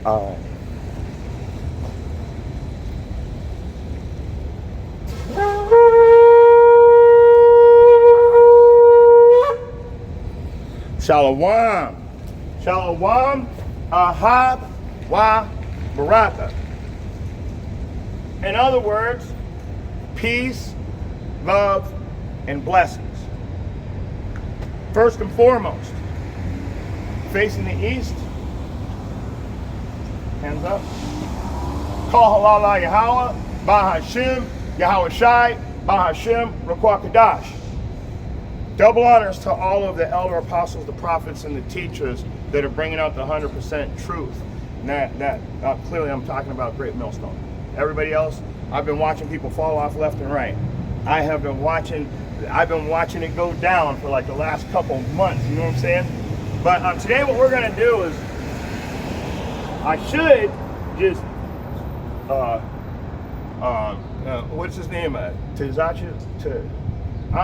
Uh, Shalom. Shalom. Ahab wa Baraka. In other words, peace, love, and blessings. First and foremost, facing the east, hands up. Call halala Yahweh, Bahashim, Yahweh Shai, Bahashim, Ruach Kadash. Double honors to all of the elder apostles, the prophets, and the teachers that are bringing out the 100% truth. And that clearly I'm talking about Great Millstone. Everybody else, I've been watching people fall off left and right. I've been watching it go down for like the last couple months, you know what I'm saying? But today what we're gonna do is, I should just, what's his name? I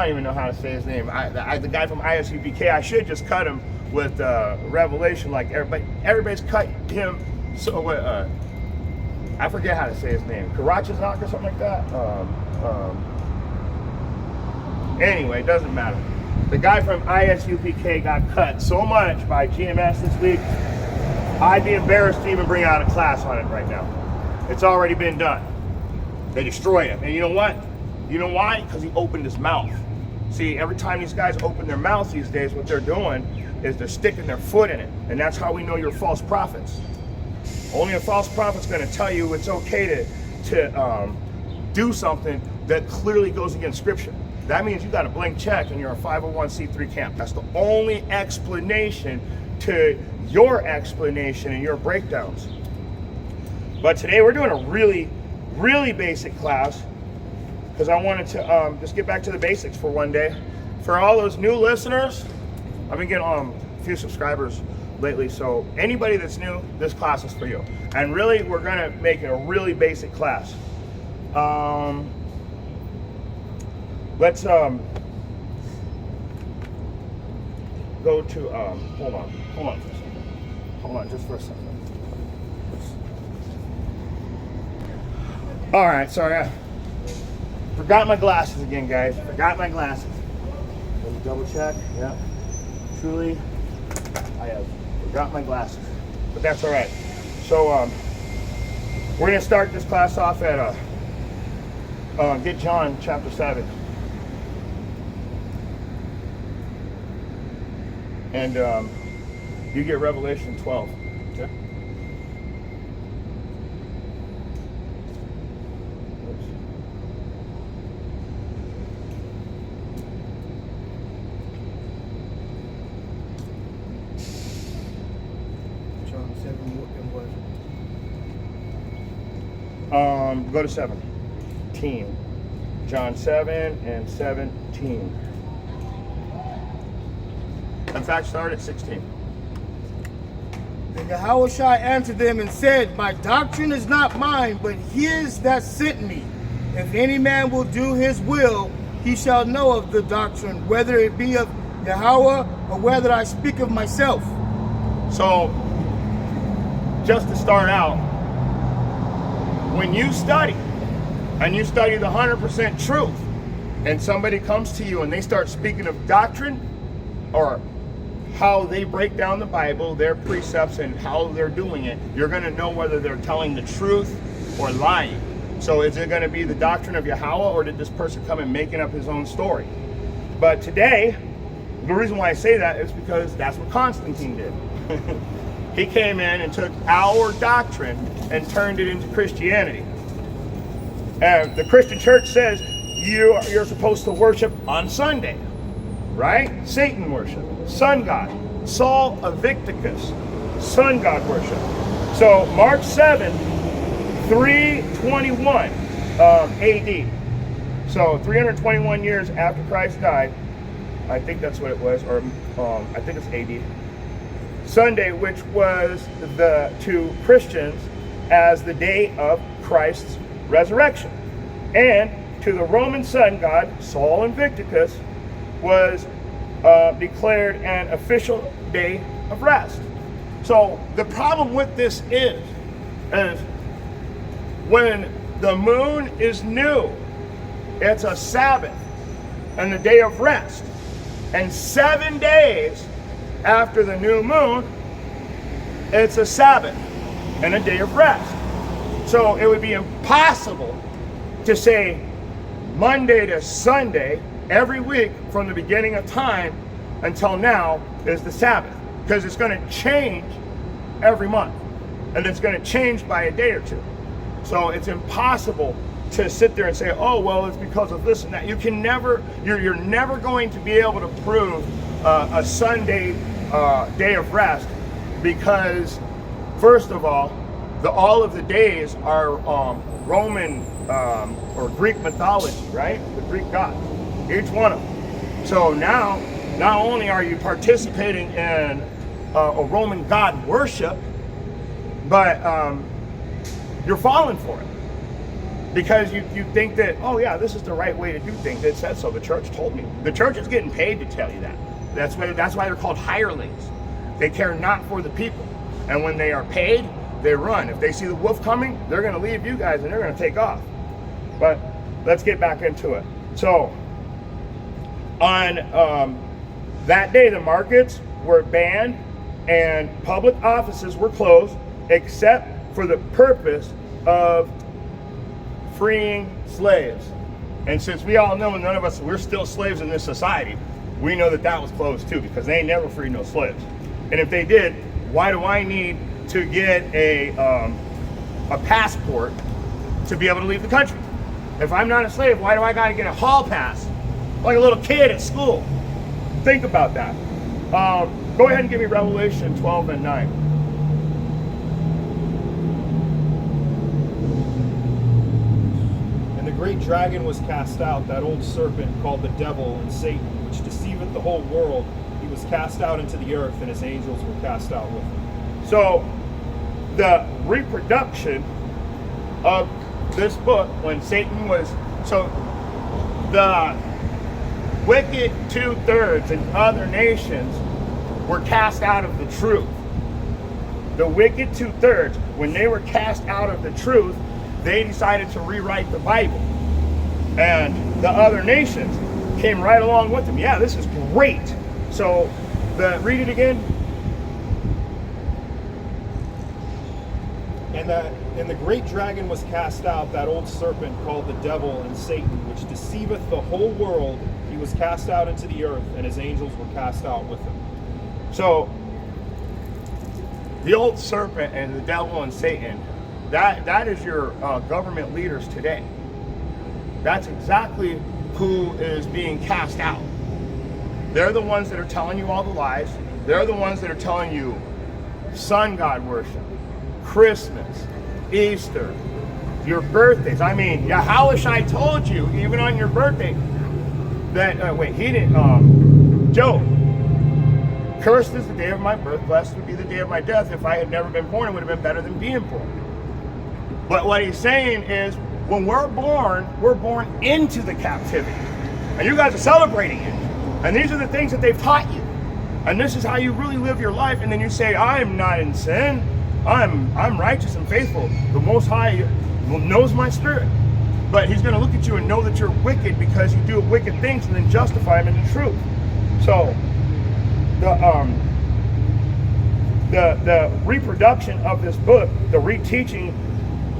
don't even know how to say his name. The guy from ISUPK, I should just cut him with Revelation like everybody. Everybody's cut him. So I forget how to say his name. Karachazak or something like that. Anyway, it doesn't matter. The guy from ISUPK got cut so much by GMS this week, I'd be embarrassed to even bring out a class on it right now. It's already been done. They destroyed him. And you know what? You know why? Because he opened his mouth. See, every time these guys open their mouth these days, what they're doing is they're sticking their foot in it. And that's how we know you're false prophets. Only a false prophet's going to tell you it's okay to do something that clearly goes against Scripture. That means you got a blank check and you're a 501c3 camp. That's the only explanation to your explanation and your breakdowns. But today we're doing a really, really basic class, because I wanted to just get back to the basics for one day. For all those new listeners, I've been getting a few subscribers lately, so anybody that's new, this class is for you. And really, we're gonna make it a really basic class. Let's go to, hold on for a second. Hold on just for a second. All right, sorry. I forgot my glasses again, guys. Forgot my glasses. Let me double check. Yeah. Truly, I have forgot my glasses. But that's all right. So, we're going to start this class off at get John chapter 7. And you get Revelation 12. Okay? Go to 17. John 7 and 17. In fact, start at 16. And Yahweh Shai answered them and said, My doctrine is not mine, but his that sent me. If any man will do his will, he shall know of the doctrine, whether it be of Yahweh or whether I speak of myself. So, just to start out, when you study, and you study the 100% truth, and somebody comes to you and they start speaking of doctrine, or how they break down the Bible, their precepts, and how they're doing it, you're going to know whether they're telling the truth or lying. So is it going to be the doctrine of Yahweh, or did this person come and making up his own story? But today, the reason why I say that is because that's what Constantine did. He came in and took our doctrine and turned it into Christianity. And the Christian church says you're supposed to worship on Sunday, right? Satan worship, sun god, Sol Invictus, sun god worship. So March 7th, 321 AD. So 321 years after Christ died, I think that's what it was, or I think it's AD. Sunday, which was to Christians as the day of Christ's resurrection, and to the Roman sun god Sol Invictus was declared an official day of rest. So the problem with this is when the moon is new, it's a Sabbath and a day of rest. And 7 days after the new moon, it's a Sabbath and a day of rest. So it would be impossible to say Monday to Sunday every week from the beginning of time until now is the Sabbath, because it's going to change every month, and it's going to change by a day or two. So it's impossible to sit there and say, oh, well, it's because of this and that. You can never, you're never going to be able to prove a Sunday day of rest, because first of all of the days are Roman or Greek mythology, right? The Greek gods, each one of them. So now, not only are you participating in a Roman god worship, but you're falling for it. Because you think that, oh yeah, this is the right way to do things. It said so. The church told me. The church is getting paid to tell you that. That's why they're called hirelings. They care not for the people. And when they are paid, they run. If they see the wolf coming, they're going to leave you guys and they're going to take off. But let's get back into it. So on that day, the markets were banned and public offices were closed, except for the purpose of freeing slaves. And since we all know, and none of us, we're still slaves in this society, we know that that was closed too, because they ain't never freed no slaves. And if they did, why do I need to get a passport to be able to leave the country? If I'm not a slave, why do I gotta get a hall pass like a little kid at school? Think about that. Go ahead and give me Revelation 12 and 9. And the great dragon was cast out, that old serpent called the devil and Satan, which deceiveth the whole world. He was cast out into the earth, and his angels were cast out with him. So the reproduction of this book, when Satan was, so the wicked 2/3 in other nations were cast out of the truth. The wicked 2/3, when they were cast out of the truth, they decided to rewrite the Bible. And the other nations came right along with them. Yeah, this is great. So read it again. And the great dragon was cast out, that old serpent called the devil and Satan, which deceiveth the whole world. He was cast out into the earth, and his angels were cast out with him. So the old serpent and the devil and Satan, that is your government leaders today. That's exactly who is being cast out. They're the ones that are telling you all the lies. They're the ones that are telling you sun god worship, Christmas, Easter, your birthdays. I mean, Yahushua told you, even on your birthday, that, he didn't, Job, cursed is the day of my birth, blessed would be the day of my death. If I had never been born, it would have been better than being born. But what he's saying is, when we're born into the captivity. And you guys are celebrating it. And these are the things that they've taught you. And this is how you really live your life. And then you say, I'm not in sin. I'm righteous and faithful. The Most High knows my spirit. But he's going to look at you and know that you're wicked because you do wicked things, and then justify them in the truth. So the reproduction of this book, the reteaching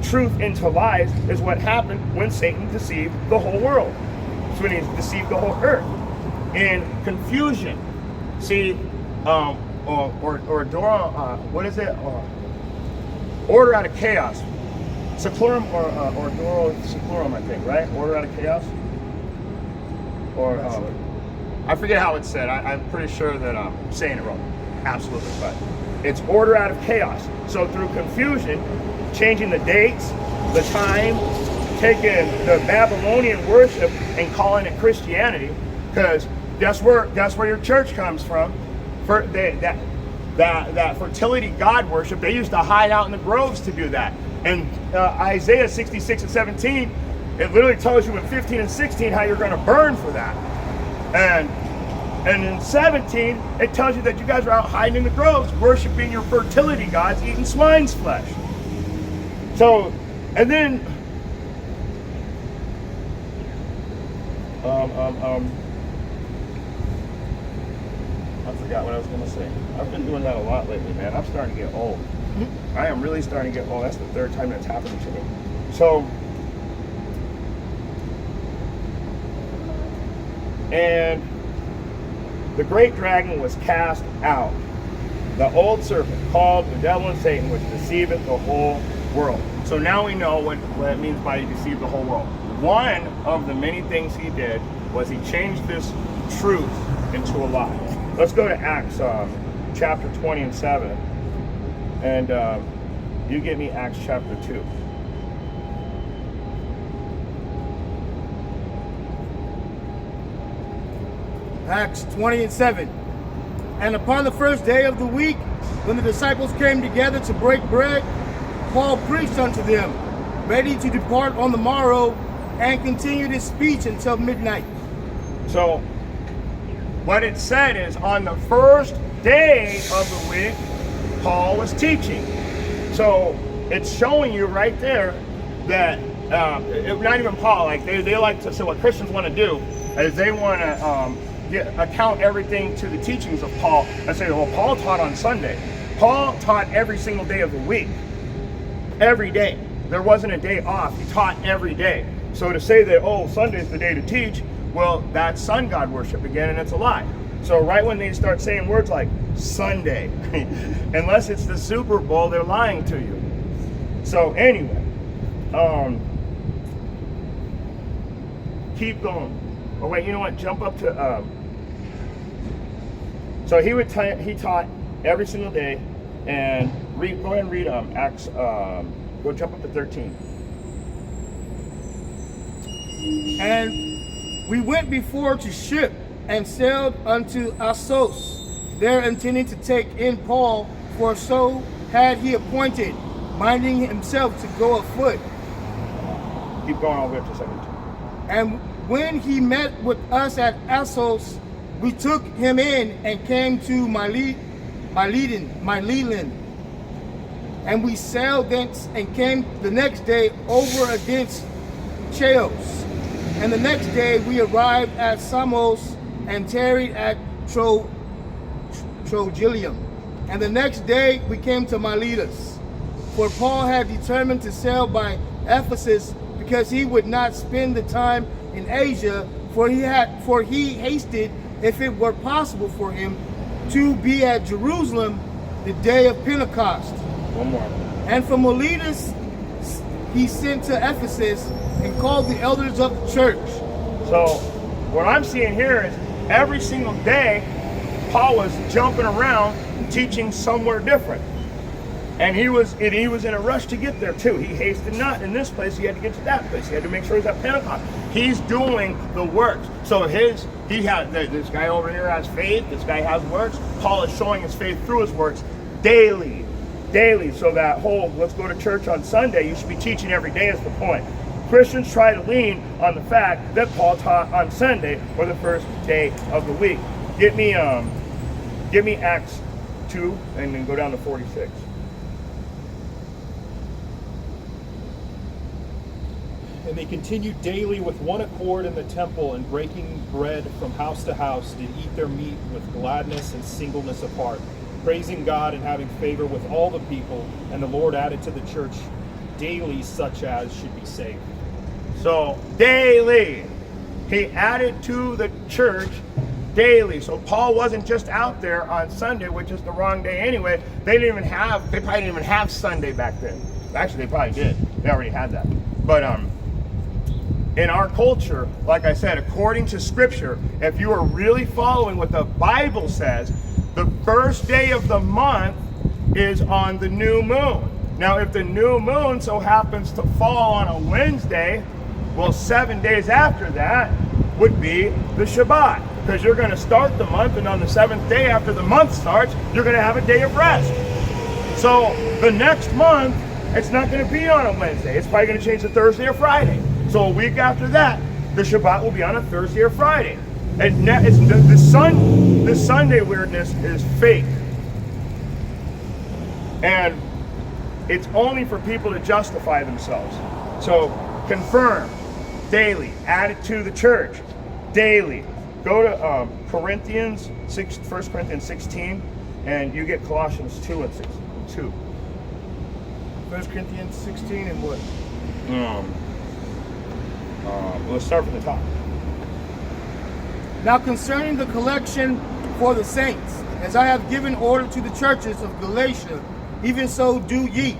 truth into lies, is what happened when Satan deceived the whole world. It's when he deceived the whole earth in confusion. See, what is it? Order out of chaos. Seclorum or Doro Seclorum, I think, right? Order out of chaos. Or I forget how it's said. I'm pretty sure that I'm saying it wrong. Absolutely, but it's order out of chaos. So through confusion, changing the dates, the time, taking the Babylonian worship and calling it Christianity, because that's where your church comes from. For that fertility god worship, they used to hide out in the groves to do that. And Isaiah 66 and 17, it literally tells you in 15 and 16 how you're going to burn for that. And And in 17, it tells you that you guys are out hiding in the groves, worshiping your fertility gods, eating swine's flesh. So, and then, I forgot what I was going to say. I've been doing that a lot lately, man. I'm starting to get old. I am really starting to get old. That's the third time that's happened to me. So, and the great dragon was cast out, the old serpent, called the devil and Satan, which deceiveth the whole world. So now we know what it means by he deceived the whole world. One of the many things he did was he changed this truth into a lie. Let's go to Acts chapter 20 and 7. And you give me Acts chapter 2. Acts 20 and 7. And upon the first day of the week, when the disciples came together to break bread, Paul preached unto them, ready to depart on the morrow, and continued his speech until midnight. So, what it said is, on the first day of the week, Paul was teaching. So, it's showing you right there that, not even Paul, like they like to say what Christians want to do, is they want to account everything to the teachings of Paul and say, well, Paul taught on Sunday. Paul taught every single day of the week. Every day. There wasn't a day off. He taught every day. So to say that, oh, Sunday's the day to teach, well, that's sun god worship again, and it's a lie. So right when they start saying words like Sunday, unless it's the Super Bowl, they're lying to you. So anyway, keep going. Oh wait, you know what? Jump up to. So he taught every single day, and go ahead and read Acts. Go jump up to 13. And we went before to ship and sailed unto Assos, there intending to take in Paul, for so had he appointed, minding himself to go afoot. Keep going all the way up to 17. And when he met with us at Assos, we took him in and came to Miletan. And we sailed thence and came the next day over against Chios. And the next day we arrived at Samos and tarried at Trogyllium. And the next day we came to Miletus. For Paul had determined to sail by Ephesus, because he would not spend the time in Asia, for he hasted, if it were possible for him, to be at Jerusalem the day of Pentecost. One more. And from Miletus he sent to Ephesus and called the elders of the church. So what I'm seeing here is every single day Paul was jumping around teaching somewhere different. And he was in a rush to get there too. He hasted not in this place, he had to get to that place. He had to make sure he's at Pentecost. He's doing the works. So this guy over here has faith, this guy has works. Paul is showing his faith through his works daily. So that whole let's go to church on Sunday, you should be teaching every day is the point. Christians try to lean on the fact that Paul taught on Sunday or the first day of the week. Give me Acts 2 and then go down to 46. And they continued daily with one accord in the temple, and breaking bread from house to house, did eat their meat with gladness and singleness of heart, praising God and having favor with all the people. And the Lord added to the church daily such as should be saved. So daily, he added to the church daily. So Paul wasn't just out there on Sunday, which is the wrong day anyway. They probably didn't even have Sunday back then. Actually, they probably did. They already had that. But in our culture, like I said, according to Scripture, if you are really following what the Bible says, the first day of the month is on the new moon. Now, if the new moon so happens to fall on a Wednesday, well, 7 days after that would be the Shabbat, because you're going to start the month, and on the 7th day after the month starts, you're going to have a day of rest. So the next month, it's not going to be on a Wednesday. It's probably going to change to Thursday or Friday. So a week after that, the Shabbat will be on a Thursday or Friday. It's the Sunday weirdness is fake. And it's only for people to justify themselves. So confirm daily, add it to the church daily. Go to 1 Corinthians 16, and you get Colossians 2 and 2. 1 Corinthians 16 and what? Let's start from the top. Now concerning the collection for the saints, as I have given order to the churches of Galatia, even so do ye.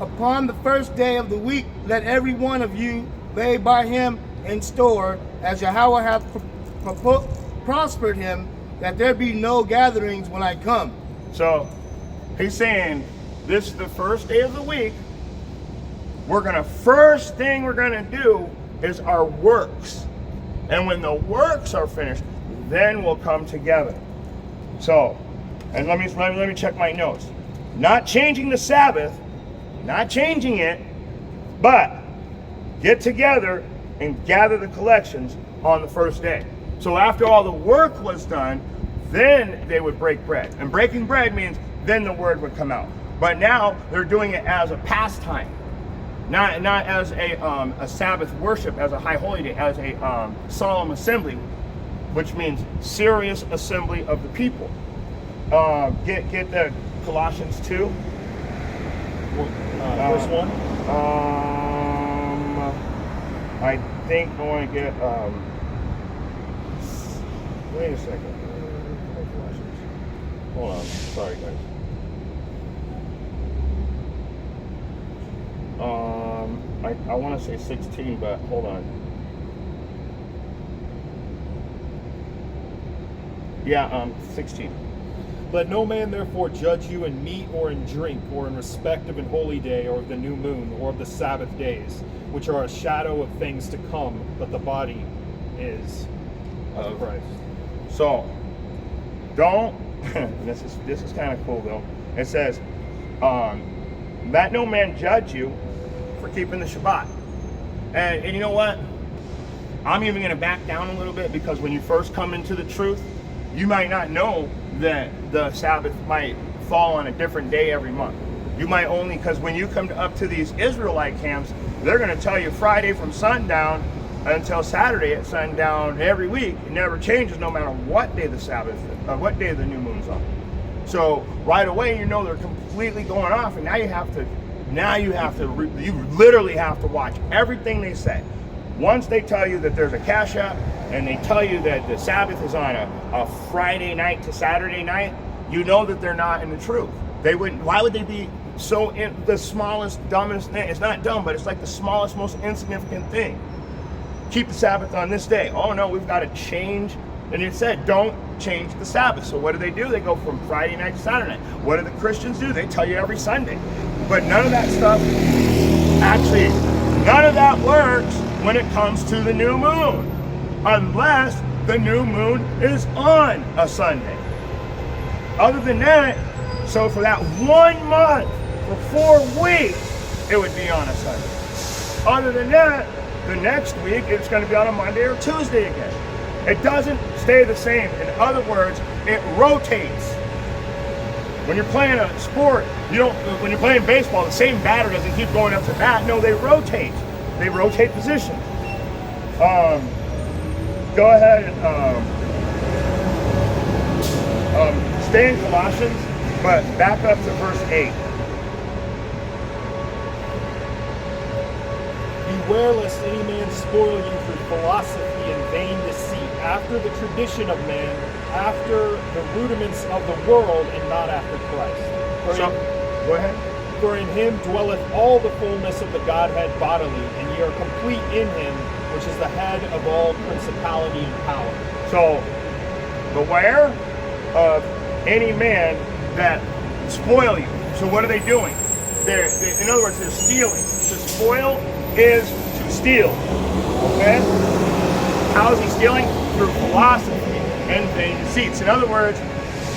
Upon the first day of the week, let every one of you lay by him in store, as Yahweh hath prospered him, that there be no gatherings when I come. So he's saying this is the first day of the week. First thing we're gonna do is our works. And when the works are finished, then we'll come together. So, and let me check my notes. Not changing the Sabbath, not changing it, but get together and gather the collections on the first day. So after all the work was done, then they would break bread. And breaking bread means then the word would come out. But now they're doing it as a pastime, not as a Sabbath worship, as a high holy day, as a solemn assembly, which means serious assembly of the people. Get the Colossians 2. Verse 1. I think I want to get. Wait a second. Hold on. Sorry, guys. I want to say 16, but hold on. Yeah, 16. Let no man therefore judge you in meat or in drink, or in respect of an holy day, or of the new moon, or of the Sabbath days, which are a shadow of things to come, but the body is of Christ. So, don't. this is kind of cool though. It says, let no man judge you for keeping the Shabbat. And you know what? I'm even going to back down a little bit, because when you first come into the truth, you might not know that the Sabbath might fall on a different day every month. You might only, because when you come up to these Israelite camps, they're going to tell you Friday from sundown until Saturday at sundown every week. It never changes no matter what day the Sabbath, what day the new moon's on. So right away, you know they're completely going off, and you literally have to watch everything they say. Once they tell you that there's a cash app, and they tell you that the Sabbath is on a Friday night to Saturday night, you know that they're not in the truth. They wouldn't. Why would they be so in the smallest, dumbest thing? It's not dumb, but it's like the smallest, most insignificant thing. Keep the Sabbath on this day. Oh no, we've got to change. And it said, don't change the Sabbath. So what do? They go from Friday night to Saturday night. What do the Christians do? They tell you every Sunday. But none of that stuff, actually, none of that works when it comes to the new moon, unless the new moon is on a Sunday. Other than that, so for that 1 month, for 4 weeks, it would be on a Sunday. Other than that, the next week, it's going to be on a Monday or Tuesday again. It doesn't stay the same. In other words, it rotates. When you're playing a sport, when you're playing baseball, the same batter doesn't keep going up to bat. No, they rotate. They rotate position. Go ahead and stay in Colossians, but back up to verse 8. Beware lest any man spoil you through philosophy and vain deceit, after the tradition of man, after the rudiments of the world, and not after Christ. Go ahead. For in him dwelleth all the fullness of the Godhead bodily, and ye are complete in him, which is the head of all principality and power. So, beware of any man that spoil you. So what are they doing? In other words, they're stealing. To spoil is to steal. Okay? How is he stealing? Through philosophy and vain deceits. In other words,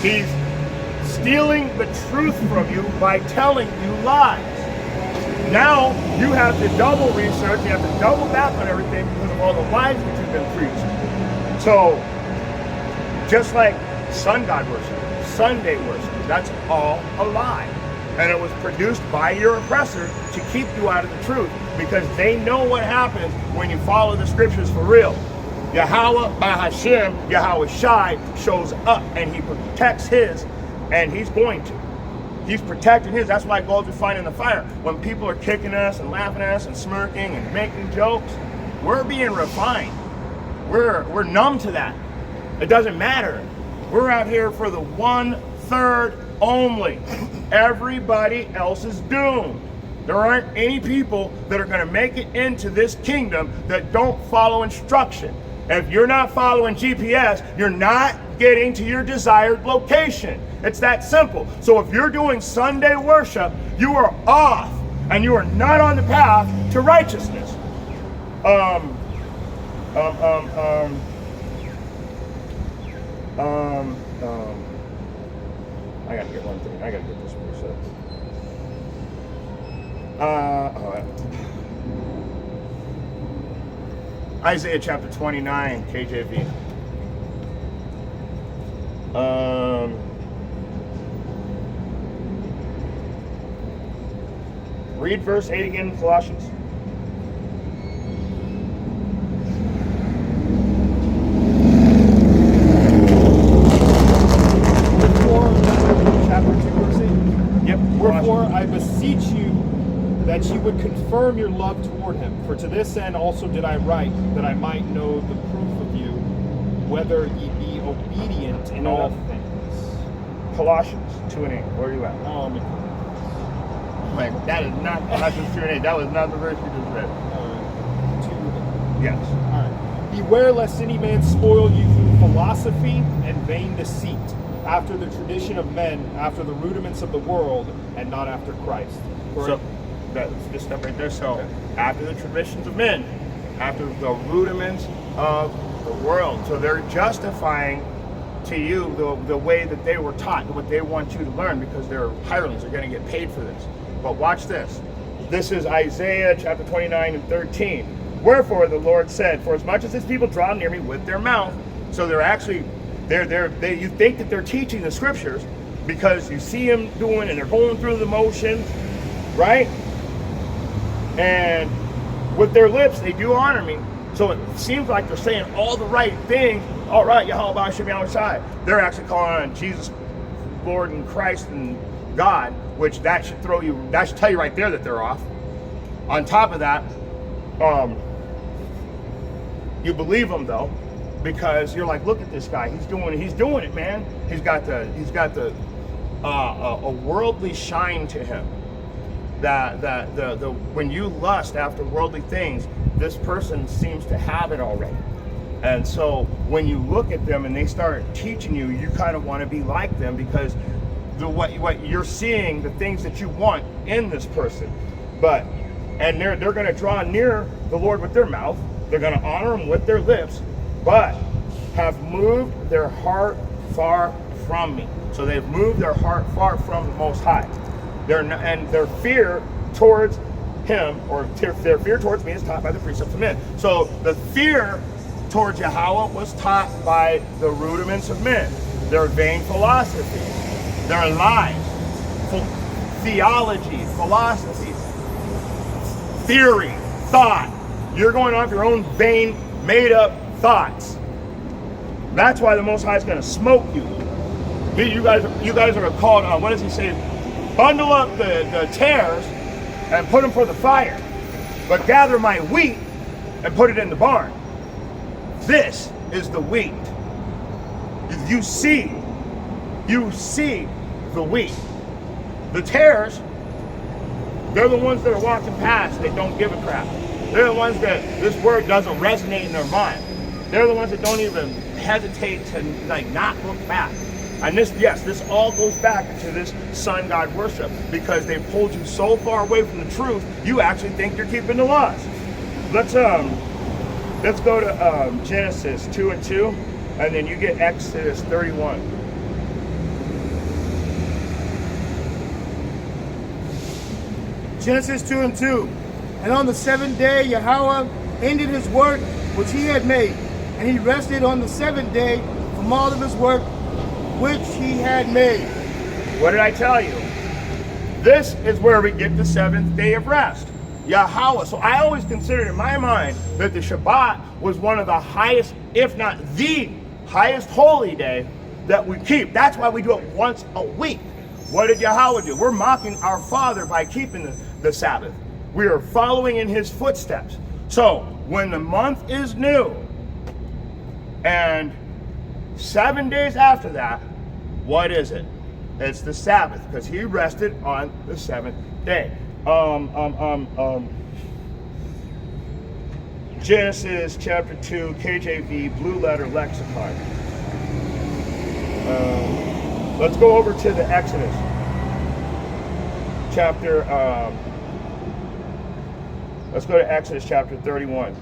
he's stealing the truth from you by telling you lies. Now you have to double research, you have to double back on everything because of all the lies that you've been preaching. So Just like sun god worship, Sunday worship, that's all a lie. And it was produced by your oppressor to keep you out of the truth, because they know what happens when you follow the scriptures for real. Yahweh by Hashem, Yahweh Shai, shows up and he protects his, and he's going to. He's protecting his. That's why gold is fine in the fire. When people are kicking us and laughing at us and smirking and making jokes, we're being refined. We're numb to that. It doesn't matter. We're out here for the 1/3 only. Everybody else is doomed. There aren't any people that are going to make it into this kingdom that don't follow instruction. If you're not following GPS, you're not getting to your desired location. It's that simple. So if you're doing Sunday worship, you are off and you are not on the path to righteousness. I gotta get one thing. I gotta get this one. Isaiah chapter 29, KJV. Read verse 8 again in Colossians. Chapter 2, verse 8. Yep. Wherefore I beseech you that ye would confirm your love toward him. For to this end also did I write, that I might know the proof of you, whether ye be obedient in all things. Colossians 2 and 8. Where are you at? Wait, that is not Colossians 2 and 8. That was not the verse you just read. 2. Yes. All right. Beware lest any man spoil you through philosophy and vain deceit, after the tradition of men, after the rudiments of the world, and not after Christ. So that's this stuff right there. So after the traditions of men, after the rudiments of the world. So they're justifying to you the way that they were taught, what they want you to learn, because they're hirelings. They're going to get paid for this. But watch this. This is Isaiah chapter 29 and 13. Wherefore the Lord said, for as much as these people draw near me with their mouth, so they're actually, you think that they're teaching the scriptures because you see them doing and they're going through the motions, right? And with their lips, they do honor me. So it seems like they're saying all the right things. All right, Yahweh should be on our side. They're actually calling on Jesus, Lord and Christ and God, which that should tell you right there that they're off. On top of that, you believe them though, because you're like, look at this guy. He's doing it, man. He's got a worldly shine to him. When you lust after worldly things, this person seems to have it already. And so when you look at them and they start teaching you, you kind of want to be like them, because what you're seeing, the things that you want in this person. And they're going to draw near the Lord with their mouth. They're going to honor him with their lips, but have moved their heart far from me. So they've moved their heart far from the Most High. Their fear towards him, or their fear towards me, is taught by the precepts of men. So the fear towards Yahweh was taught by the rudiments of men. Their vain philosophy, their lies, theology, philosophy, theory, thought. You're going off your own vain, made-up thoughts. That's why the Most High is going to smoke you. You guys are called, what does he say? Bundle up the tares and put them for the fire, but gather my wheat and put it in the barn. This is the wheat. You see the wheat. The tares, they're the ones that are walking past. They don't give a crap. They're the ones that this word doesn't resonate in their mind. They're the ones that don't even hesitate to not look back. And this all goes back to this sun god worship, because they pulled you so far away from the truth, you actually think you're keeping the laws. Let's go to Genesis 2 and 2, and then you get Exodus 31. Genesis 2 and 2. And on the seventh day Yahweh ended his work which he had made, and he rested on the seventh day from from all of his work which he had made. What did I tell you? This is where we get the seventh day of rest. Yahweh. So I always considered in my mind that the Shabbat was one of the highest, if not the highest holy day that we keep. That's why we do it once a week. What did Yahweh do? We're mocking our Father by keeping the Sabbath. We are following in his footsteps. So when the month is new, and 7 days after that, what is it? It's the Sabbath, because he rested on the seventh day. Genesis chapter 2, KJV, Blue Letter Lexicon. Let's go over to the Exodus chapter. Let's go to Exodus chapter 31.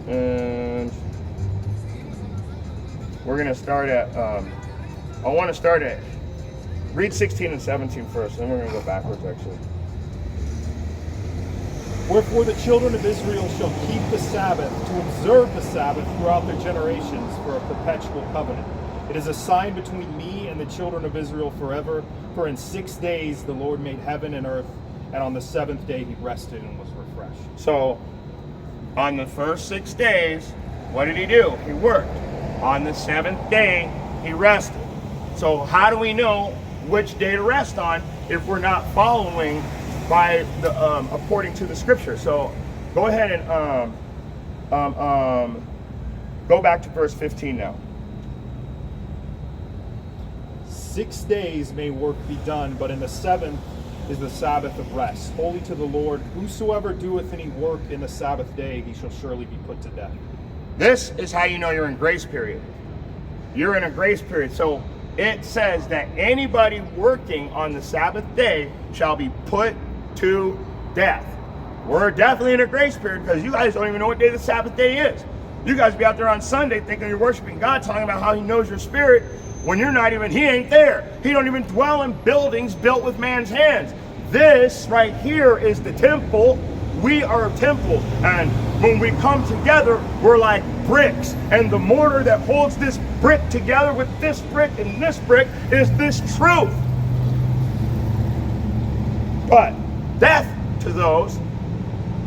And we're going to start at, I want to start at, read 16 and 17 first, then we're going to go backwards actually. Wherefore the children of Israel shall keep the Sabbath, to observe the Sabbath throughout their generations for a perpetual covenant. It is a sign between me and the children of Israel forever. For in 6 days the Lord made heaven and earth, and on the seventh day he rested and was refreshed. So, on the first 6 days, what did he do? He worked. On the seventh day, he rested. So how do we know which day to rest on if we're not following by the according to the scripture? So go ahead and go back to verse 15 now. 6 days may work be done, but in the seventh is the Sabbath of rest, holy to the Lord. Whosoever doeth any work in the Sabbath day, he shall surely be put to death. This is how you know you're in grace period. You're in a grace period. So it says that anybody working on the Sabbath day shall be put to death. We're definitely in a grace period because you guys don't even know what day the Sabbath day is. You guys be out there on Sunday thinking you're worshiping God, talking about how he knows your spirit when you're not even, he ain't there. He don't even dwell in buildings built with man's hands. This right here is the temple. We are a temple, and when we come together, we're like bricks, and the mortar that holds this brick together with this brick and this brick is this truth. But death to those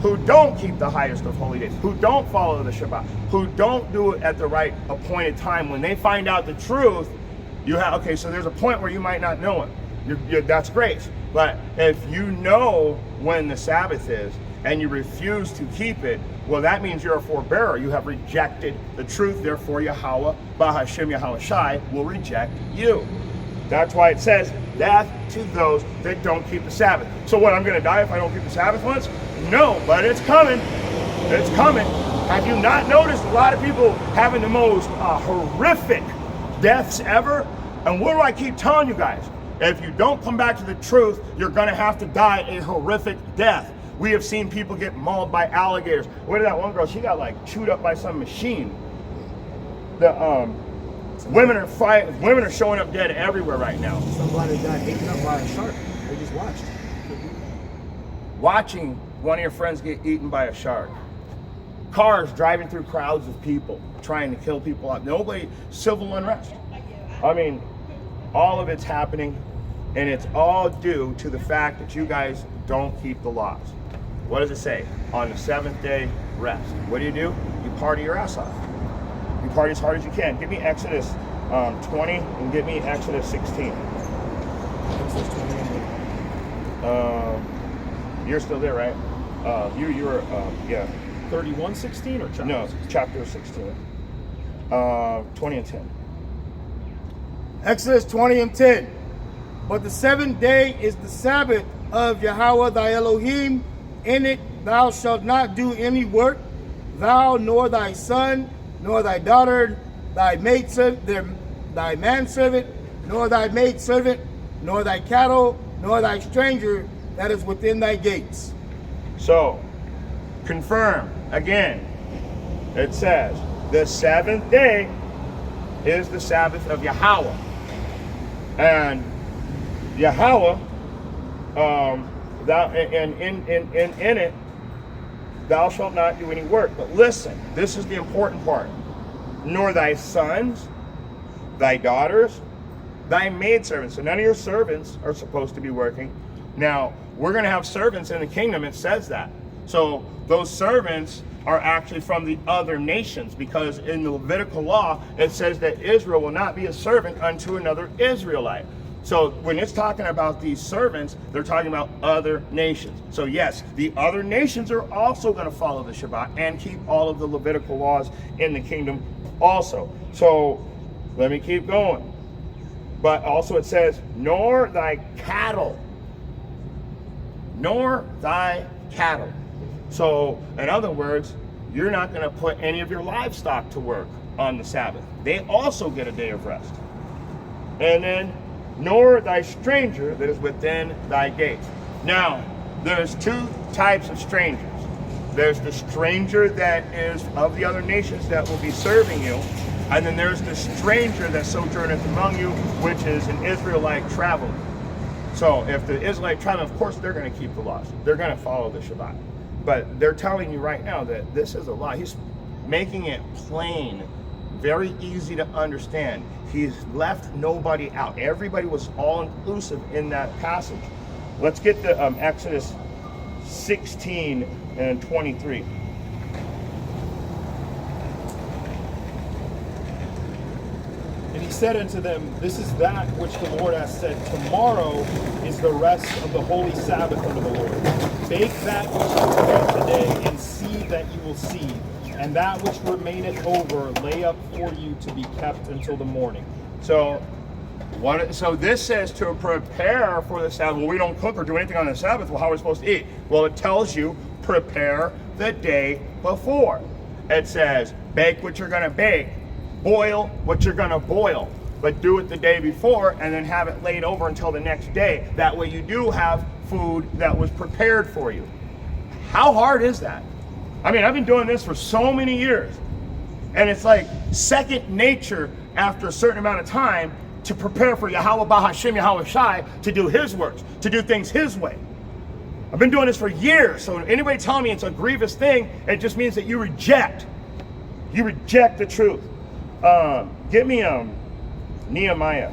who don't keep the highest of holy days, who don't follow the Shabbat, who don't do it at the right appointed time. When they find out the truth, you have, okay, so there's a point where you might not know it. That's grace. But if you know when the Sabbath is, and you refuse to keep it, well, that means you're a forbearer. You have rejected the truth. Therefore, Yahweh, Bahashem Yahweh Shai, will reject you. That's why it says, death to those that don't keep the Sabbath. So what, I'm going to die if I don't keep the Sabbath once? No, but it's coming. It's coming. Have you not noticed a lot of people having the most horrific deaths ever? And what do I keep telling you guys? If you don't come back to the truth, you're going to have to die a horrific death. We have seen people get mauled by alligators. What did that one girl? She got like chewed up by some machine. The women are showing up dead everywhere right now. Somebody got eaten up by a shark. They just watched. Watching one of your friends get eaten by a shark. Cars driving through crowds of people, trying to kill people out. Nobody, civil unrest. I mean, all of it's happening, and it's all due to the fact that you guys don't keep the laws. What does it say? On the seventh day, rest. What do? You party your ass off. You party as hard as you can. Give me Exodus 20 and give me Exodus 16. You're still there, right? You were, yeah. 31:16 or chapter? No, chapter 16. 20 and 10. Exodus 20 and 10. But the seventh day is the Sabbath of Yahweh thy Elohim. In it thou shalt not do any work, thou nor thy son, nor thy daughter, thy manservant, nor thy maidservant, nor thy cattle, nor thy stranger that is within thy gates. So, confirm again. It says the seventh day is the Sabbath of Yahweh, and Yahweh. Thou and in it thou shalt not do any work. But listen, this is the important part. nor thy sons, thy daughters, thy maidservants. So none of your servants are supposed to be working. Now, we're going to have servants in the kingdom. It says that. So those servants are actually from the other nations, because in the Levitical law, it says that Israel will not be a servant unto another Israelite. So when it's talking about these servants, they're talking about other nations. So yes, the other nations are also going to follow the Shabbat and keep all of the Levitical laws in the kingdom also. So let me keep going. But also it says, nor thy cattle, nor thy cattle. So in other words, you're not going to put any of your livestock to work on the Sabbath. They also get a day of rest. And then, nor thy stranger that is within thy gates. Now, there's two types of strangers. There's the stranger that is of the other nations that will be serving you, and then there's the stranger that sojourneth among you, which is an Israelite traveler. So if the Israelite traveler, of course, they're going to keep the laws. They're going to follow the Shabbat. But they're telling you right now that this is a lie. He's making it plain, very easy to understand. He's left nobody out. Everybody was all inclusive in that passage. Let's get to Exodus 16 and 23. And he said unto them, this is that which the Lord hath said, tomorrow is the rest of the holy Sabbath unto the Lord. Bake that which you prepare today, and see that you will see, and that which remaineth over lay up for you to be kept until the morning. So this says to prepare for the Sabbath. Well, we don't cook or do anything on the Sabbath. Well, how are we supposed to eat? Well, it tells you prepare the day before. It says bake what you're going to bake, boil what you're going to boil, but do it the day before and then have it laid over until the next day. That way you do have food that was prepared for you. How hard is that? I mean, I've been doing this for so many years, and it's like second nature after a certain amount of time to prepare for Yahweh Bahashem Yahweh Shai to do his works, to do things his way. I've been doing this for years, so anybody telling me it's a grievous thing, it just means that you reject the truth. Give me Nehemiah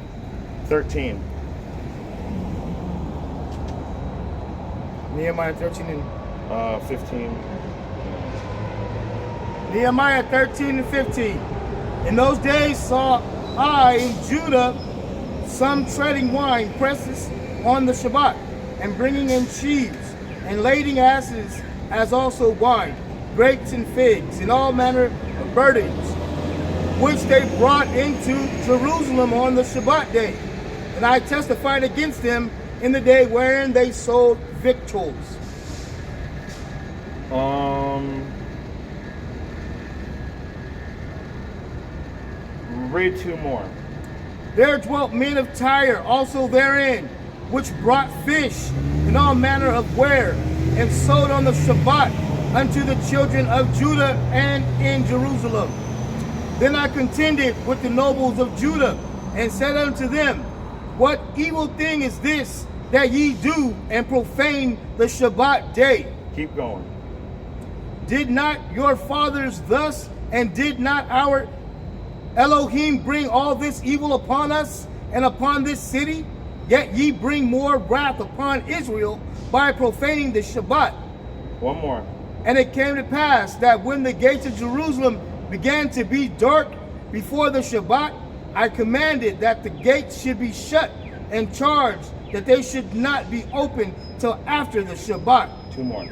13. Nehemiah 13 and 15. Nehemiah 13 and 15. In those days saw I in Judah some treading wine presses on the Shabbat, and bringing in sheaves, and lading asses, as also wine, grapes and figs, and all manner of burdens, which they brought into Jerusalem on the Shabbat day. And I testified against them in the day wherein they sold victuals. Read two more. There dwelt men of Tyre also therein, which brought fish and all manner of ware, and sold on the Shabbat unto the children of Judah and in Jerusalem. Then I contended with the nobles of Judah, and said unto them, what evil thing is this that ye do, and profane the Shabbat day? Keep going. Did not your fathers thus, and did not our Elohim bring all this evil upon us and upon this city? Yet ye bring more wrath upon Israel by profaning the Shabbat. One more. And it came to pass that when the gates of Jerusalem began to be dark before the Shabbat, I commanded that the gates should be shut, and charged that they should not be opened till after the Shabbat. Two more.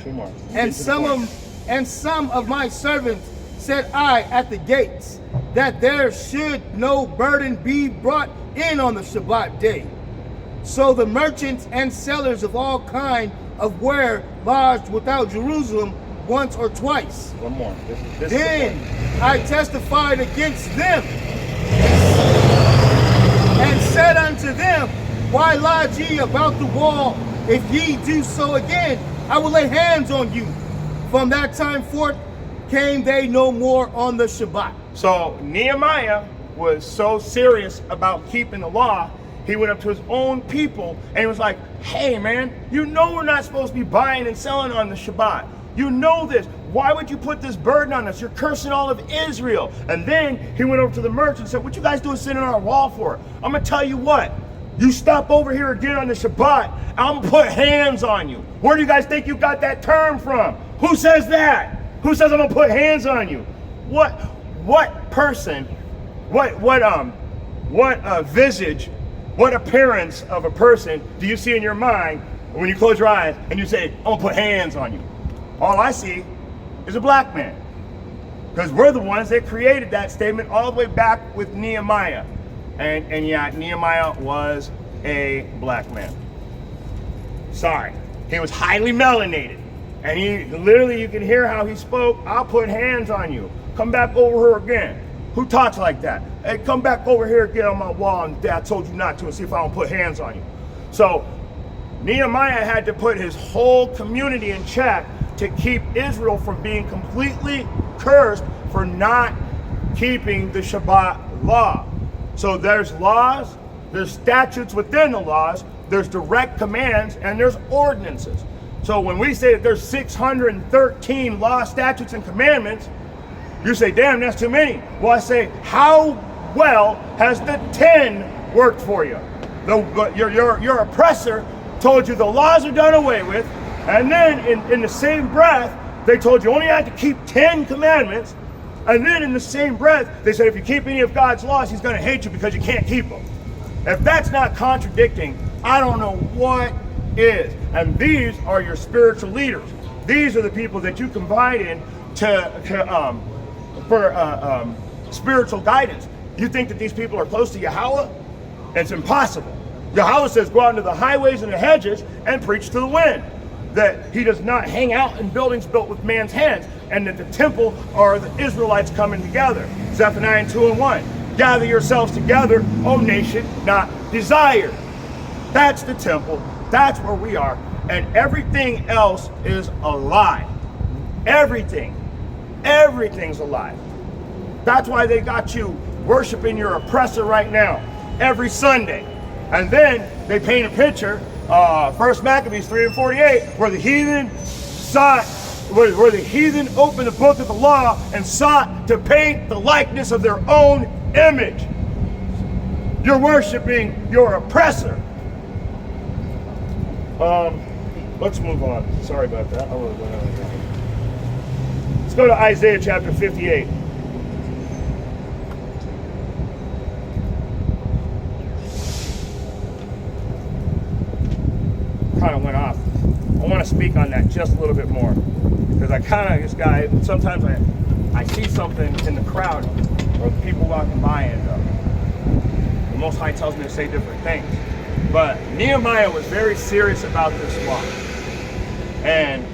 And some of my servants said I at the gates, that there should no burden be brought in on the Shabbat day. So the merchants and sellers of all kind of ware lodged without Jerusalem once or twice. One more. This Then I testified against them, and said unto them, why lodge ye about the wall? If ye do so again, I will lay hands on you. From that time forth came they no more on the Shabbat. So Nehemiah was so serious about keeping the law, he went up to his own people and he was like, hey man, you know we're not supposed to be buying and selling on the Shabbat. You know this. Why would you put this burden on us? You're cursing all of Israel. And then he went over to the merchant and said, what you guys doing sitting on our wall for? I'm going to tell you what. You stop over here again on the Shabbat, I'm going to put hands on you. Where do you guys think you got that term from? Who says that? Who says I'm going to put hands on you? What person, what visage, what appearance of a person do you see in your mind when you close your eyes and you say, I'm going to put hands on you? All I see is a black man. Because we're the ones that created that statement all the way back with Nehemiah. And yeah, Nehemiah was a black man. Sorry. He was highly melanated. And he literally, you can hear how he spoke. I'll put hands on you. Come back over here again. Who talks like that? Hey, come back over here again on my wall, and Dad told you not to, and see if I don't put hands on you. So Nehemiah had to put his whole community in check to keep Israel from being completely cursed for not keeping the Shabbat law. So there's laws, there's statutes within the laws, there's direct commands, and there's ordinances. So when we say that there's 613 law, statutes, and commandments, you say, damn, that's too many. Well, I say, how well has the 10 worked for you? Your oppressor told you the laws are done away with, and then in the same breath, they told you only had to keep 10 commandments, and then in the same breath, they said if you keep any of God's laws, he's going to hate you because you can't keep them. If that's not contradicting, I don't know what is. And these are your spiritual leaders. These are the people that you confide in for spiritual guidance. You think that these people are close to Yahweh? It's impossible. Yahweh says go out into the highways and the hedges and preach to the wind. That he does not hang out in buildings built with man's hands, and that the temple are the Israelites coming together. Zephaniah 2:1. Gather yourselves together, O nation, not desired. That's the temple. That's where we are. And everything else is a lie. Everything's a lie. That's why they got you worshiping your oppressor right now, every Sunday. And then they paint a picture, 1 Maccabees 3:48, where the heathen where the heathen opened the book of the law and sought to paint the likeness of their own image. You're worshiping your oppressor. Let's move on. Sorry about that. Let's go to Isaiah chapter 58. Kind of went off. I want to speak on that just a little bit more, because I kind of, this guy, sometimes I see something in the crowd or the people walking by, and the Most High tells me to say different things. But Nehemiah was very serious about this law, and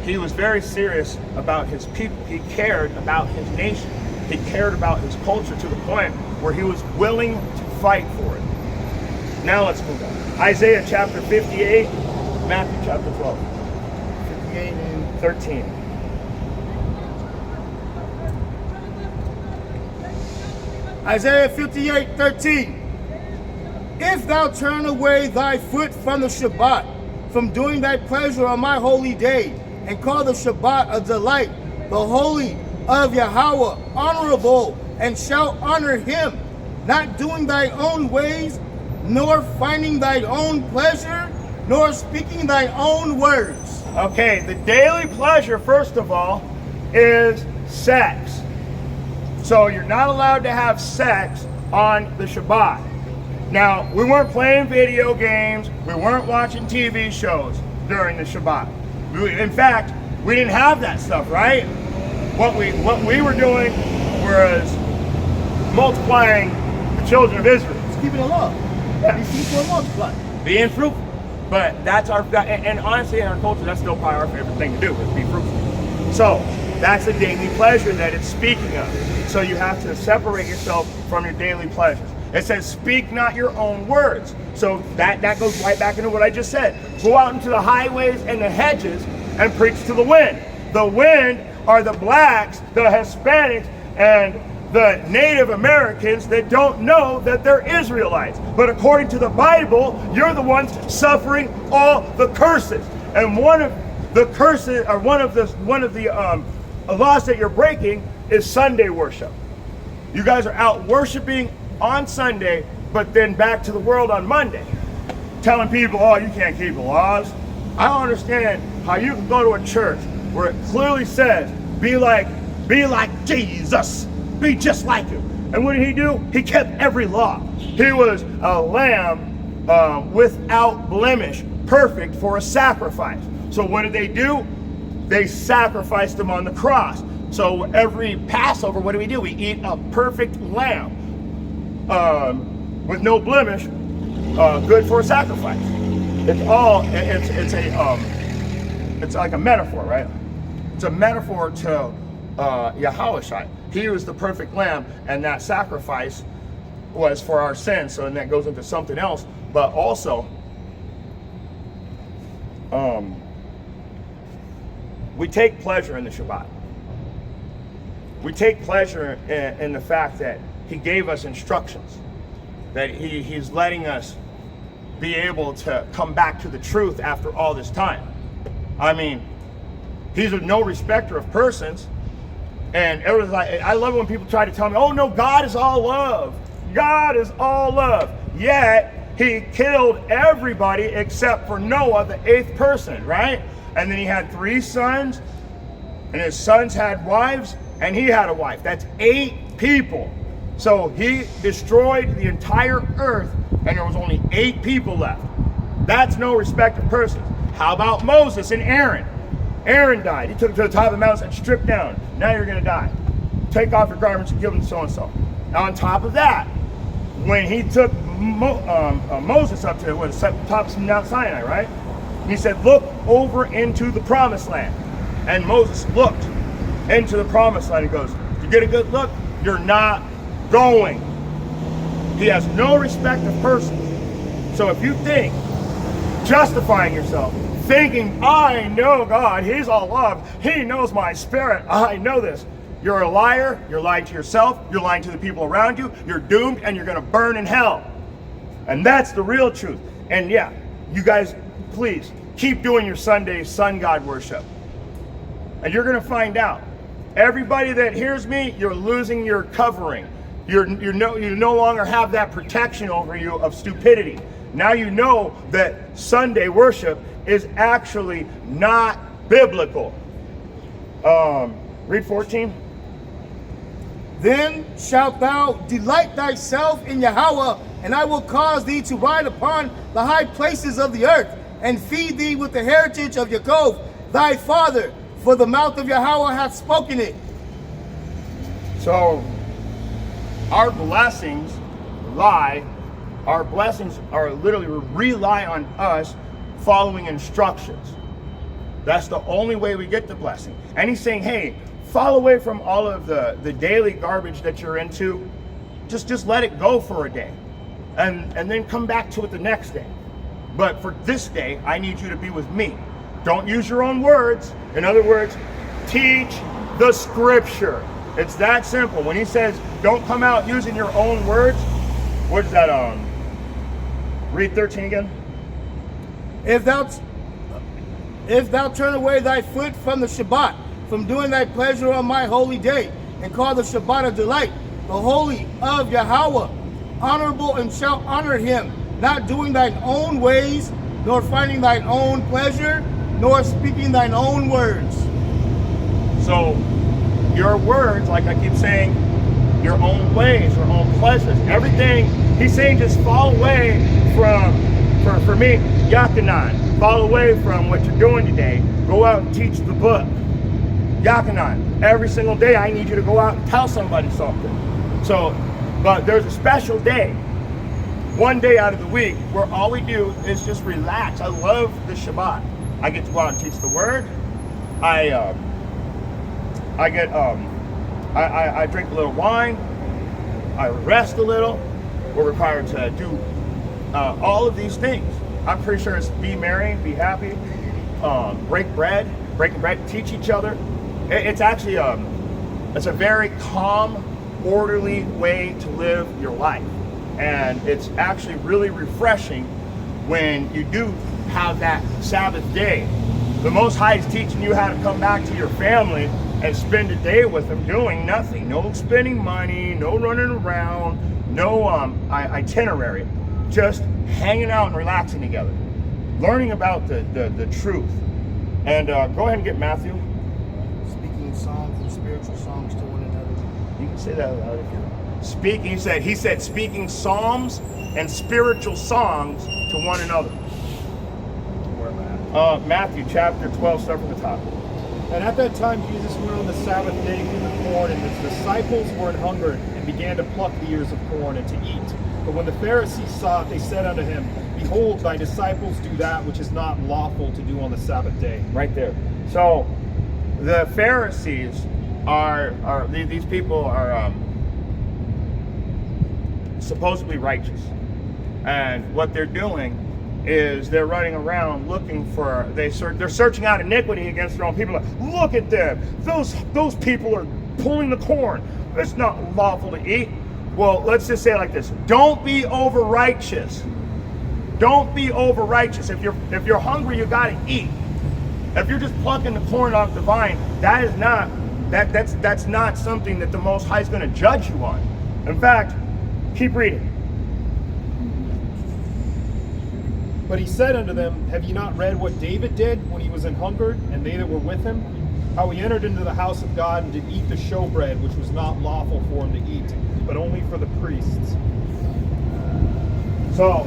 he was very serious about his people. He cared about his nation. He cared about his culture to the point where he was willing to fight for it. Now let's move on. Isaiah chapter 58, Matthew chapter 12. 58 and 13. Isaiah 58:13. If thou turn away thy foot from the Shabbat, from doing thy pleasure on my holy day, and call the Shabbat a delight, the holy of Yahweh honorable, and shalt honor him, not doing thy own ways, nor finding thy own pleasure, nor speaking thy own words. Okay, the daily pleasure, first of all, is sex. So you're not allowed to have sex on the Shabbat. Now, we weren't playing video games, we weren't watching TV shows during the Shabbat. In fact, we didn't have that stuff, right? What we were doing was multiplying the children of Israel. It's keeping the law. Yeah. These people are multiplying. Being fruitful. But that's and honestly, in our culture, that's still probably our favorite thing to do, is be fruitful. So, that's a daily pleasure that it's speaking of. So you have to separate yourself from your daily pleasures. It says, speak not your own words. So that goes right back into what I just said. Go out into the highways and the hedges and preach to the wind. The wind are the blacks, the Hispanics, and the Native Americans that don't know that they're Israelites. But according to the Bible, you're the ones suffering all the curses. And one of The curses, or one of the laws that you're breaking is Sunday worship. You guys are out worshiping on Sunday, but then back to the world on Monday, telling people, oh, you can't keep the laws. I don't understand how you can go to a church where it clearly says, be like Jesus, be just like him. And what did he do? He kept every law. He was a lamb without blemish, perfect for a sacrifice. So what did they do? They sacrificed him on the cross. So every Passover, what do? We eat a perfect lamb with no blemish, good for a sacrifice. It's like a metaphor, right? It's a metaphor to Yahushua. He was the perfect lamb, and that sacrifice was for our sins. So, and that goes into something else, but also, we take pleasure in the Shabbat. We take pleasure in the fact that he gave us instructions, that he's letting us be able to come back to the truth after all this time. I mean, he's no respecter of persons. And everyone's like, I love it when people try to tell me, oh no, God is all love. God is all love. Yet, he killed everybody except for Noah, the 8th person, right? And then he had 3 sons, and his sons had wives, and he had a wife. That's 8 people. So he destroyed the entire earth, and there was only 8 people left. That's no respect of persons. How about Moses and Aaron? Aaron died. He took him to the top of the mountain and stripped down. Now you're going to die. Take off your garments and give them to so-and-so. Now on top of that, when he took Moses up to the top of Mount Sinai, right? He said, look over into the promised land. And Moses looked into the promised land and goes, you get a good look? You're not going. He has no respect of persons. So if you think justifying yourself, thinking, I know God, he's all love, he knows my spirit, I know this. You're a liar, you're lying to yourself, you're lying to the people around you, you're doomed, and you're going to burn in hell. And that's the real truth. And yeah, you guys, please, keep doing your Sunday sun God worship. And you're going to find out. Everybody that hears me, you're losing your covering. You no longer have that protection over you of stupidity. Now you know that Sunday worship is actually not biblical. Read 14. Then shalt thou delight thyself in Yahweh, and I will cause thee to ride upon the high places of the earth, and feed thee with the heritage of Yaakov thy father, for the mouth of Yahweh hath spoken it. So our blessings are literally rely on us following instructions. That's the only way we get the blessing. And he's saying, hey, fall away from all of the daily garbage that you're into. Just let it go for a day. And then come back to it the next day. But for this day, I need you to be with me. Don't use your own words. In other words, teach the scripture. It's that simple. When he says, don't come out using your own words, what is that? Read 13 again. If thou turn away thy foot from the Shabbat, from doing thy pleasure on my holy day, and call the Shabbat a delight, the holy of Yahweh, honorable, and shalt honor him, not doing thine own ways, nor finding thine own pleasure, nor speaking thine own words. So your words, like I keep saying, your own ways, your own pleasures, everything, he's saying just fall away from, for me, Yakanan, fall away from what you're doing today. Go out and teach the book. Yakanan, every single day I need you to go out and tell somebody something. So, but there's a special day, one day out of the week, where all we do is just relax. I love the Shabbat. I get to go out and teach the word. I drink a little wine. I rest a little. We're required to do all of these things. I'm pretty sure it's be merry, be happy, breaking bread, teach each other. It's actually it's a very calm, orderly way to live your life, and it's actually really refreshing when you do have that Sabbath day The Most High is teaching you how to come back to your family and spend a day with them doing nothing. No spending money, no running around, no itinerary. Just hanging out and relaxing together. Learning about the truth. And go ahead and get Matthew. Speaking songs and spiritual songs to one another. You can say that loud if you want. Speaking, he said speaking psalms and spiritual songs to one another. Where am I at? Matthew chapter 12, start from the top. And at that time Jesus went on the Sabbath day to the corn, and his disciples were an hungered, and began to pluck the ears of corn and to eat. But when the Pharisees saw it, they said unto him, Behold, thy disciples do that which is not lawful to do on the Sabbath day. Right there. So the Pharisees these people are supposedly righteous, and what they're doing is they're running around looking for, they're searching out iniquity against their own people. Like, look at them, those people are pulling the corn. It's not lawful to eat. Well, let's just say it like this: don't be over righteous. Don't be over righteous. If you're hungry, you gotta eat. If you're just plucking the corn off the vine, that's not something that the Most High is going to judge you on. In fact, keep reading. But he said unto them, Have ye not read what David did when he was an hungered, and they that were with him? How he entered into the house of God and did eat the showbread, which was not lawful for him to eat, but only for the priests. So,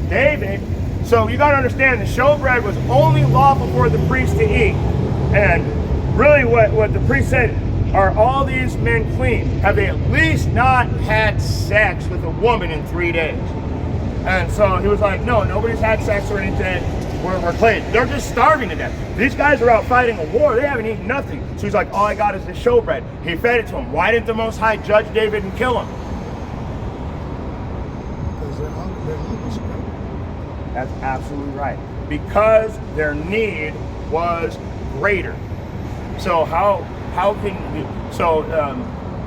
David, so you got to understand, the showbread was only lawful for the priest to eat. And really what the priest said, are all these men clean? Have they at least not had sex with a woman in 3 days? And so he was like, no, nobody's had sex or anything. We're clean. They're just starving to death. These guys are out fighting a war. They haven't eaten nothing. So he's like, all I got is the showbread. He fed it to him. Why didn't the Most High judge David and kill him? Because they're hungry. Their need was great. That's absolutely right. Because their need was greater. So how can you, so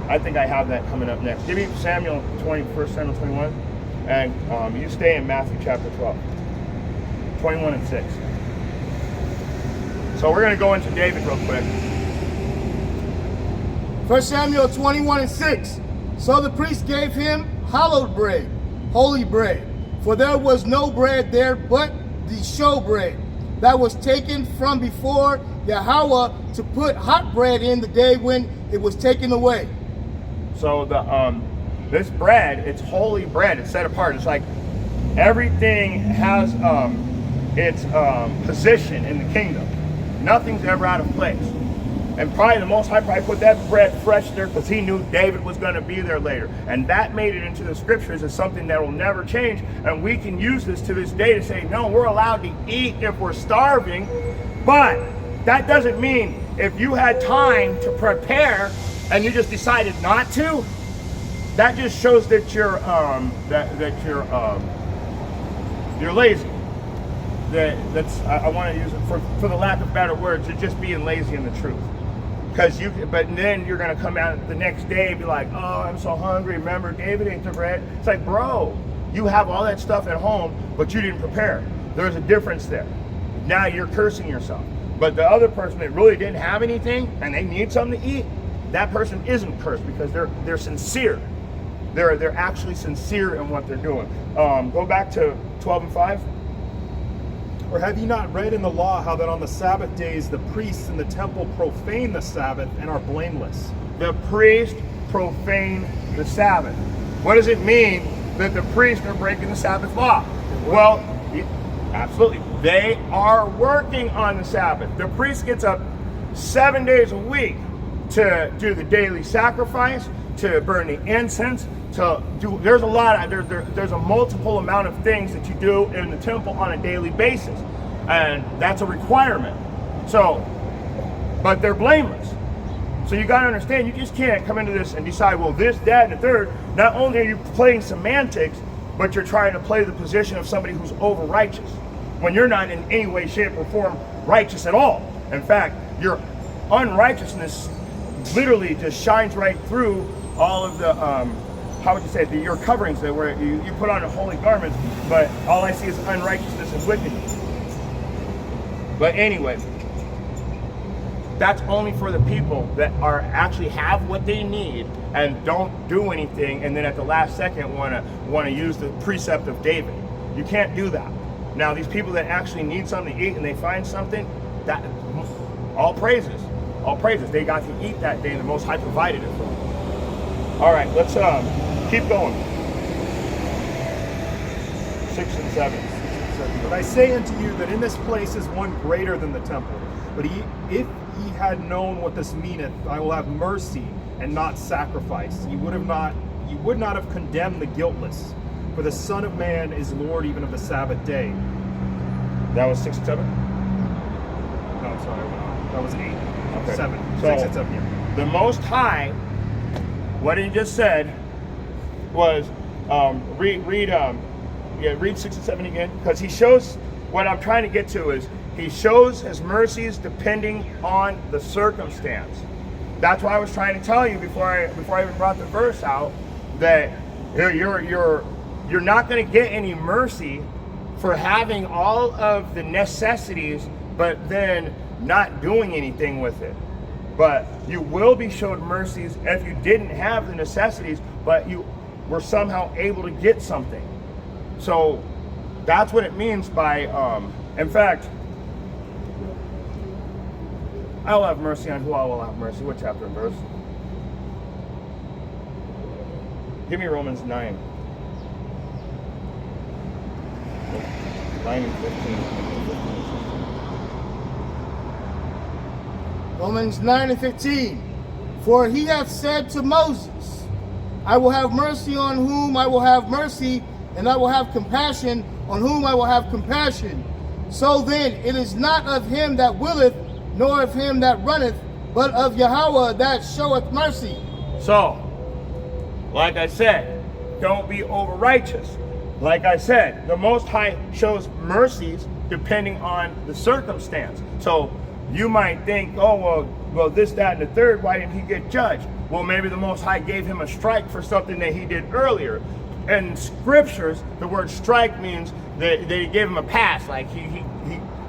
I think I have that coming up next. Give me Samuel 20, 1 Samuel 21, and you stay in Matthew chapter 12, 21 and 6. So we're going to go into David real quick. 1 Samuel 21 and 6. So the priest gave him hallowed bread, holy bread, for there was no bread there but the showbread that was taken from before Yahweh to put hot bread in the day when it was taken away. So this bread, it's holy bread. It's set apart. It's like everything has its position in the kingdom. Nothing's ever out of place. And probably the Most High probably put that bread fresh there because he knew David was going to be there later. And that made it into the scriptures as something that will never change. And we can use this to this day to say, no, we're allowed to eat if we're starving. But that doesn't mean if you had time to prepare and you just decided not to, that just shows that you're you're lazy. I want to use it for the lack of better words, you're just being lazy in the truth. But then you're gonna come out the next day and be like, oh, I'm so hungry. Remember, David ate the bread. It's like, bro, you have all that stuff at home, but you didn't prepare. There's a difference there. Now you're cursing yourself. But the other person that really didn't have anything and they need something to eat, that person isn't cursed because they're sincere. They're actually sincere in what they're doing. Go back to 12 and 5. Or have ye not read in the law how that on the Sabbath days the priests in the temple profane the Sabbath and are blameless? The priest profane the Sabbath. What does it mean that the priests are breaking the Sabbath law? Well, absolutely. They are working on the Sabbath. The priest gets up 7 days a week to do the daily sacrifice, to burn the incense, there's a multiple amount of things that you do in the temple on a daily basis, and that's a requirement. So, but they're blameless. So you got to understand, you just can't come into this and decide, well, this, that, and the third. Not only are you playing semantics, but you're trying to play the position of somebody who's over righteous, when you're not in any way, shape, or form righteous at all. In fact, your unrighteousness literally just shines right through all of the how would you say it, your coverings that where you put on a holy garment, but all I see is unrighteousness and wickedness. But anyway, that's only for the people that are actually have what they need and don't do anything, and then at the last second want to use the precept of David. You can't do that. Now, these people that actually need something to eat and they find something, that all praises. All praises. They got to eat that day and the Most High provided it for them. All right, let's keep going. 6 and 7. But I say unto you that in this place is one greater than the temple. But if ye had known what this meaneth, I will have mercy and not sacrifice, ye would not have condemned the guiltless. For the Son of Man is Lord even of the Sabbath day. That was 6 and 7? No, I'm sorry, that was 8. Okay. 7. So, 6 and 7, yeah. The Most High, what he just said was, read 6 and 7 again, because he shows, what I'm trying to get to is, he shows his mercies depending on the circumstance. That's why I was trying to tell you before I even brought the verse out, that you're not going to get any mercy for having all of the necessities, but then not doing anything with it. But you will be shown mercies if you didn't have the necessities, but you were somehow able to get something. So that's what it means by, in fact, I will have mercy on who I will have mercy. What chapter and verse? Give me Romans 9. 9 and 15. Romans 9 and 15. For he hath said to Moses, I will have mercy on whom I will have mercy, and I will have compassion on whom I will have compassion. So then it is not of him that willeth, nor of him that runneth, but of Yahweh that showeth mercy. So, like I said, don't be over righteous. Like I said, the Most High shows mercies depending on the circumstance. So you might think, oh, well, this, that, and the third, why didn't he get judged? Well, maybe the Most High gave him a strike for something that he did earlier. In scriptures, the word strike means that he gave him a pass, like he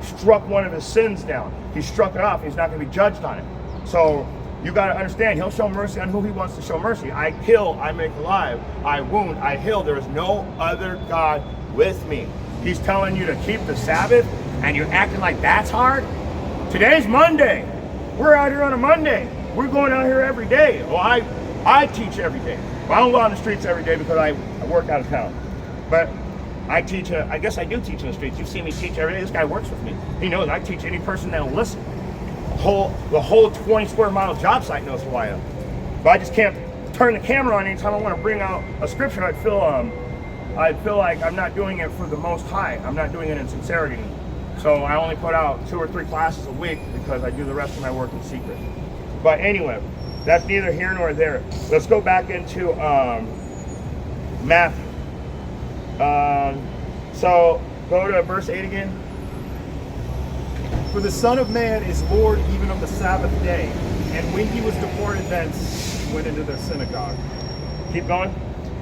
struck one of his sins down. He struck it off. He's not going to be judged on it. So you got to understand, he'll show mercy on who he wants to show mercy. I kill, I make alive, I wound, I heal. There is no other God with me. He's telling you to keep the Sabbath, and you're acting like that's hard? Today's Monday. We're out here on a Monday. We're going out here every day. Well, I teach every day. Well, I don't go on the streets every day because I work out of town. But I teach, I guess I do teach in the streets. You've seen me teach every day. This guy works with me. He knows I teach any person that'll listen. The whole 20 square mile job site knows who I am. But I just can't turn the camera on anytime I want to bring out a scripture. I'd feel like I'm not doing it for the Most High. I'm not doing it in sincerity. So I only put out 2 or 3 classes a week because I do the rest of my work in secret. But anyway, that's neither here nor there. Let's go back into Matthew. So go to verse 8 again. For the Son of Man is Lord even of the Sabbath day. And when he was departed thence, he went into their synagogue. Keep going.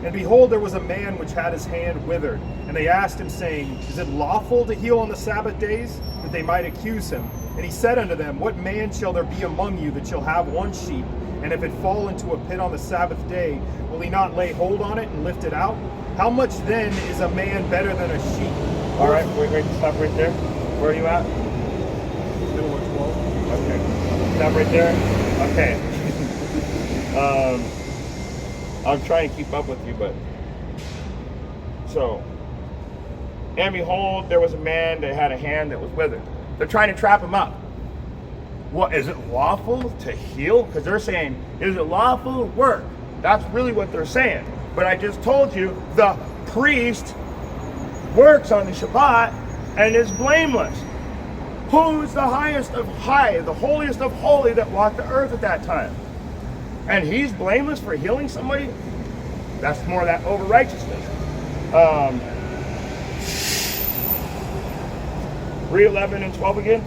And behold, there was a man which had his hand withered. And they asked him, saying, Is it lawful to heal on the Sabbath days? That they might accuse him. And he said unto them, What man shall there be among you that shall have one sheep? And if it fall into a pit on the Sabbath day, will he not lay hold on it and lift it out? How much then is a man better than a sheep? All right, wait, stop right there. Where are you at? Middle of 12. Okay. Stop right there. Okay. I'm trying to keep up with you, but so, and behold, there was a man that had a hand that was withered. They're trying to trap him up. What, is it lawful to heal? Because they're saying, is it lawful to work? That's really what they're saying. But I just told you, the priest works on the Shabbat and is blameless. Who is the highest of high, the holiest of holy that walked the earth at that time? And he's blameless for healing somebody? That's more of that over righteousness. Read 11 and 12 again.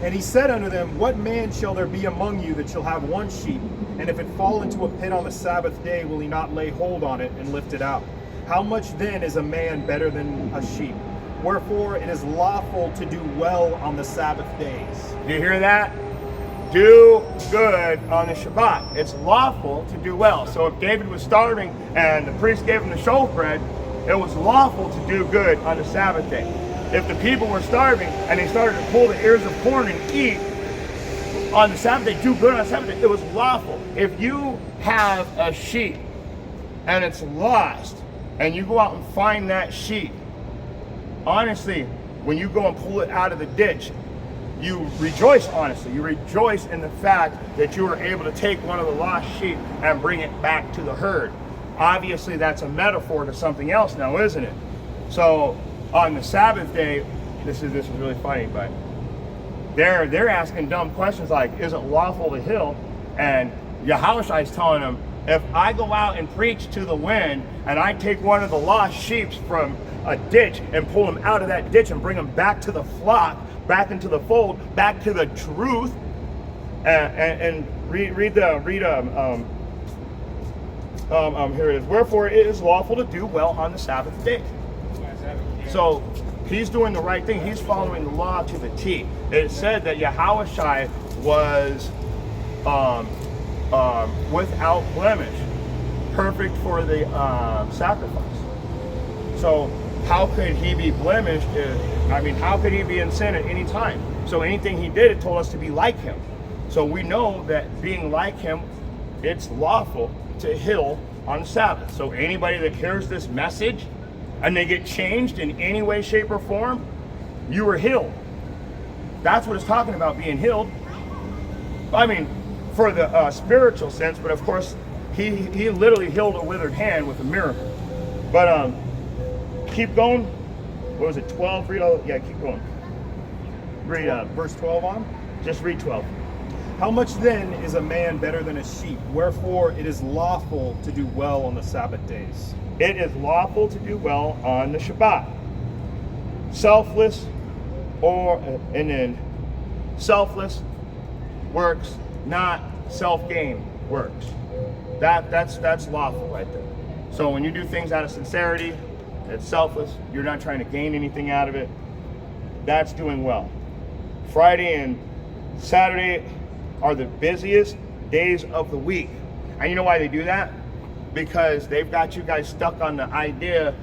And he said unto them, What man shall there be among you that shall have one sheep? And if it fall into a pit on the Sabbath day, will he not lay hold on it and lift it out? How much then is a man better than a sheep? Wherefore it is lawful to do well on the Sabbath days. Do you hear that? do good on the Shabbat. It's lawful to do well. So if David was starving and the priest gave him the showbread, it was lawful to do good on the Sabbath day. If the people were starving and they started to pull the ears of corn and eat on the Sabbath day, do good on the Sabbath day, it was lawful. If you have a sheep and it's lost and you go out and find that sheep, honestly, when you go and pull it out of the ditch, you rejoice, honestly. You rejoice in the fact that you were able to take one of the lost sheep and bring it back to the herd. Obviously, that's a metaphor to something else now, isn't it? So on the Sabbath day, this is really funny, but they're asking dumb questions like, is it lawful to heal? And Yahushua is telling them, if I go out and preach to the wind and I take one of the lost sheep from a ditch and pull them out of that ditch and bring them back to the flock, back into the fold, back to the truth, and read here it is. Wherefore it is lawful to do well on the Sabbath day. So he's doing the right thing. He's following the law to the T. It said that Yahushua was without blemish, perfect for the sacrifice. So how could he be blemished? How could he be in sin at any time? So anything he did, it told us to be like him. So we know that being like him, it's lawful to heal on the Sabbath. So anybody that hears this message and they get changed in any way, shape, or form, you were healed. That's what it's talking about, being healed. I mean, for the spiritual sense, but of course, he literally healed a withered hand with a miracle. But keep going. What was it, 12? Yeah, keep going. Read Verse 12 on. just read 12. How much then is a man better than a sheep? Wherefore it is lawful to do well on the Sabbath days. It is lawful to do well on the Shabbat. Selfless selfless works, not self-gain works. That's lawful right there. So when you do things out of sincerity, it's selfless. You're not trying to gain anything out of it. That's doing well. Friday and Saturday are the busiest days of the week. And you know why they do that? Because they've got you guys stuck on the idea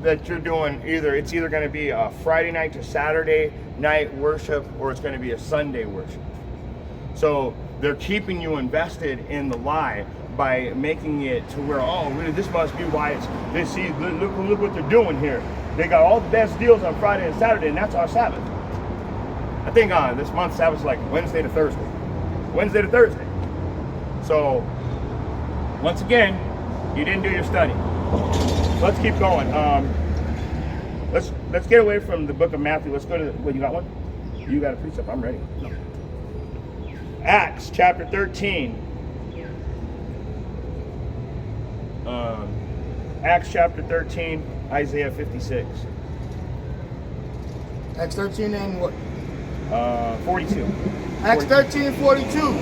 that you're doing it's either going to be a Friday night to Saturday night worship, or it's going to be a Sunday worship. So they're keeping you invested in the lie by making it to where, oh, really, this must be why look what they're doing here. They got all the best deals on Friday and Saturday, and that's our Sabbath. I think this month's Sabbath is like Wednesday to Thursday. Wednesday to Thursday. So once again, you didn't do your study. Let's keep going. Let's get away from the book of Matthew. Let's go to you got one? You got a precept? I'm ready. No. Acts chapter 13. Acts chapter 13, Isaiah 56. Acts 13 and what? 42. Acts 13:42.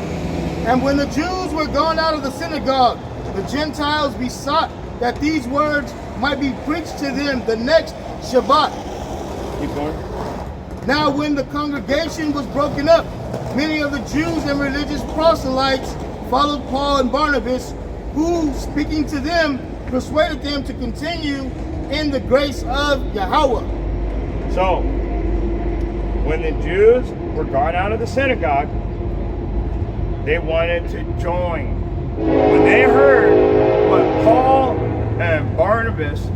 And when the Jews were gone out of the synagogue, the Gentiles besought that these words might be preached to them the next Shabbat. Keep going. Now when the congregation was broken up, many of the Jews and religious proselytes followed Paul and Barnabas, who, speaking to them, persuaded them to continue in the grace of Yahweh. So, when the Jews were gone out of the synagogue, they wanted to join. When they heard what Paul and Barnabas, that's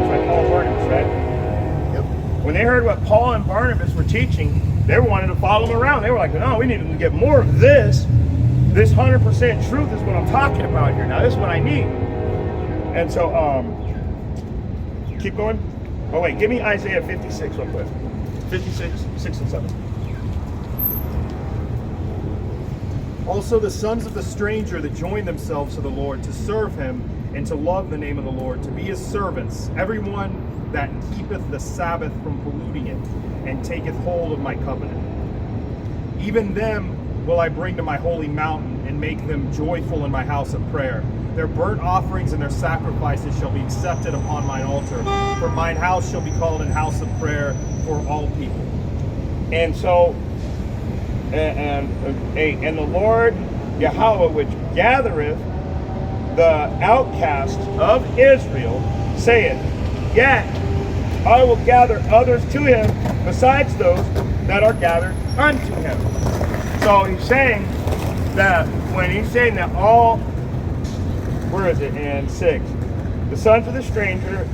right, Paul and Barnabas, right? Yep. When they heard what Paul and Barnabas were teaching, they wanted to follow them around. They were like, no, we need to get more of this. This 100% truth is what I'm talking about here. Now, this is what I need. And so, keep going. Oh, wait, give me Isaiah 56 real quick. 56, 6 and 7. Also the sons of the stranger that join themselves to the Lord to serve him and to love the name of the Lord, to be his servants, everyone that keepeth the Sabbath from polluting it, and taketh hold of my covenant. Even them will I bring to my holy mountain, and make them joyful in my house of prayer. Their burnt offerings and their sacrifices shall be accepted upon mine altar, for mine house shall be called an house of prayer for all people. And so and 8, and the Lord Yahweh, which gathereth the outcasts of Israel, saith, yet I will gather others to him besides those that are gathered unto him. So he's saying that when he's saying that all, where is it, in 6, the sons of the stranger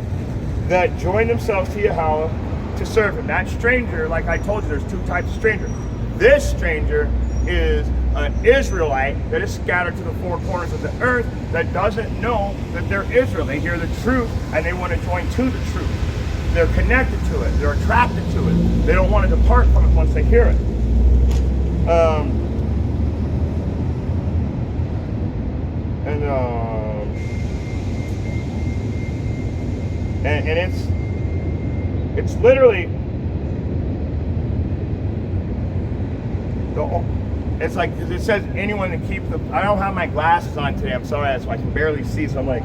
that join themselves to Yahweh to serve him. That stranger, like I told you, there's 2 types of stranger. This stranger is an Israelite that is scattered to the 4 corners of the earth that doesn't know that they're Israel. They hear the truth and they want to join to the truth. They're connected to it. They're attracted to it. They don't want to depart from it once they hear it. And it's literally it's like it says anyone to keep the. I don't have my glasses on today. I'm sorry, so I can barely see. So I'm like,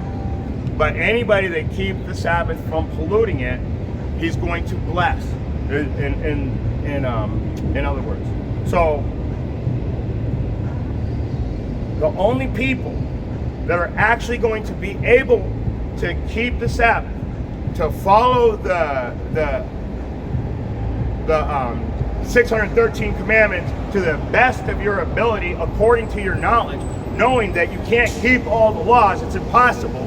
but anybody that keep the Sabbath from polluting it, he's going to bless. In other words, so the only people that are actually going to be able to keep the Sabbath, to follow the 613 commandments to the best of your ability, according to your knowledge, knowing that you can't keep all the laws, it's impossible.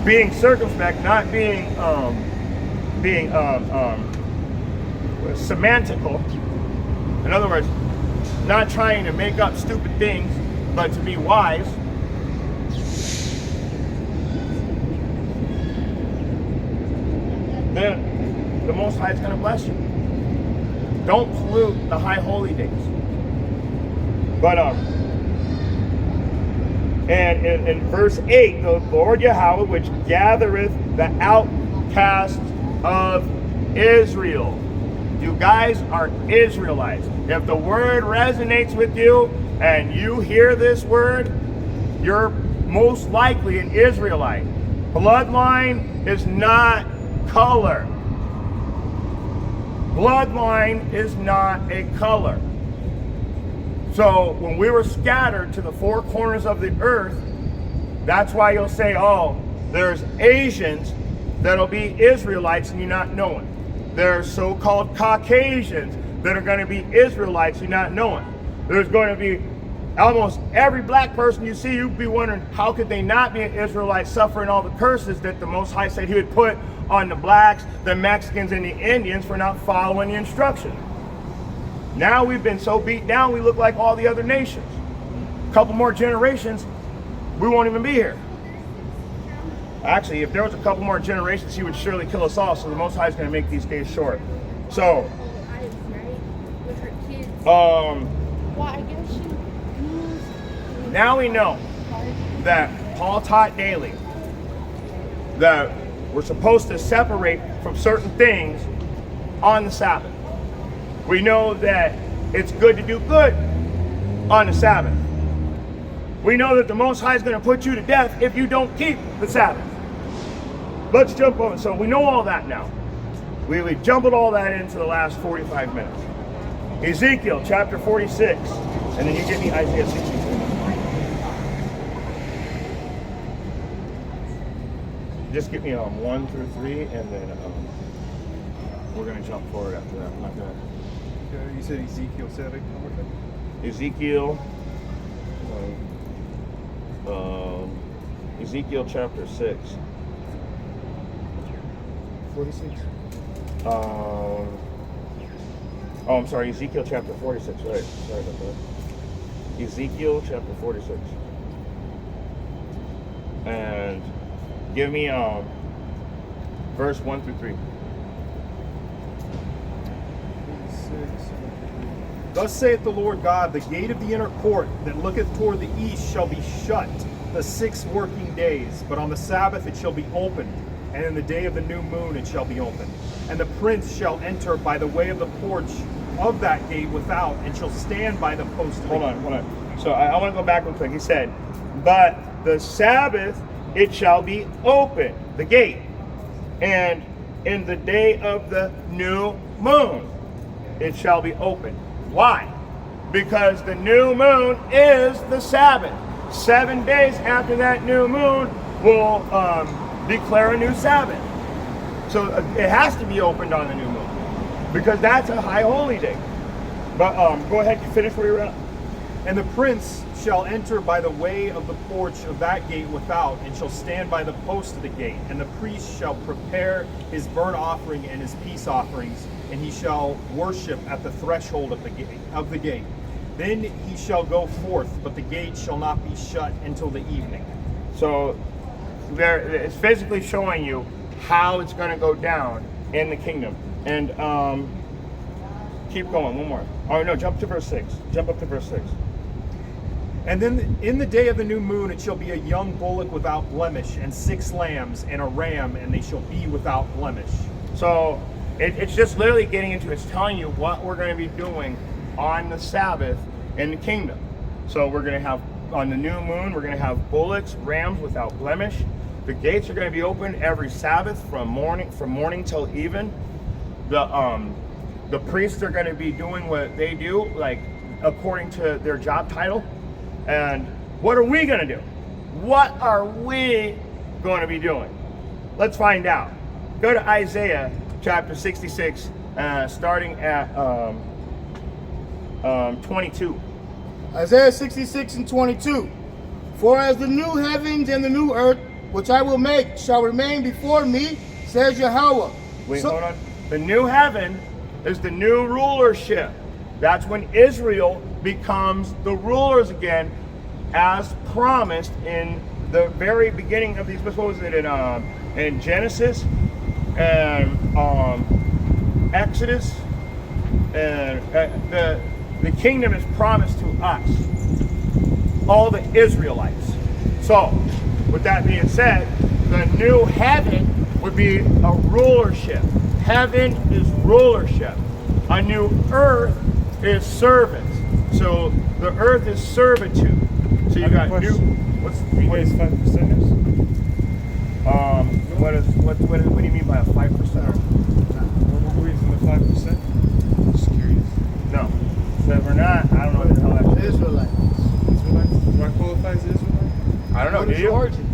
Being circumspect, not being semantical. In other words, not trying to make up stupid things, but to be wise. Then the Most High is going to bless you. Don't pollute the high holy days. But and in verse 8, the Lord Yahweh, which gathereth the outcasts of Israel. You guys are Israelites. If the word resonates with you and you hear this word, you're most likely an Israelite. Bloodline is not color. Bloodline is not a color. So when we were scattered to the 4 corners of the earth, that's why you'll say, oh, there's Asians that'll be Israelites and you not know it. There's so-called Caucasians that are going to be Israelites you not know it. There's going to be almost every black person you see, you'd be wondering, how could they not be an Israelite suffering all the curses that the Most High said he would put on the blacks, the Mexicans, and the Indians for not following the instruction. Now we've been so beat down, we look like all the other nations. A couple more generations, we won't even be here. Actually, if there was a couple more generations, he would surely kill us all, so the Most High is going to make these days short. So, now we know that Paul taught daily that we're supposed to separate from certain things on the Sabbath. We know that it's good to do good on the Sabbath. We know that the Most High is going to put you to death if you don't keep the Sabbath. Let's jump over. So we know all that now. We jumbled all that into the last 45 minutes. Ezekiel chapter 46. And then you give me Isaiah 62. Just give me 1 through 3, and then we're going to jump forward after that. I'm not going to. You said Ezekiel 7. Ezekiel. Ezekiel chapter 6. 46. I'm sorry, Ezekiel chapter 46, right. Sorry about that. Ezekiel chapter 46. And give me verse 1 through 3. Thus saith the Lord God, the gate of the inner court that looketh toward the east shall be shut the 6 working days, but on the Sabbath it shall be opened, and in the day of the new moon it shall be opened. And the prince shall enter by the way of the porch of that gate without, and shall stand by the post of the gate. Hold on. So I want to go back real quick. He said, but the Sabbath it shall be open, the gate, and in the day of the new moon it shall be open. Why? because the new moon is the Sabbath. 7 days after that new moon, will declare a new Sabbath. So it has to be opened on the new moon because that's a high holy day. But go ahead, you finish where you're at. And the prince shall enter by the way of the porch of that gate without, and shall stand by the post of the gate. And the priest shall prepare his burnt offering and his peace offerings, and he shall worship at the threshold of the gate. Then he shall go forth, but the gate shall not be shut until the evening. So it's physically showing you how it's going to go down in the kingdom. And keep going, one more. Oh no, jump to verse 6. Jump up to verse 6. And then in the day of the new moon it shall be a young bullock without blemish, and 6 lambs, and a ram, and they shall be without blemish. So it's just literally getting into, it's telling you what we're going to be doing on the Sabbath in the kingdom. So we're going to have, on the new moon, we're going to have bullocks, rams without blemish. The gates are going to be open every Sabbath from morning till even. The priests are going to be doing what they do, like according to their job title. And what are we going to do? What are we going to be doing? Let's find out. Go to Isaiah chapter 66, starting at 22. Isaiah 66 and 22. For as the new heavens and the new earth, which I will make, shall remain before me, says Yahweh. Wait, hold on. The new heaven is the new rulership. That's when Israel becomes the rulers again, as promised in the very beginning of these. What was it in Genesis and Exodus? And the kingdom is promised to us, all the Israelites. So, with that being said, the new heaven would be a rulership. Heaven is rulership. A new earth is servants. So the earth is servitude. So you got new. What is 5%ers? What do you mean by a 5%er? What were we from the 5%? Just curious. No. So we're not. I don't know what the hell that is. Israelites. Israelites? Do I qualify as Israelite? I don't know. What Do is you? your origin?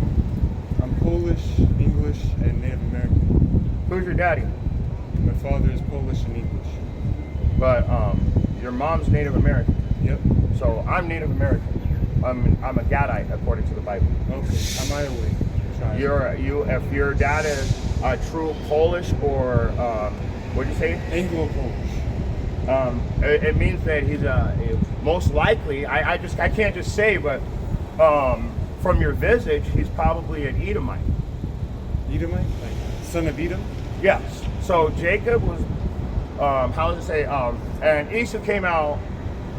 I'm Polish, English, and Native American. Who's your daddy? My father is Polish and English. But your mom's Native American. Yep. So I'm Native American. I'm a Gadite according to the Bible. Okay. I'm Iowa. If your dad is a true Polish or what'd you say? Anglo-Polish. It means that he's most likely. I can't just say, but from your visage, he's probably an Edomite. Edomite? Like son of Edom? Yes. So Jacob was, how does it say? And Esau came out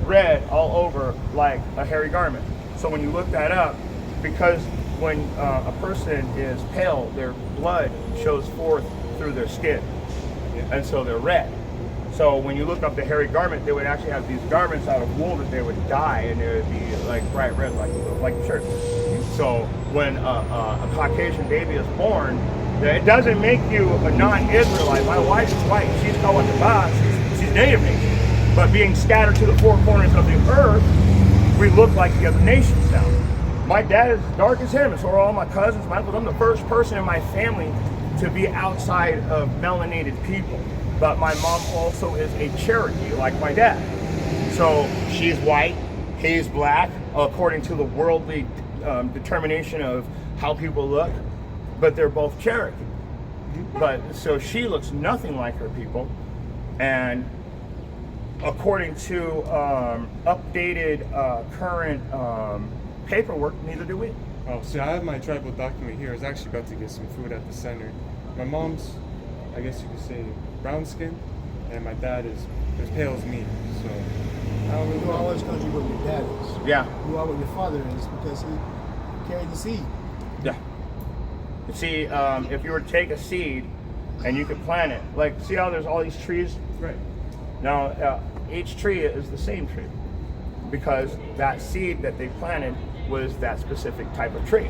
red all over like a hairy garment. So when you look that up, because when a person is pale, their blood shows forth through their skin, and so they're red. So when you look up the hairy garment, they would actually have these garments out of wool that they would dye, and they would be like bright red, like a shirt. So when a Caucasian baby is born, it doesn't make you a non-Israelite. My wife is white; she's called the box. She's native nation. But being scattered to the four corners of the earth, we look like the other nations now. My dad is dark as him, and so are all my cousins, my uncles. I'm the first person in my family to be outside of melanated people. But my mom also is a Cherokee, like my dad. So she's white, he's black, according to the worldly determination of how people look. But they're both Cherokee. But so she looks nothing like her people, and according to updated current paperwork, neither do we. Oh, so I have my tribal document here. I was actually about to get some food at the center. My mom's, I guess you could say, brown skin, and my dad is as pale as me. So I don't really You know. always country what your dad is. Yeah. You are what your father is because he carried the seed. Yeah. You see, if you were to take a seed and you could plant it, like, see how there's all these trees? Right. Now, each tree is the same tree because that seed that they planted was that specific type of tree.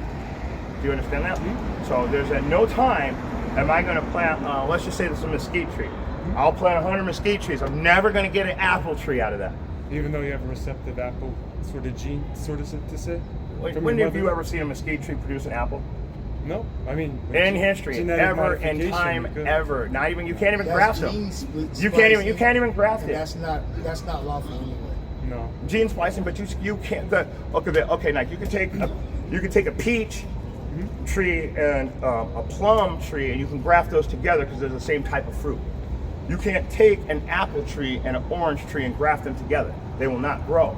Do you understand that? Mm-hmm. So there's at no time am I going to plant, let's just say this is a mesquite tree. Mm-hmm. I'll plant 100 mesquite trees. I'm never going to get an apple tree out of that. even though you have a receptive apple sort of gene, sort of to say. When have you ever seen a mesquite tree produce an apple? No, I mean In history, genetic ever in modification, time, you could. ever. Not even you can't even That's graft them. gene You can't even graft and it. that's not lawful anyway. No. Gene splicing, but you can't. Okay, like you can take a peach tree and a plum tree, and you can graft those together because they're the same type of fruit. You can't take an apple tree and an orange tree and graft them together. They will not grow.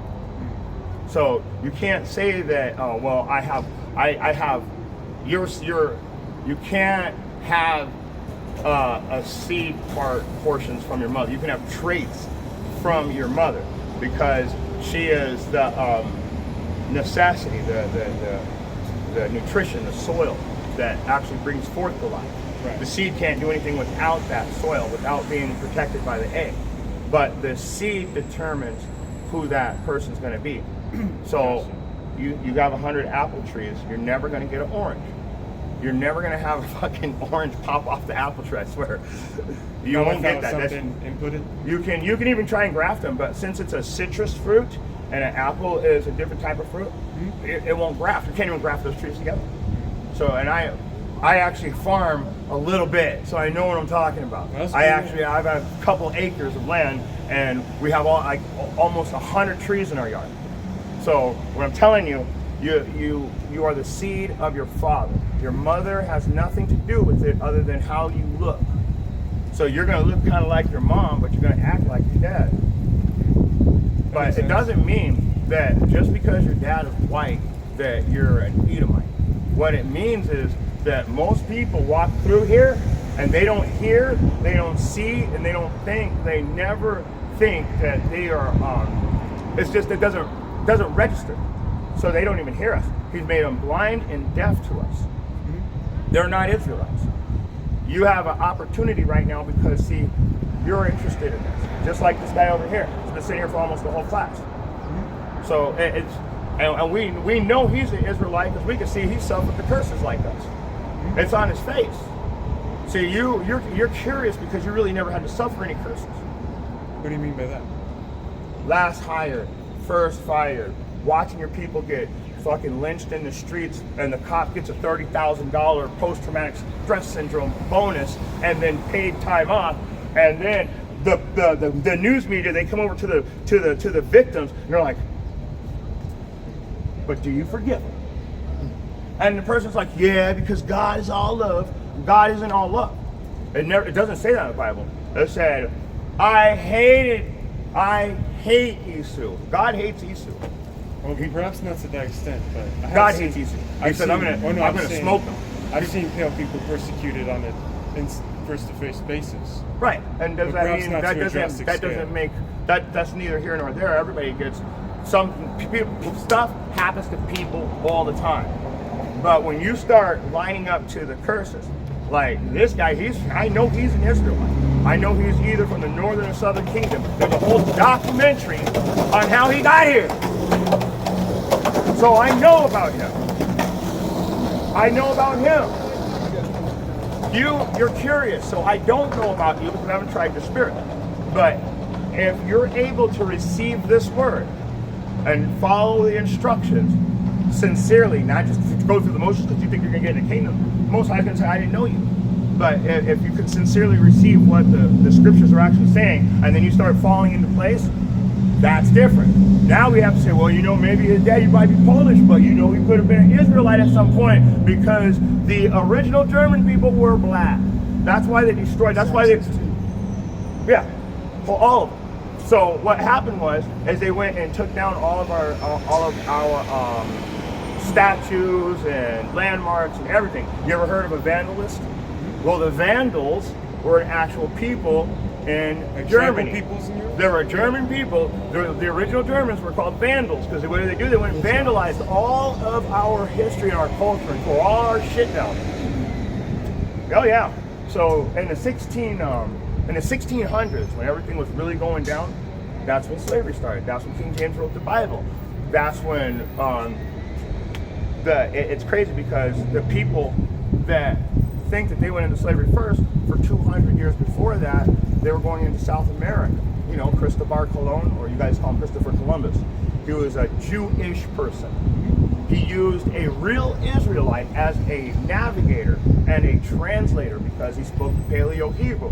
So you can't say that. Oh well, I have. You can't have a seed portions from your mother. You can have traits from your mother because she is the necessity, the nutrition, the soil that actually brings forth the life. Right. The seed can't do anything without that soil, without being protected by the egg. But the seed determines who that person's going to be. So you have 100 apple trees, you're never going to get an orange. You're never going to have a fucking orange pop off the apple tree, I swear. You won't get that. Something inputted. You can even try and graft them, but since it's a citrus fruit and an apple is a different type of fruit, it won't graft. You can't even graft those trees together. So, and I actually farm a little bit, so I know what I'm talking about. That's I've cool. got a couple acres of land, and we have almost 100 trees in our yard. So what I'm telling you, you are the seed of your father. Your mother has nothing to do with it other than how you look. So you're going to look kind of like your mom, but you're going to act like your dad. But it doesn't mean that just because your dad is white that you're an Edomite. What it means is that most people walk through here and they don't hear, they don't see, and they don't think. They never think that they are. It's just it doesn't register, so they don't even hear us. He's made them blind and deaf to us. They're not Israelites. You have an opportunity right now because, see, you're interested in this. Just like this guy over here. He's been sitting here for almost the whole class. So and we know he's an Israelite because we can see he suffered the curses like us. It's on his face. See, you're curious because you really never had to suffer any curses. What do you mean by that? Last hired, first fired, watching your people get fucking lynched in the streets, and the cop gets a $30,000 post-traumatic stress syndrome bonus, and then paid time off, and then the news media, they come over to the victims, and they're like, but do you forgive them? And the person's like, yeah, because God is all love. God isn't all love. It doesn't say that in the Bible. It said, I hate Esau. God hates Esau. Well, perhaps not to that extent, but I have God seen- hates Esau. He I've said, seen- I'm gonna saying- smoke them. I've seen pale people persecuted on a face-to-face basis. Right, and does But that perhaps mean not to a drastic that scale. doesn't make that's neither here nor there. Everybody gets some people, stuff happens to people all the time. But when you start lining up to the curses, like this guy, I know he's an Israelite. I know he's either from the northern or southern kingdom. There's a whole documentary on how he got here. So I know about him. I know about him. You're curious, so I don't know about you because I haven't tried the spirit. But if you're able to receive this word and follow the instructions sincerely, not just to go through the motions because you think you're going to get in the kingdom, Most High is going to say, I didn't know you. But if you could sincerely receive what the scriptures are actually saying, and then you start falling into place, that's different. Now we have to say, well, you know, maybe his daddy might be Polish, but you know, he could have been an Israelite at some point because the original German people were black. That's why they destroyed. That's why they, yeah, well, all of them. So what happened was, is they went and took down all of our statues and landmarks and everything. You ever heard of a vandalist? Well, the Vandals were an actual people in Germany. Peoples in Europe? There were German people. The original Germans were called Vandals because what did they do? They went and vandalized all of our history and our culture and tore all our shit down. Oh yeah. So in the 1600s, when everything was really going down, that's when slavery started. That's when King James wrote the Bible. That's when it's crazy because the people that think that they went into slavery first, for 200 years before that, they were going into South America. You know, Cristobal Colon, or you guys call him Christopher Columbus. He was a Jewish person. He used a real Israelite as a navigator and a translator because he spoke Paleo Hebrew.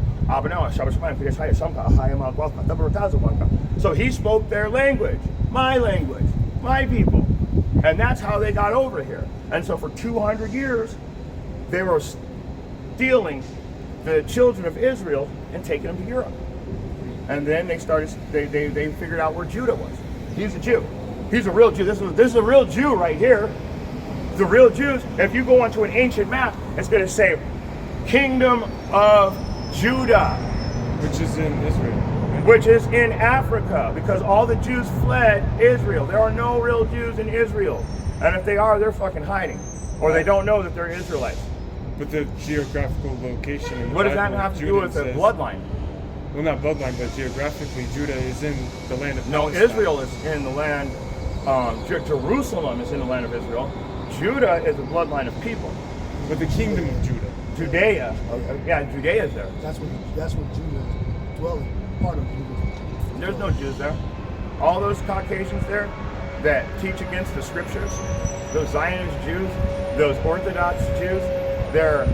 So he spoke their language, my people. And that's how they got over here. And so for 200 years, they were stealing the children of Israel and taking them to Europe. And then they figured out where Judah was. He's a Jew. He's a real Jew. This is a real Jew right here. The real Jews, if you go onto an ancient map, it's going to say Kingdom of Judah. Which is in Israel. Right? Which is in Africa, because all the Jews fled Israel. There are no real Jews in Israel. And if they are, they're fucking hiding. Or they don't know that they're Israelites. But the geographical location in the What does that Bible, have to do Judah with the says- bloodline? Well, not bloodline, but geographically, Judah is in the land of No, Palestine. Israel is in the land, Jerusalem is in the land of Israel. Judah is a bloodline of people. But the kingdom of Judah. Judea, Judea is there. That's what Judah is dwelling, part of Judah. There's no Jews there. All those Caucasians there that teach against the scriptures, those Zionist Jews, those Orthodox Jews, they're,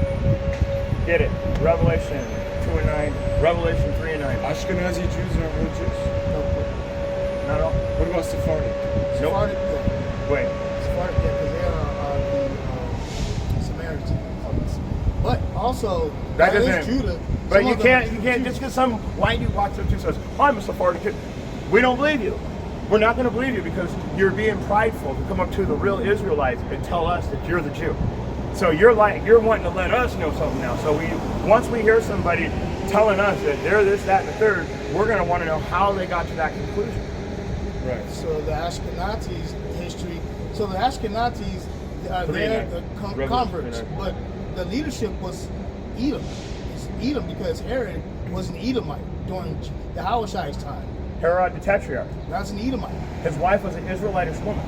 get it, Revelation 2 and 9, Revelation 3 and 9. Ashkenazi Jews aren't real Jews. Not all. What about Sephardic? Nope. Sephardic, yeah. Wait. Sephardic, yeah, because they are the Samaritans. But also, That is doesn't. Judah. But Some you of them can't are just because some white dude walks up to you and says, "I'm a Sephardic kid." We don't believe you. We're not going to believe you because you're being prideful to come up to the real Israelites and tell us that you're the Jew. So you're wanting to let us know something now. So once we hear somebody telling us that they're this, that, and the third, we're going to want to know how they got to that conclusion. Right. So the Ashkenazis history. So the Ashkenazis are their converts, but the leadership was Edom. It's Edom because Herod was an Edomite during the Hawashai's time. Herod the Tetrarch. That's an Edomite. His wife was an Israelitish woman.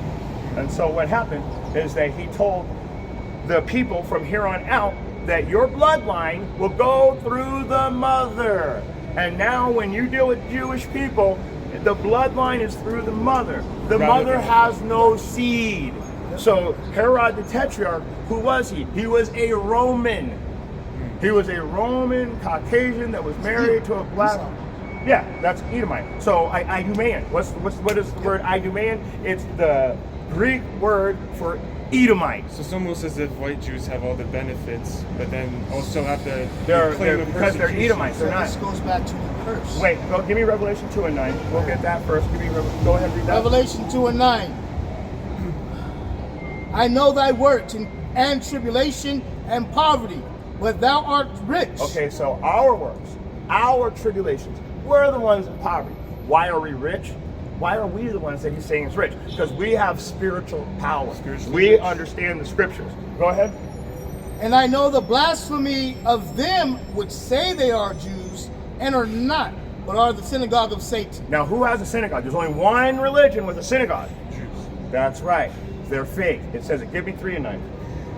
And so what happened is that he told the people from here on out that your bloodline will go through the mother. And now when you deal with Jewish people, the bloodline is through the mother. The mother has no seed. So Herod the Tetrarch, who was he? He was a Roman. He was a Roman Caucasian that was married to a black. Yeah, that's Edomite. So Idumean. What is the word Idumean? It's the Greek word for Edomite. So it's almost as if white Jews have all the benefits, but then also have the They're claim of because they're persecution. Edomites. So They're this not. goes back to the curse. Wait, give me Revelation 2 and 9. We'll get that first. Go ahead and read that. Revelation 2 and 9. I know thy works and tribulation and poverty, but thou art rich. Okay, so our works, our tribulations, we're the ones in poverty. Why are we rich? Why are we the ones that he's saying is rich? Because we have spiritual power. We understand the scriptures. Go ahead. And I know the blasphemy of them which say they are Jews and are not, but are the synagogue of Satan. Now, who has a synagogue? There's only one religion with a synagogue. Jews. That's right. They're fake. It says it. Give me 3 and 9.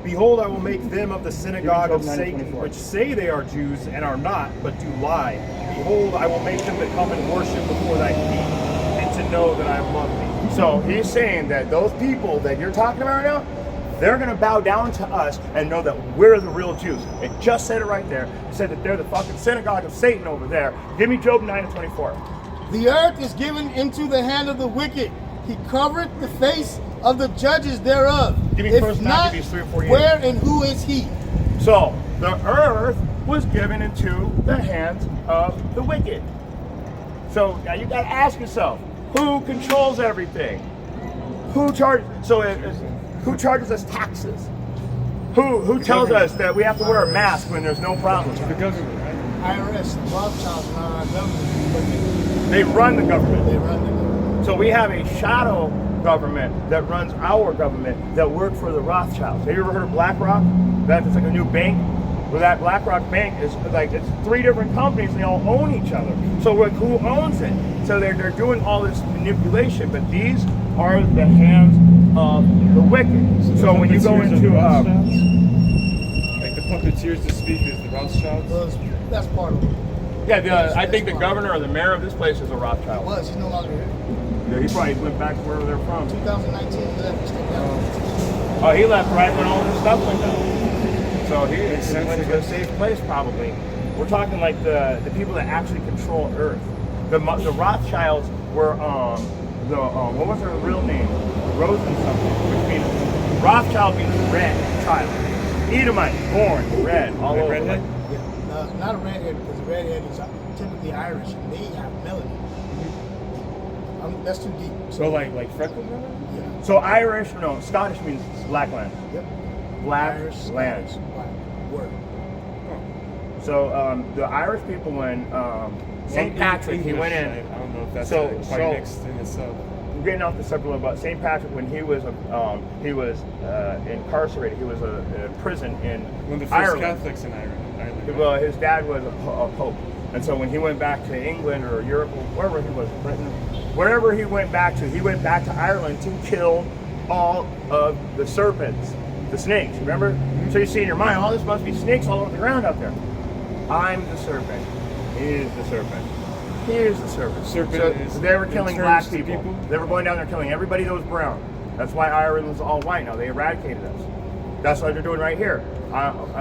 Behold, I will make them of the synagogue of Job 9 and Satan, 24. which say they are Jews and are not, but do lie. Behold, I will make them to come and worship before thy feet, and to know that I love thee. So he's saying that those people that you're talking about right now, they're going to bow down to us and know that we're the real Jews. It just said it right there. It said that they're the fucking synagogue of Satan over there. Give me Job 9 and 24. The earth is given into the hand of the wicked. He covereth the face of the judges thereof. Give me If First not, Maccabees 3 and 48. where and who is he? So the earth was given into the hands of the wicked. So now you got to ask yourself, who controls everything? Who charges? Who charges us taxes? Who tells us that we have to wear a mask when there's no problem? The government, right? IRS, Rothschilds, not our government, but They run the government. they run the government. So we have a shadow government that runs our government that work for the Rothschilds. Have you ever heard of BlackRock? That's like a new bank. Well, that BlackRock bank is like, it's 3 different companies and they all own each other. So like, who owns it? So they're doing all this manipulation, but these are the hands of the wicked. So when you go Puppeteers of into the Rothschilds? Like the puppeteers to speak is the Rothschilds? That's part of it. Yeah, I think the governor or the mayor of this place is a He Rothschild. was. He's no longer here. Yeah, he probably went back to wherever they're from. 2019, he left. He stepped down. Oh, he left right when all this stuff went down. So he Makes sense, went I to a guess. safe place probably. We're talking like the people that actually control Earth. The Rothschilds were what was their real name? Rosen something, which means Rothschild means red child. Edomite, born red, all Like over. redhead? Yeah, not a redhead, because a redhead is typically Irish, and they have melanin. That's too deep. So like freckled women? Yeah. So Irish, no, Scottish means black land. Yep. Black Irish, land. Scottish, black. Word. So the Irish people, when St. Patrick, he went in. I don't know if that's So- quite so- mixed in itself. We're getting off the subject a little bit. St. Patrick, when he was incarcerated, he was in prison in One of the first Ireland. Catholics in Ireland. Right? Well, his dad was a pope, and so when he went back to England or Europe or wherever he was, Britain, wherever he went back to Ireland to kill all of the serpents, the snakes. Remember? So you see in your mind, oh, this must be snakes all over the ground out there. I'm the serpent. He is the serpent. He is the serpent. Serpent So is they were in killing terms black to people. people? They were going down there killing everybody that was brown. That's why Ireland's all white now. They eradicated us. That's what they're doing right here.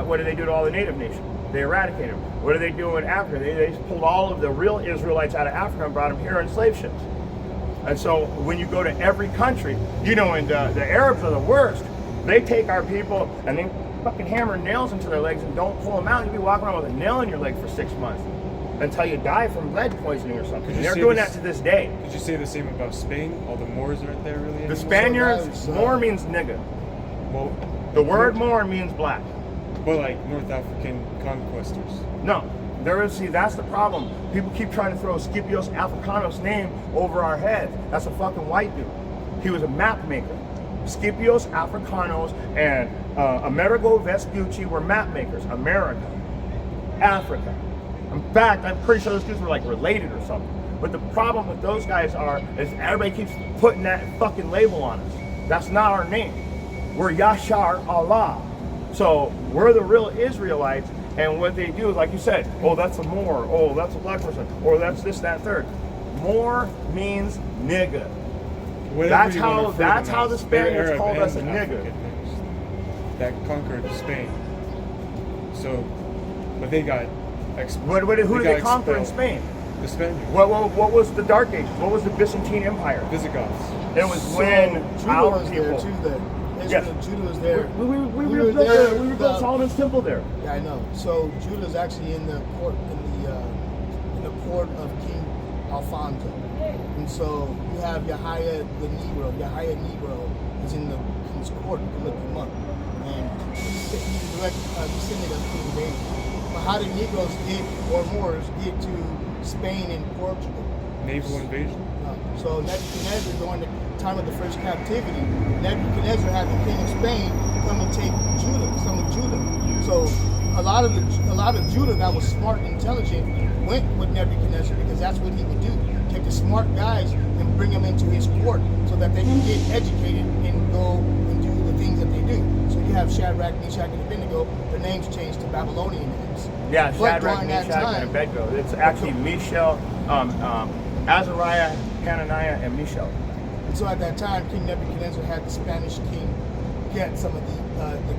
What did they do to all the native nations? They eradicated them. What do they do in Africa? They just pulled all of the real Israelites out of Africa and brought them here on slave ships. And so when you go to every country, you know, and the Arabs are the worst. They take our people and they fucking hammer nails into their legs and don't pull them out. You'll be walking around with a nail in your leg for 6 months until you die from lead poisoning or something. Could you They're say doing this- that to this day. Could you say the same about Spain? All the Moors aren't there really anymore? The Spaniards, So that was, Moor means nigga. Well, The word Moor means black. well, like North African conquestors. No, that's the problem. People keep trying to throw Scipios Africanos' name over our heads. That's a fucking white dude. He was a map maker. Scipios Africanos and Amerigo Vespucci were map makers. America, Africa. In fact, I'm pretty sure those dudes were like related or something. But the problem with those guys is everybody keeps putting that fucking label on us. That's not our name. We're Yashar Allah. So we're the real Israelites, and what they do is, like you said, oh, that's a Moor, oh, that's a black person, or that's this, that, third. Moor means nigga. Whatever That's you wanna how- refer that's them how as. the Spaniards They're Arab called us and a nigger. African that conquered Spain. So, but they got Who did they conquer in expelled. Spain? The Spaniards. What was the Dark Ages? What was the Byzantine Empire? Visigoths. It was So when Judah our was there people. too. There, Yes. Judah was there. We were rebuilt there. we rebuilt Solomon's temple there. Yeah, I know. So Judah's actually in the court in the court of King Alfonso, and so you have Yahya the Negro. Yahya Negro is in the king's court. You can look him up, and he's a direct descendant of King David. But how did Negroes get or Moors get to Spain and Portugal? Naval invasion. So Nebuchadnezzar, during the time of the first captivity, Nebuchadnezzar had the king of Spain come and take Judah, some of Judah. So a lot of Judah that was smart and intelligent went with Nebuchadnezzar because that's what he would do. Take the smart guys and bring them into his court so that they can get educated and go and do the things that they do. So you have Shadrach, Meshach, and Abednego. Their names changed to Babylonian names. Yeah, But Shadrach, during that Meshach, time- and Abednego. It's actually Mishael, Azariah, Hananiah, and Mishael. And so at that time, King Nebuchadnezzar had the Spanish king get some of the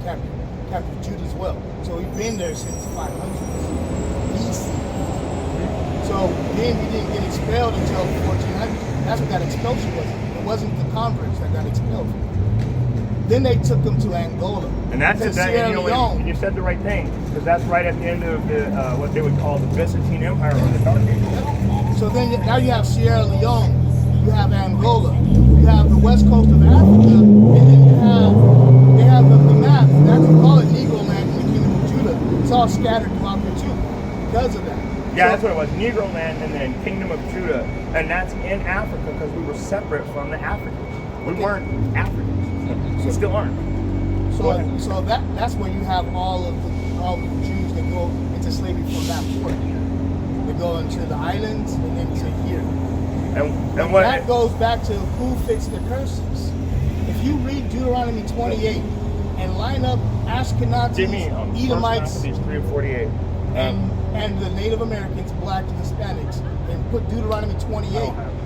captive Judah as well. So he's been there since 500 BC. So then he didn't get expelled until 1400. That's what that expulsion was. It wasn't the converts that got expelled. Then they took them to Angola. And that's Then it. That, Sierra you know, Leone. and you said the right thing, because that's right at the end of the what they would call the Byzantine Empire or the Dark Ages. So then now you have Sierra Leone, you have Angola, you have the west coast of Africa, and then they have the map. That's what we call it Negro land in the kingdom of Judah. It's all scattered throughout there too because of that. Yeah, So- that's what it was. Negro land and then Kingdom of Judah. And that's in Africa because we were separate from the Africans. We weren't Africans. We still aren't. So that's where you have all the Jews that go into slavery from that port. They go into the islands and then to here. And what That goes back to who fits the curses. If you read Deuteronomy 28 and line up Ashkenazi, give me Edomites, 3:48. and and the Native Americans, black and Hispanics, and put Deuteronomy 28,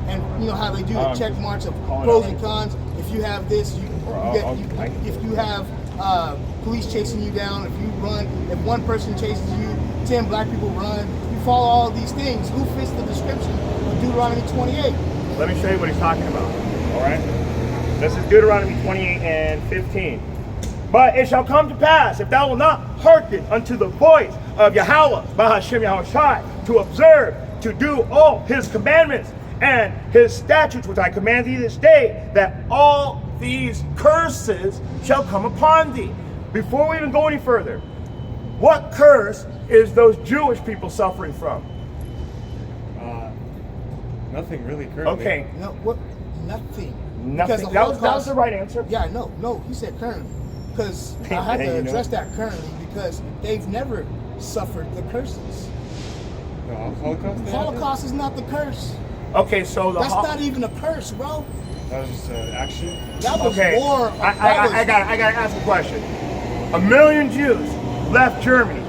and you know how they do the check marks of pros and cons. If you have this, if you have police chasing you down, if you run, if one person chases you, 10 black people run, you follow all of these things. Who fits the description of Deuteronomy 28? Let me show you what he's talking about. All right? This is Deuteronomy 28 and 15. But it shall come to pass, if thou wilt not hearken unto the voice of Yahweh, Bahashem Yahushai, to observe, to do all his commandments and his statutes, which I command thee this day, that all these curses shall come upon thee. Before we even go any further, what curse is those Jewish people suffering from? Nothing really currently. Okay. No, what? Nothing. Nothing. That was the right answer. Yeah, no, he said currently. Because I had to address that currently because they've never suffered the curses. The Holocaust? The Holocaust is not the curse. Okay, so that's not even a curse, bro. That was just an action? That was okay. war. I gotta ask a question. 1 million Jews left Germany,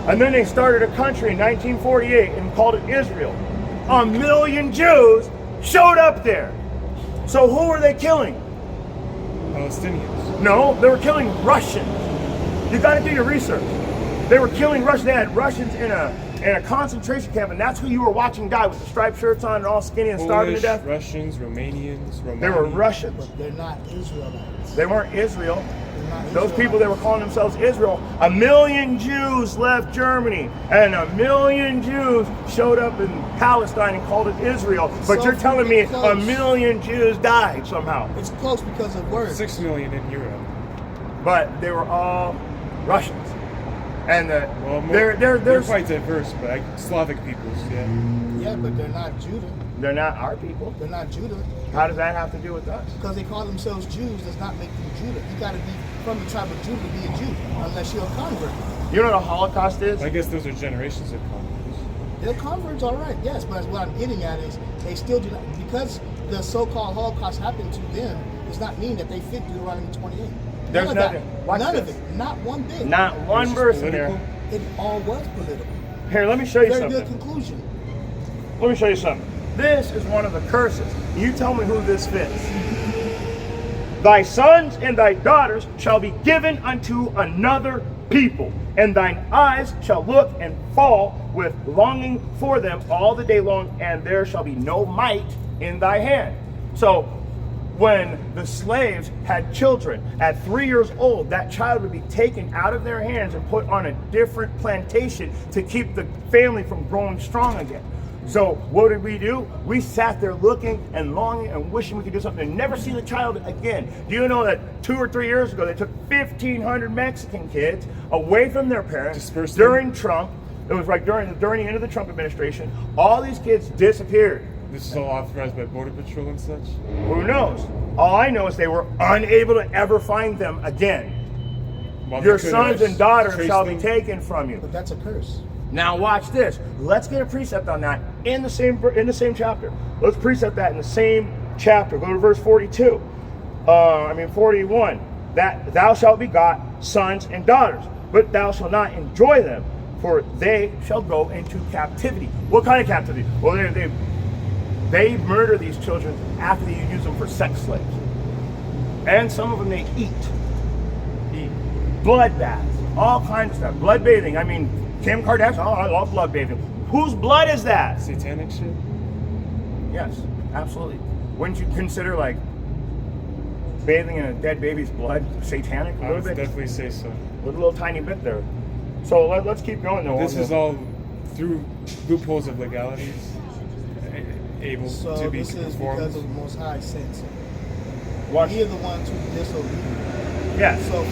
and then they started a country in 1948 and called it Israel. 1 million Jews showed up there. So who were they killing? Palestinians. No, they were killing Russians. You got to do your research. They were killing Russians. They had Russians in a concentration camp, and that's who you were watching die with the striped shirts on and all skinny and starving to death. Russians, Romanians, They were Russians. But they're not Israelites. They weren't Israel. Those Israelites. people that were calling themselves Israel, 1 million Jews left Germany, and 1 million Jews showed up in Palestine and called it Israel. But So you're telling me close. 1 million Jews died somehow. It's close because of words. 6 million in Europe. But they were all Russians. And Well, they're quite diverse, but Slavic peoples, yeah. Yeah, but they're not Judah. They're not our people. They're not Judah. How does that have to do with us? Because they call themselves Jews does not make them Judah. You got to be from the tribe of Judah to be a Jew, unless you're a convert. You know what a Holocaust is? I guess those are generations of converts. They're converts, all right, yes, but what I'm getting at is they still do not, because the so-called Holocaust happened to them, does not mean that they fit Deuteronomy 28. There's None of nothing. that. Watch None this. of it. Not one bit. Not one just verse in there. political. It all was political. Here, let me show you Very something. good conclusion. Let me show you something. This is one of the curses. You tell me who this fits. Thy sons and thy daughters shall be given unto another people, and thine eyes shall look and fall with longing for them all the day long, and there shall be no might in thy hand. So when the slaves had children at 3 years old, that child would be taken out of their hands and put on a different plantation to keep the family from growing strong again. So what did we do? We sat there looking and longing and wishing we could do something and never see the child again. Do you know that 2 or 3 years ago, they took 1,500 Mexican kids away from their parents Dispersed them? during Trump. It was like during the end of the Trump administration. All these kids disappeared. This is all authorized by Border Patrol and such? Who knows? All I know is they were unable to ever find them again. Well, Your they could sons have and daughters traced shall be them. taken from you. But that's a curse. Now watch this. Let's get a precept on that in the same chapter. Let's precept that in the same chapter. Go to verse 42. 41. That thou shalt begot sons and daughters, but thou shalt not enjoy them, for they shall go into captivity. What kind of captivity? Well, they murder these children after you use them for sex slaves. And some of them they eat blood baths, all kinds of stuff. Blood bathing. I mean, Kim Kardashian, oh, I love blood bathing. Whose blood is that? Satanic shit? Yes, absolutely. Wouldn't you consider like bathing in a dead baby's blood satanic? A I little would bit, definitely say so. with a little tiny bit there. So let's keep going though. This is all through loopholes of legalities able So to be this is performed. because of the Most High sins. Watch. We are the ones who disobedient. Yes. So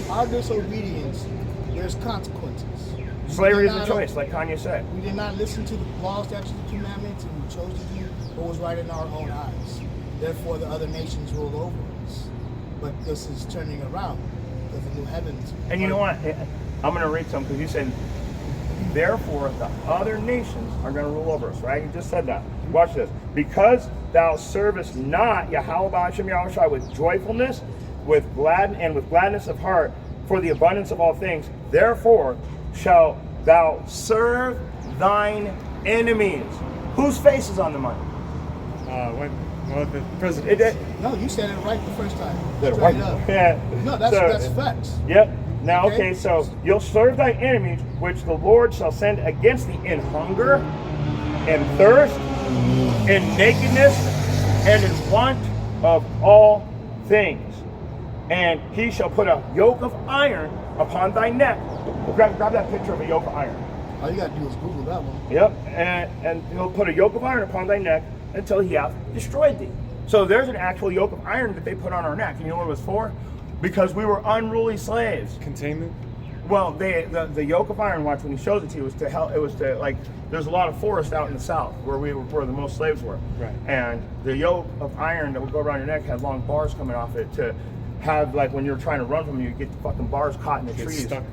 for our disobedience, there's consequences. Slavery We is did a not- choice, like Kanye said. We did not listen to the law, statutes, and commandments, and we chose to do what was right in our own eyes. Therefore, the other nations rule over us. But this is turning around because the new heavens. And you know what? I'm going to read some because you said, therefore the other nations are going to rule over us, right? You just said that. Watch this. Because thou servest not Yahweh Ba'ashem Yahushua with joyfulness, with gladness of heart, for the abundance of all things, therefore shalt thou serve thine enemies. Whose face is on the money? Well, the president. No, you said it right the first time. That Straight right? up. Yeah. No, that's facts. Yep. Now, Okay. okay, so you'll serve thy enemies, which the Lord shall send against thee in hunger, in thirst, in nakedness, and in want of all things. And he shall put a yoke of iron upon thy neck. Grab that picture of a yoke of iron. All you gotta do is Google that one. Yep, and he'll put a yoke of iron upon thy neck until he hath destroyed thee. So there's an actual yoke of iron that they put on our neck. And you know what it was for? Because we were unruly slaves. Containment. Well, the yoke of iron, watch, when he shows it to you, was to help. It was to, like, there's a lot of forest out in the south where where the most slaves were. Right. And the yoke of iron that would go around your neck had long bars coming off it to have, like, when you're trying to run from you, get the fucking bars caught in the Get trees. stuck.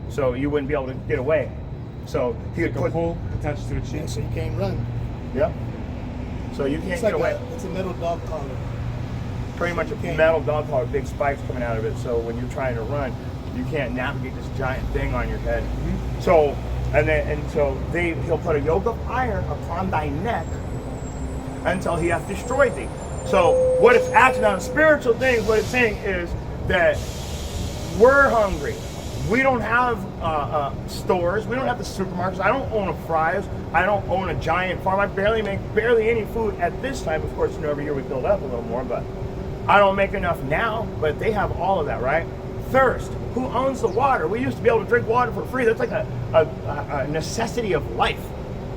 So you wouldn't be able to get away. So he would Like a put, pole attached to a Yeah, chain. so you can't run. yep. So you can't It's get like away. it's a metal dog collar. Pretty much a Okay. metal dog collar, big spikes coming out of it. So when you're trying to run, you can't navigate this giant thing on your head. So he'll put a yoke of iron upon thy neck until he hath destroyed thee. So what it's acting on spiritual things, what it's saying is that we're hungry. We don't have stores. We don't have the supermarkets. I don't own a Fry's. I don't own a giant farm. I barely make any food at this time. Of course, every year we build up a little more, but I don't make enough now. But they have all of that, right? Thirst. Who owns the water? We used to be able to drink water for free. That's like a necessity of life.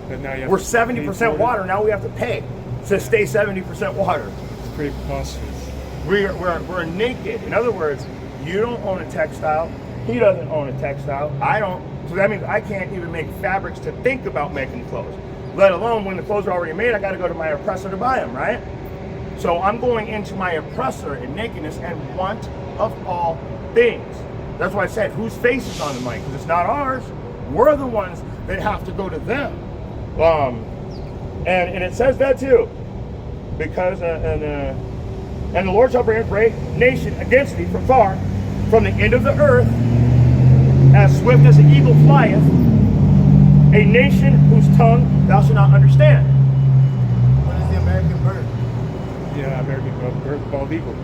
But now you have We're to pay 70% for it. water. Now we have to pay to stay 70% water. It's pretty preposterous. We're naked. In other words, you don't own a textile. He doesn't own a textile. I don't. So that means I can't even make fabrics to think about making clothes. Let alone when the clothes are already made, I got to go to my oppressor to buy them, right? So I'm going into my oppressor in nakedness and want of all things. That's why I said, whose face is on the mic? Because it's not ours. We're the ones that have to go to them. And it says that too. Because and the Lord shall bring a great nation against thee from far, from the end of the earth, as swift as an eagle flieth, a nation whose tongue thou shalt not understand. What is the American bird? Yeah, American bald eagle.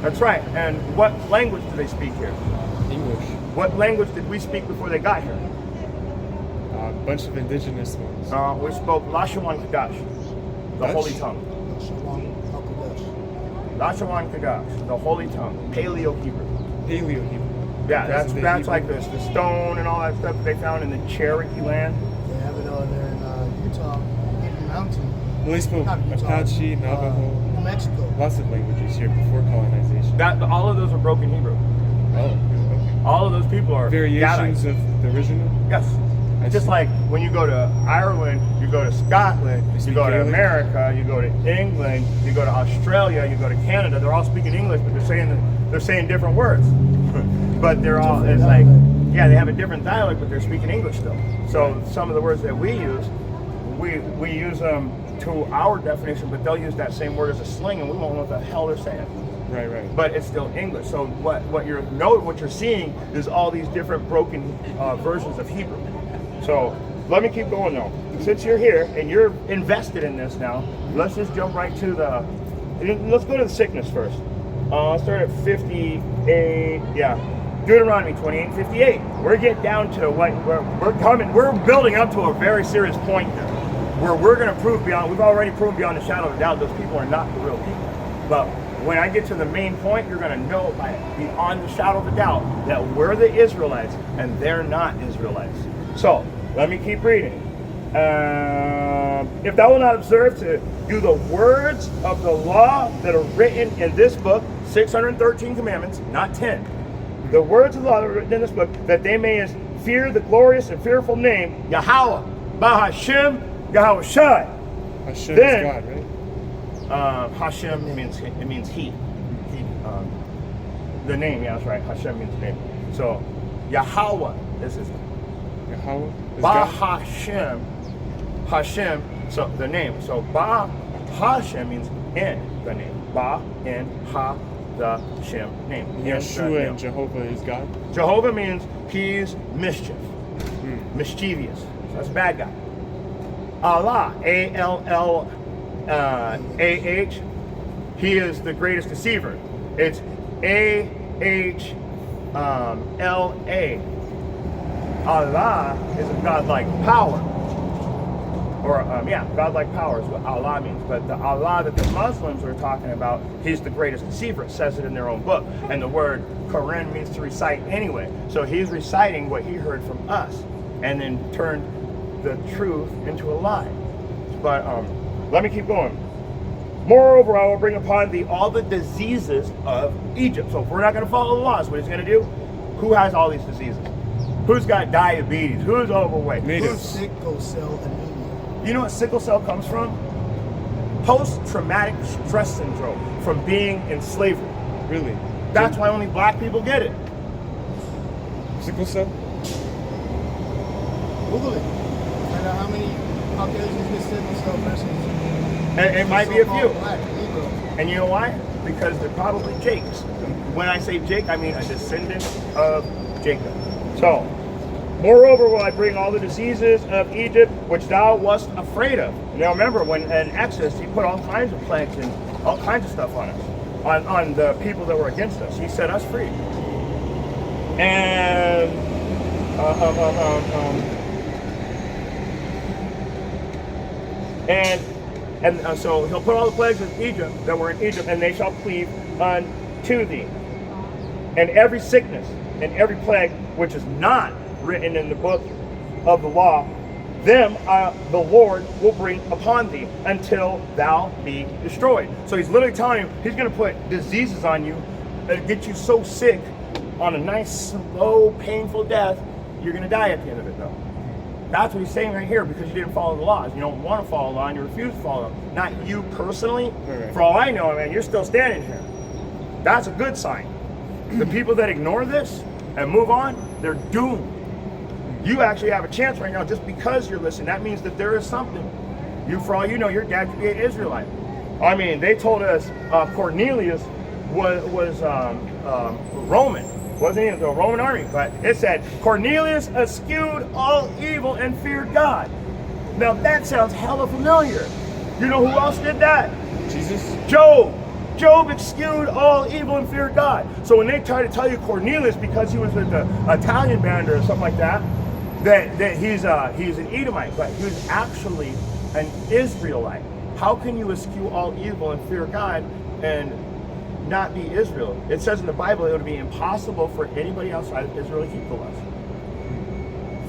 That's right. And what language do they speak here? English. What language did we speak before they got here? A bunch of indigenous ones. We spoke Lashawan Kadash, the Dutch? holy tongue. Shalom Al-Qadesh. Lashawan Kadash, the holy tongue. Paleo Hebrew. Paleo Hebrew. Yeah, that's Hebrew. like this, the stone and all that stuff that they found in the Cherokee land. They have it over there in Utah, Hidden Mountain. Well, they spoke Not Utah, Apache, Navajo, New Mexico. lots of languages here before colonization. All of those are broken Hebrew. Oh, okay. All of those people are Variations Gadites. of the original? Yes. I Just see. like when you go to Ireland, you go to Scotland, They you speak go to Gaelic? America, you go to England, you go to Australia, you go to Canada. They're all speaking English, but they're saying different words. But they're all Different it's like dialect. yeah, they have a different dialect, but they're speaking English still. So some of the words that we use, we use them to our definition, but they'll use that same word as a sling, and we won't know what the hell they're saying. Right. But it's still English. So what you're seeing is all these different broken versions of Hebrew. So let me keep going though. Since you're here and you're invested in this now, let's just jump right to let's go to the sickness first. Let's start at 58. Yeah, Deuteronomy 28:58. We're getting down to what we're building up to a very serious point here, where we're going to prove we've already proven beyond a shadow of a doubt those people are not the real people. But when I get to the main point, you're going to know beyond the shadow of a doubt that we're the Israelites and they're not Israelites. So let me keep reading. If thou wilt not observe to do the words of the law that are written in this book, 613 commandments, not 10. The words of the law that are written in this book, that they may fear the glorious and fearful name, Yahweh, Bahashem, Yahweh Shai. Hashem Then- is God, right? Hashem means he. The name, yeah, that's right. Hashem means name. So Yahweh is his name. Yahweh is God. Hashem, so the name. So Ba Hashem means in the name. Ba in Ha the Shem name. In the Yeshua name. and Jehovah is God. Jehovah means he's mischief. Mischievous. So that's a bad guy. Allah, A-L-L-A-H, he is the greatest deceiver. It's A-H-L-A. Allah is a godlike power. Or, godlike power is what Allah means. But the Allah that the Muslims are talking about, he's the greatest deceiver. It says it in their own book. And the word Quran means to recite anyway. So he's reciting what he heard from us and then turned the truth into a lie. But let me keep going. Moreover, I will bring upon thee all the diseases of Egypt. So if we're not going to follow the laws, what he's going to do? Who has all these diseases? Who's got diabetes? Who's overweight? Who's sickle cell anemia? You know what sickle cell comes from? Post-traumatic stress syndrome from being in slavery. Really? That's why only black people get it. Sickle cell? Google it. Find out how many Caucasians get sickle cell versus. And it might be a few. Black, Negro. And you know why? Because they're probably Jakes. When I say Jake, I mean a descendant of Jacob. So, moreover will I bring all the diseases of Egypt which thou wast afraid of. Now remember, when in Exodus, he put all kinds of plagues and all kinds of stuff on us, on the people that were against us. He set us free. And so he'll put all the plagues of Egypt that were in Egypt, and they shall cleave unto thee. And every sickness and every plague which is not written in the book of the law, them the Lord will bring upon thee until thou be destroyed. So he's literally telling you he's going to put diseases on you that get you so sick on a nice, slow, painful death, you're going to die at the end of it though. That's what he's saying right here, because you didn't follow the laws. You don't want to follow the law and you refuse to follow them. Not you personally. Right. For all I know, man, you're still standing here. That's a good sign. The people that ignore this and move on, they're doomed. You actually have a chance right now just because you're listening. That means that there is something. You, for all you know, your dad could be an Israelite. I mean, they told us Cornelius was Roman. Wasn't even the Roman army, but it said Cornelius eschewed all evil and feared God. Now that sounds hella familiar. You know who else did that? Jesus? Job. Job eschewed all evil and feared God. So when they try to tell you Cornelius, because he was with the Italian band or something like that, that he's an Edomite, but he was actually an Israelite. How can you eschew all evil and fear God and not be Israel? It says in the Bible it would be impossible for anybody outside of Israel to keep the laws.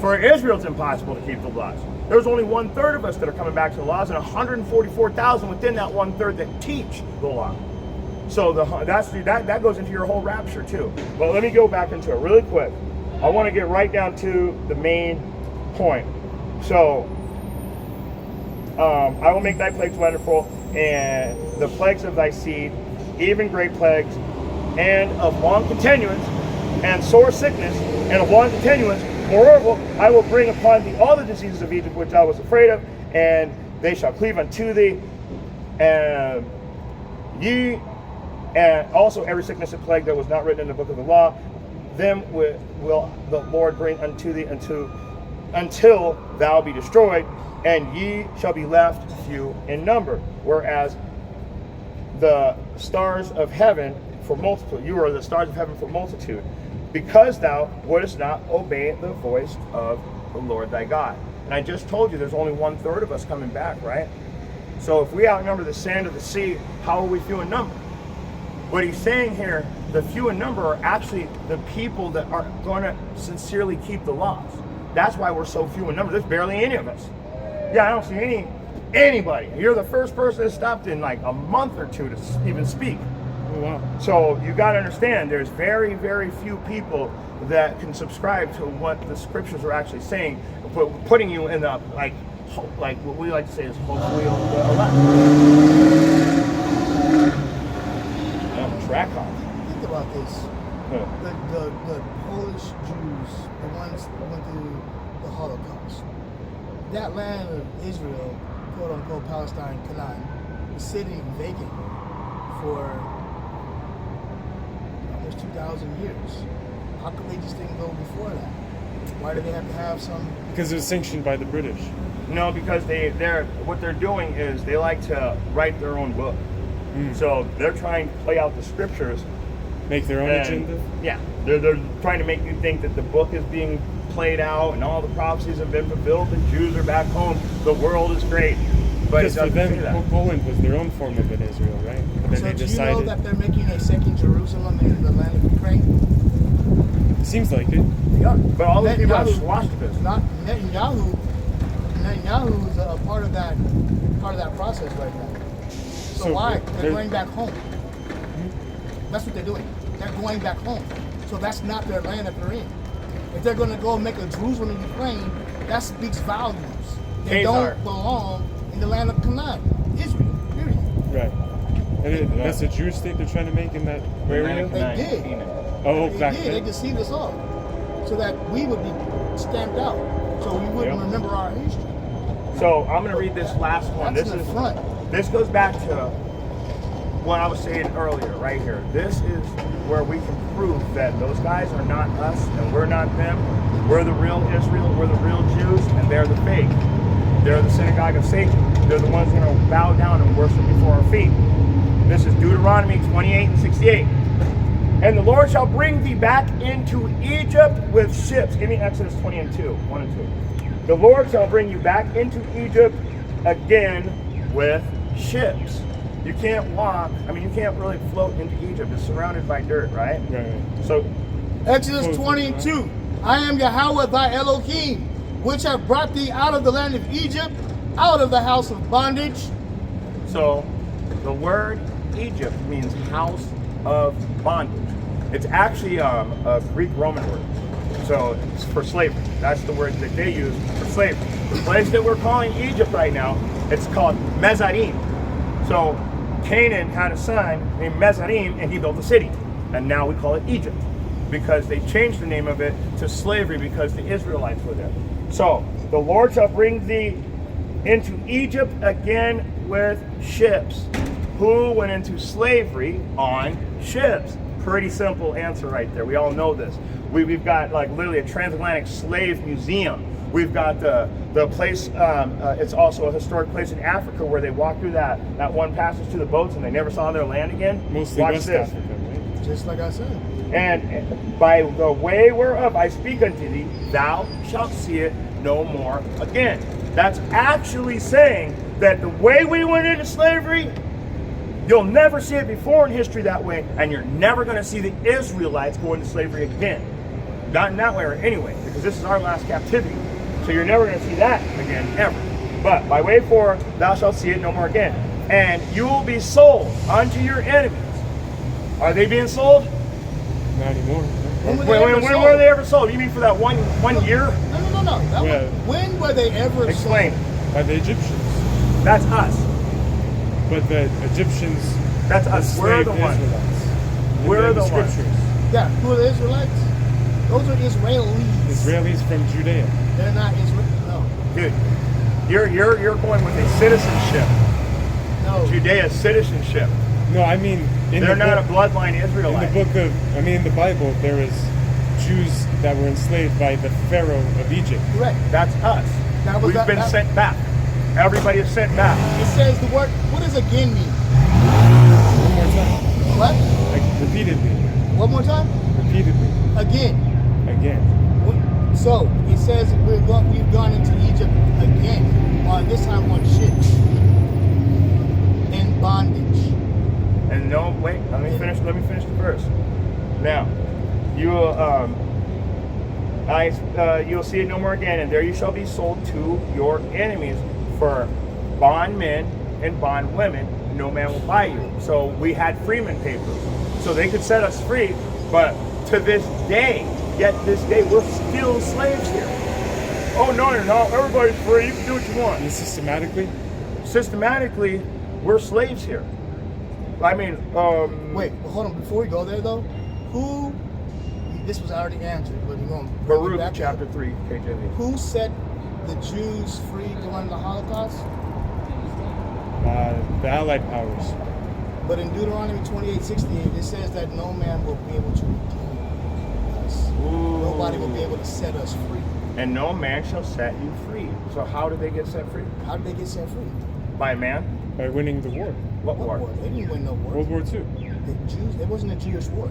For Israel, it's impossible to keep the laws. There's only 1/3 of us that are coming back to the laws, and 144,000 within that 1/3 that teach the law. So that goes into your whole rapture too. But let me go back into it really quick. I want to get right down to the main point. So I will make thy plagues wonderful, and the plagues of thy seed, even great plagues, and of long continuance, and sore sickness, and of long continuance. Moreover, I will bring upon thee all the diseases of Egypt which I was afraid of, and they shall cleave unto thee, and ye, and also every sickness and plague that was not written in the book of the law, them will the Lord bring unto thee until thou be destroyed, and ye shall be left few in number, whereas the stars of heaven for multitude, you are the stars of heaven for multitude, because thou wouldest not obey the voice of the Lord thy God. And I just told you there's only 1/3 of us coming back, right? So if we outnumber the sand of the sea, how are we few in number? What he's saying here, the few in number are actually the people that are going to sincerely keep the laws. That's why we're so few in number. There's barely any of us. Yeah, I don't see anybody. You're the first person that stopped in like a month or two to even speak. Oh, wow. So you got to understand, there's very, very few people that can subscribe to what the scriptures are actually saying, putting you in the like what we like to say is hopefully on the elect. Track off. Think about this. The Polish Jews, the ones that went through the Holocaust, that land of Israel, quote unquote Palestine, Canaan, was sitting vacant for almost 2,000 years. How come they just didn't go before that? Why do they have to have some? Because it was sanctioned by the British. No, because they're what they're doing is they like to write their own book. So they're trying to play out the scriptures. Make their own agenda? Yeah, they're trying to make you think that the book is being played out and all the prophecies have been fulfilled. The Jews are back home. The world is great. But Because for them, Poland was their own form of an Israel, right? But then So they do you decided. know that they're making a second Jerusalem in the land of Ukraine? Seems like it. They are. But all these people have Netanyahu- swastikas. Not Netanyahu. Netanyahu is a part of that process right now. So why? They're going back home. That's what they're doing. They're going back home. So that's not their land that they're in. If they're going to go make a Jerusalem in Ukraine, that speaks volumes. They don't belong in the land of Canaan, Israel, period. Right. And that's a Jewish state they're trying to make in that area? They did. Oh, They back did. They then? deceived us all. So that we would be stamped out. So we wouldn't remember our history. So I'm going to read this last one. That's in the front. This goes back to what I was saying earlier, right here. This is where we can prove that those guys are not us and we're not them. We're the real Israel, we're the real Jews, and they're the fake. They're the synagogue of Satan. They're the ones that are going to bow down and worship before our feet. This is Deuteronomy 28 and 68. And the Lord shall bring thee back into Egypt with ships. Give me Exodus 20 and 2, 1 and 2. The Lord shall bring you back into Egypt again with ships. You can't walk, you can't really float into Egypt. It's surrounded by dirt, right? Right. So, Exodus 20 and 2. I am Yahweh thy Elohim, which have brought thee out of the land of Egypt, out of the house of bondage. so the word Egypt means house of bondage. It's actually a Greek-Roman word. So it's for slavery. That's the word that they use for slavery. The place that we're calling Egypt right now, it's called Mezarim. So Canaan had a son named Mezarim, and he built a city. And now we call it Egypt because they changed the name of it to slavery because the Israelites were there. So the Lord shall bring thee into Egypt again with ships. Who went into slavery on ships? Pretty simple answer right there. We all know this. We've got like literally a transatlantic slave museum. We've got the place, it's also a historic place in Africa where they walk through that one passage to the boats and they never saw their land again. Mostly Watch West this. Africa, right? Just like I said. And by the way whereof I speak unto thee, thou shalt see it no more again. That's actually saying that the way we went into slavery, you'll never see it before in history that way, and you're never going to see the Israelites go into slavery again. Not in that way or anyway, because this is our last captivity. So you're never going to see that again, ever. But by way for, thou shalt see it no more again. And you will be sold unto your enemies. Are they being sold? Not anymore. When were When they ever were they ever sold? You mean for that one year? No. Yeah. When were they ever Explain. sold? By the Egyptians. That's us. But the Egyptians That's us. We're enslaved the ones. Israelites. In We're the scriptures. Yeah, who are the Israelites? Those are Israelis. Israelis from Judea. They're not Israel. No. Dude, you're going with a citizenship. No. Judea's citizenship. No, I mean They're not a bloodline Israelite. In the book of, in the Bible, there is Jews that were enslaved by the Pharaoh of Egypt. Correct. That's us. That was We've been sent back. Everybody is sent back. It says the word, what does again mean? One more time. What? Like, repeatedly. One more time? Repeatedly. Again. Again. So, it says we've gone into Egypt again, this time on ships, in bondage. And no, wait, let me finish the verse. Now, you'll see it no more again, and there you shall be sold to your enemies for bondmen and bondwomen. No man will buy you. So we had freeman papers, so they could set us free. But to this day, we're still slaves here. Oh no, you're not. Everybody's free. You can do what you want. And Systematically, we're slaves here. I mean, Wait, well, hold on. Before we go there, though, this was already answered, but you're going to bring it Baruch back chapter up. 3, KJV. Who set the Jews free during the Holocaust? The Allied powers. But in Deuteronomy 28:68, it says that no man will be able to redeem us. Ooh. Nobody will be able to set us free. And no man shall set you free. So how did they get set free? How did they get set free? By man? By winning the war. What war? They didn't win no war. World War II. The Jews, it wasn't a Jewish war.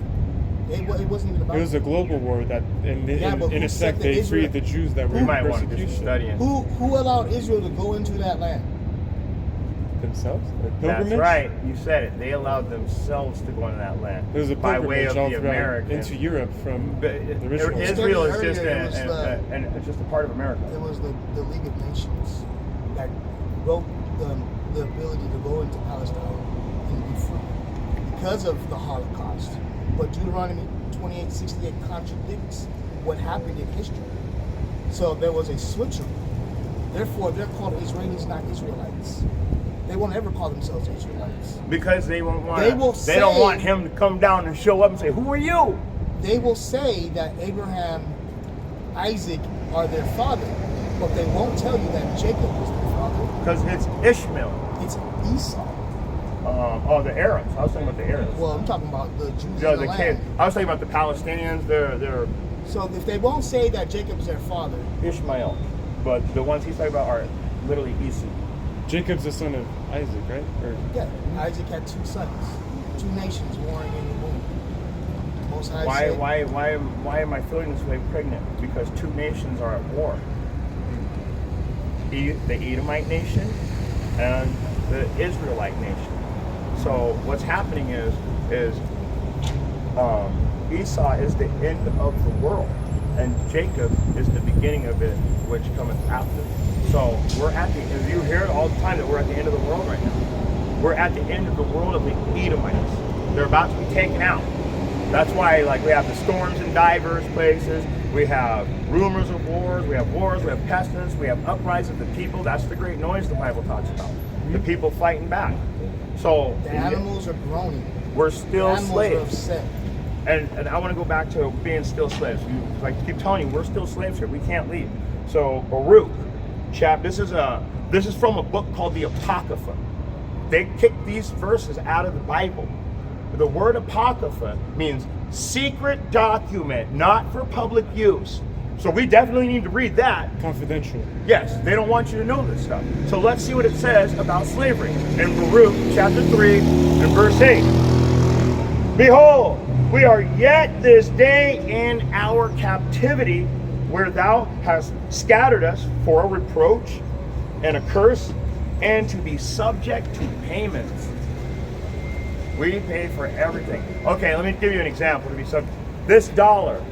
It wasn't even about. It was a global war that, in but who effect, said that they Israel- freed the Jews that were You in might want to do some persecution. studying. Who allowed Israel to go into that land? Themselves? A That's pilgrimage? right. You said it. They allowed themselves to go into that land. There was a by way of pilgrimage all the throughout Americans. into Europe from But the original. Israel is Studied just earlier, it was just a part of America. It was the League of Nations that wrote the ability to go into Palestine and be free because of the Holocaust. But Deuteronomy 28:68 contradicts what happened in history. So there was a switcheroo. Therefore, they're called Israelis, not Israelites. They won't ever call themselves Israelites. Because they won't want. They They don't want him to come down and show up and say, "Who are you?" They will say that Abraham, Isaac are their father, but they won't tell you that Jacob was their father. Because it's Ishmael. It's Esau. The Arabs. I was talking about the Arabs. Well, I'm talking about the Jews Yeah, in the the land. kid. I was talking about the Palestinians. They're So if they won't say that Jacob's their father, Ishmael, but the ones he's talking about are literally Esau. Jacob's the son of Isaac, right? Or yeah, Isaac had two sons, two nations warring in the womb. Most High said, Why am I feeling this way pregnant? Because two nations are at war. The Edomite nation and the Israelite nation. So what's happening is Esau is the end of the world, and Jacob is the beginning of it, which cometh after. So we're at the end. You hear it all the time that we're at the end of the world right now. We're at the end of the world of the Edomites. They're about to be taken out. That's why, like, we have the storms in diverse places. We have rumors of wars. We have pestilence. We have uprisings of the people. That's the great noise the Bible talks about. The people fighting back. So the animals are groaning. we're The still animals are slaves. upset. And I want to go back to being still slaves. Like I keep telling you, we're still slaves here. We can't leave. So Baruch, this is from a book called the Apocrypha. They kicked these verses out of the Bible. The word Apocrypha means secret document, not for public use. So we definitely need to read that. confidential. Yes, they don't want you to know this stuff. So let's see what it says about slavery. In Baruch chapter 3 and verse 8. Behold, we are yet this day in our captivity, where thou hast scattered us for a reproach and a curse, and to be subject to payments. We pay for everything. Okay, let me give you an example to be subject. This dollar,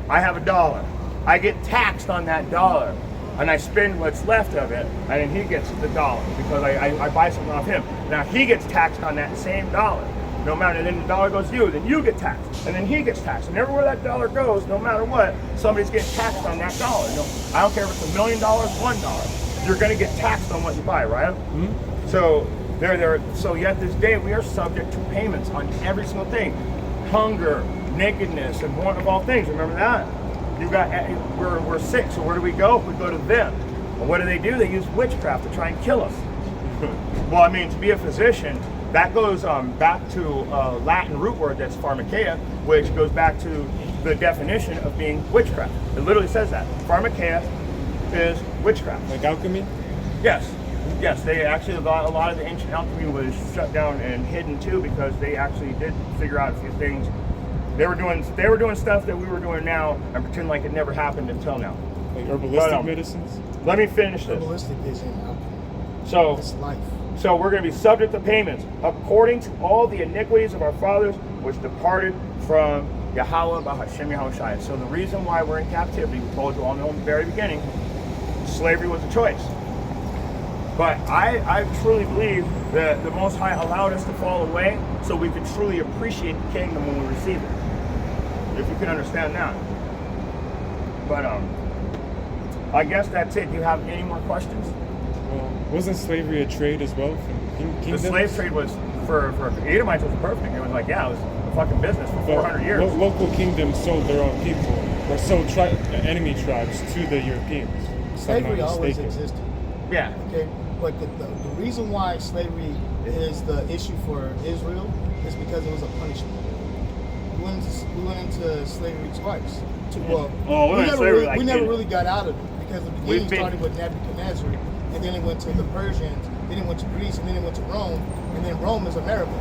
I have a dollar. I get taxed on that dollar, and I spend what's left of it, and then he gets the dollar because I buy something off him. Now he gets taxed on that same dollar. No matter, and then the dollar goes to you, then you get taxed, and then he gets taxed. And everywhere that dollar goes, no matter what, somebody's getting taxed on that dollar. No, I don't care if it's $1 million, $1. You're going to get taxed on what you buy, right? Mm-hmm. So So yet this day we are subject to payments on every single thing, hunger, nakedness, and want of all things. Remember that? We're sick, so where do we go? We go to them. And what do? They use witchcraft to try and kill us. Well, I mean, to be a physician, that goes back to a Latin root word that's pharmakeia, which goes back to the definition of being witchcraft. It literally says that. Pharmakeia is witchcraft. Like alchemy? Yes. Yes, they actually, a lot of the ancient alchemy was shut down and hidden too, because they actually did figure out a few things. They were doing stuff that we were doing now and pretend like it never happened until now. Like herbalistic medicines? Let me finish this. Herbalistic isn't alchemy. So It's life. So we're going to be subject to payments according to all the iniquities of our fathers, which departed from Yahweh Bahashem Yahushai. So the reason why we're in captivity, we told you all in the very beginning, slavery was a choice. But I truly believe that the Most High allowed us to fall away so we could truly appreciate the kingdom when we receive it. If you can understand that. But I guess that's it. Do you have any more questions? Well, wasn't slavery a trade as well from kingdoms? The slave trade was, for Edomites, was perfect. It was like, yeah, it was a fucking business for 400 years. Local kingdoms sold their own people, or sold enemy tribes to the Europeans. Slavery always existed. Yeah. Okay, but the reason why slavery is the issue for Israel is because it was a punishment. we went into slavery twice. Oh, we went into slavery like we never in- really got out of it because the We've beginning been- started with Nebuchadnezzar, and then it went to the Persians, then it went to Greece, and then it went to Rome, and then Rome is America.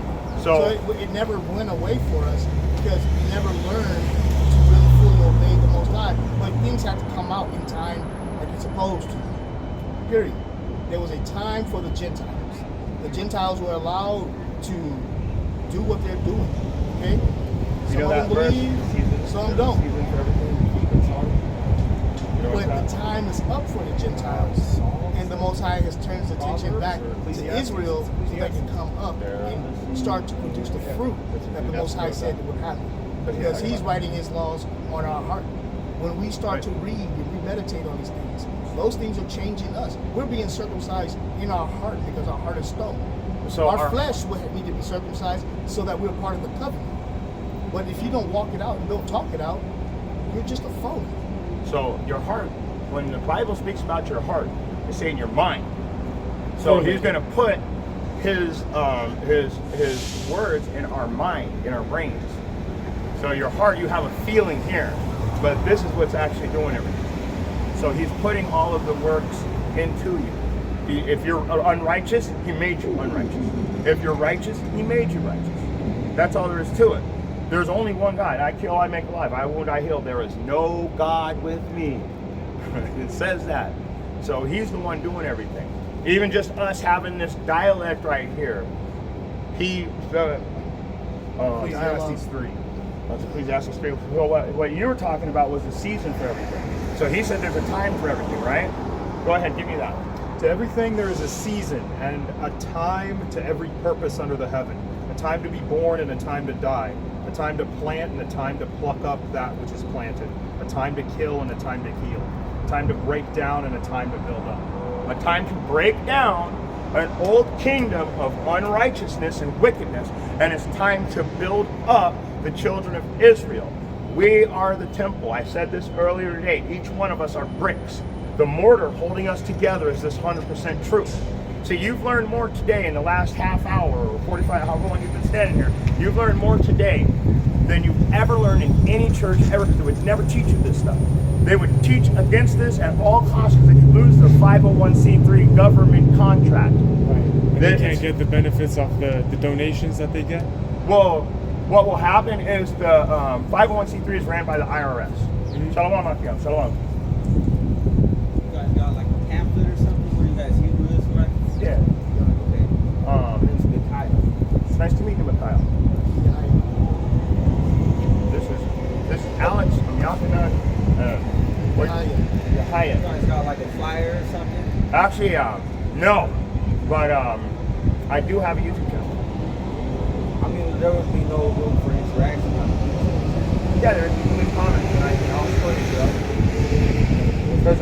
So it never went away for us because we never learned to really fully obey the Most High. But things had to come out in time like it's supposed to. Period. There was a time for the Gentiles. The Gentiles were allowed to do what they're doing. Okay? You Some know of that them verse? believe, Season, some don't. Season for everything. Good song. You know But what's the that? time is up for the Gentiles, and the Most High has turned his attention back to Israel so they can come up and start to produce the fruit that the Most High said would happen. Because He's writing His laws on our heart. When we start to read and we meditate on these things, those things are changing us. We're being circumcised in our heart because our heart is stone. So our flesh will need to be circumcised so that we're part of the covenant. But if you don't walk it out and don't talk it out, you're just a phony. So your heart, when the Bible speaks about your heart, it's saying your mind. So He's going to put his words in our mind, in our brains. So your heart, you have a feeling here, but this is what's actually doing everything. So He's putting all of the works into you. If you're unrighteous, He made you unrighteous. If you're righteous, He made you righteous. That's all there is to it. There's only one God. I kill, I make alive. I wound, I heal. There is no God with me. It says that. So He's the one doing everything. Even just us having this dialect right here. Ecclesiastes 3. That's Ecclesiastes 3. Well, what you were talking about was the season for everything. So He said there's a time for everything, right? Go ahead, give me that. To everything there is a season and a time to every purpose under the heaven. A time to be born and a time to die. A time to plant and a time to pluck up that which is planted. A time to kill and a time to heal. A time to break down and a time to build up. A time to break down an old kingdom of unrighteousness and wickedness, and it's time to build up the children of Israel. We are the temple. I said this earlier today. Each one of us are bricks. The mortar holding us together is this 100% truth. So you've learned more today in the last half hour or 45, however long you've been standing here. You've learned more today than you've ever learned in any church ever, because they would never teach you this stuff. They would teach against this at all costs because they could lose their 501c3 government contract. And they can't get the benefits off the donations that they get? Well, what will happen is the 501c3 is ran by the IRS. Shalom, Akiyam. Shalom. You guys got like a pamphlet or something where you guys Hebrew Israelites? Yeah. Okay. It's Mikhail. It's nice to meet you, Mikhail. This is Alex from Yakina. You guys got like a flyer or something? Actually, no, but I do have a YouTube channel. I mean, there would be no room for interaction on YouTube. Yeah, there's people in comments, and I'll show you stuff. Because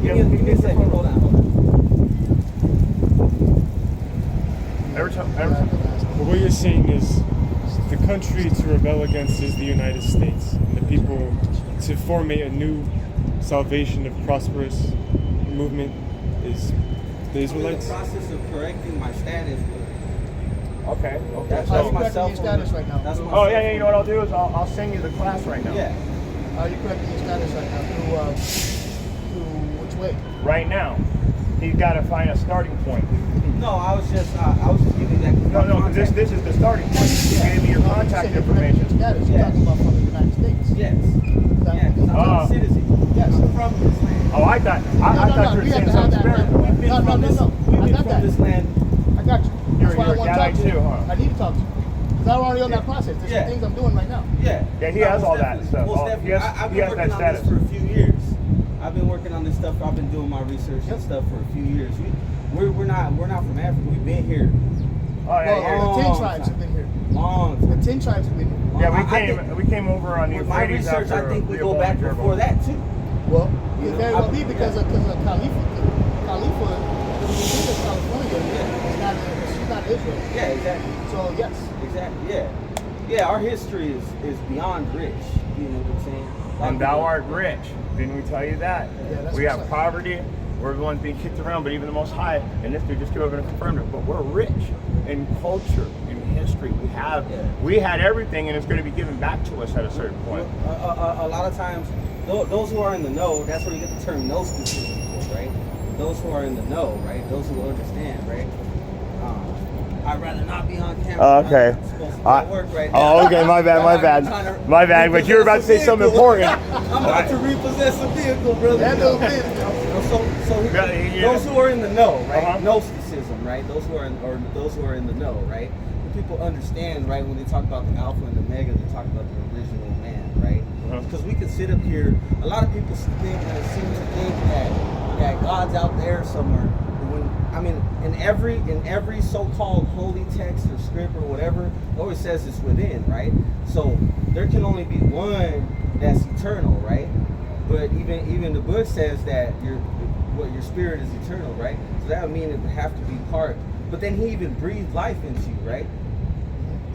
Give me a second. Hold on. every time. But what you're saying is the country to rebel against is the United States, and the people to formate a new salvation of prosperous movement is the I'm in the Israelites. process of correcting my status. Okay. That's How you my correcting cell your phone. status right now? That's my Oh cell yeah. You know what phone. I'll do is I'll send you the class right now. Yeah. How are you correcting your status right now? Through which way? Right now, he's got to find a starting point. No, I was just giving that. No. This is the starting point. You gave me your You contact said you're correcting information. your status. You're Yes. talking about from the United States. Yes. Yeah, because I'm a citizen. Yes. I'm from this land. Oh, I thought you were We have saying to have something that. spiritual. We've been No. from this. We've I been got from that. this land. I got you. You're That's why I a want to Gadite talk to you. too, huh? I need to talk to you. Because I'm already on that process. There's Yeah. some things I'm doing right now. Yeah. Yeah, he has all that stuff. Most Oh, definitely. he has- I've he been has working that on this status. for a few years. I've been working on this stuff. I've been doing my research Yep. and stuff for a few years. We're not from Africa. We've been here Oh yeah, Well, yeah. the 10 Long tribes time. have been here. long The time. 10 tribes have been here. Yeah, I we came over on the with my Euphrates research, after I think we go Rehoboam back and Jeroboam. before that too. Well, You it know, very well I- be because of Khalifa, she's in California. She's not Israel. Yeah, exactly. So yes. Exactly. Yeah. Yeah, our history is beyond rich. You know what I'm saying? And thou art rich. Didn't we tell you that? Yeah, that's We what's have up. poverty We're the ones being kicked around, but even the Most High, and this dude just came over and confirmed it, but we're rich in culture, in history. We had everything, and it's going to be given back to us at a certain point. A lot of times, those who are in the know, that's where you get the term Gnosticism, right? Those who are in the know, right? Those who understand, right? I'd rather not be on camera. Oh, okay. I'm supposed to be at work right now. Oh, okay, my bad. My bad, but you were about to say something important. I'm about to repossess a vehicle, brother. That little bit. Those who are in the know, right? Uh-huh. Gnosticism, right? Those who are in the know, right? The people understand, right? When they talk about the Alpha and the Omega, they talk about the original man, right? Because we can sit up here. A lot of people think, and it seems to think that God's out there somewhere. In every so-called holy text or script or whatever, it always says it's within, right? So there can only be one that's eternal, right? But even the book says that your spirit is eternal, right? So that would mean it would have to be part. But then he even breathed life into you, right?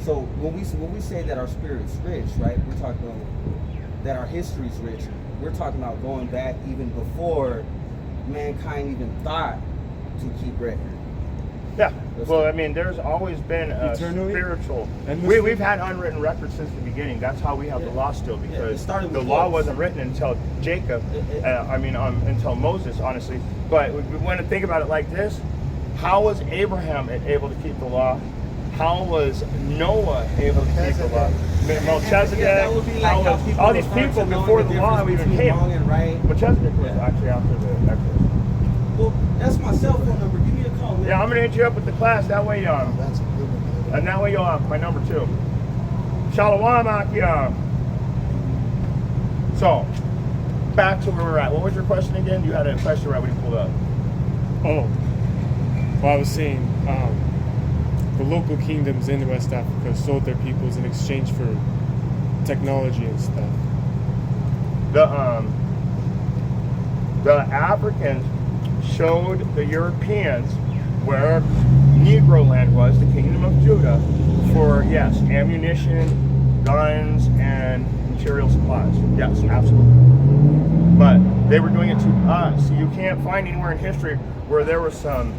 So when we say that our spirit's rich, right? We're talking about that our history's rich. We're talking about going back even before mankind even thought to keep record. Yeah. Well, I mean, there's always been a Eternally? spiritual. And We've had unwritten records since the beginning. That's how we have the law still, because it started the with law Moses. wasn't written until Jacob. Until Moses, honestly. But we want to think about it like this: how was Abraham able to keep the law? How was Noah able to keep the law? Melchizedek, that would be like how people all these refer to people knowing before the the law difference even between came. wrong and right. Melchizedek was Yeah. actually after the Exodus. Well, that's my cell phone number. Give me a call, man. Yeah, I'm gonna hit you up with the class. That way, That's a good one. and that way you'll have my number too. Shalom, Akia. So, back to where we're at. What was your question again? You had a question right when you pulled up. Oh, well, I was saying the local kingdoms in West Africa sold their peoples in exchange for technology and stuff. The Africans showed the Europeans where Negro land was, the kingdom of Judah, for, yes, ammunition, guns, and material supplies. Yes, absolutely. But they were doing it to us. You can't find anywhere in history where there were some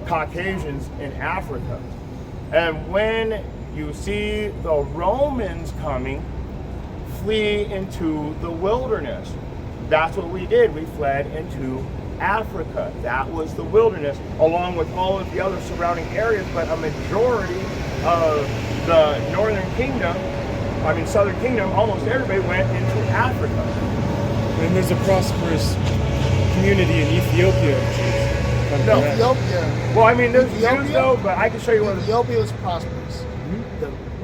Caucasians in Africa. And when you see the Romans coming, flee into the wilderness. That's what we did. We fled into Africa. That was the wilderness, along with all of the other surrounding areas. But a majority of the northern kingdom, southern kingdom, almost everybody went into Africa. And there's a prosperous community in Ethiopia. No. Ethiopia. Well, there's Ethiopia? Jews though, but I can show you where the... Ethiopia is prosperous.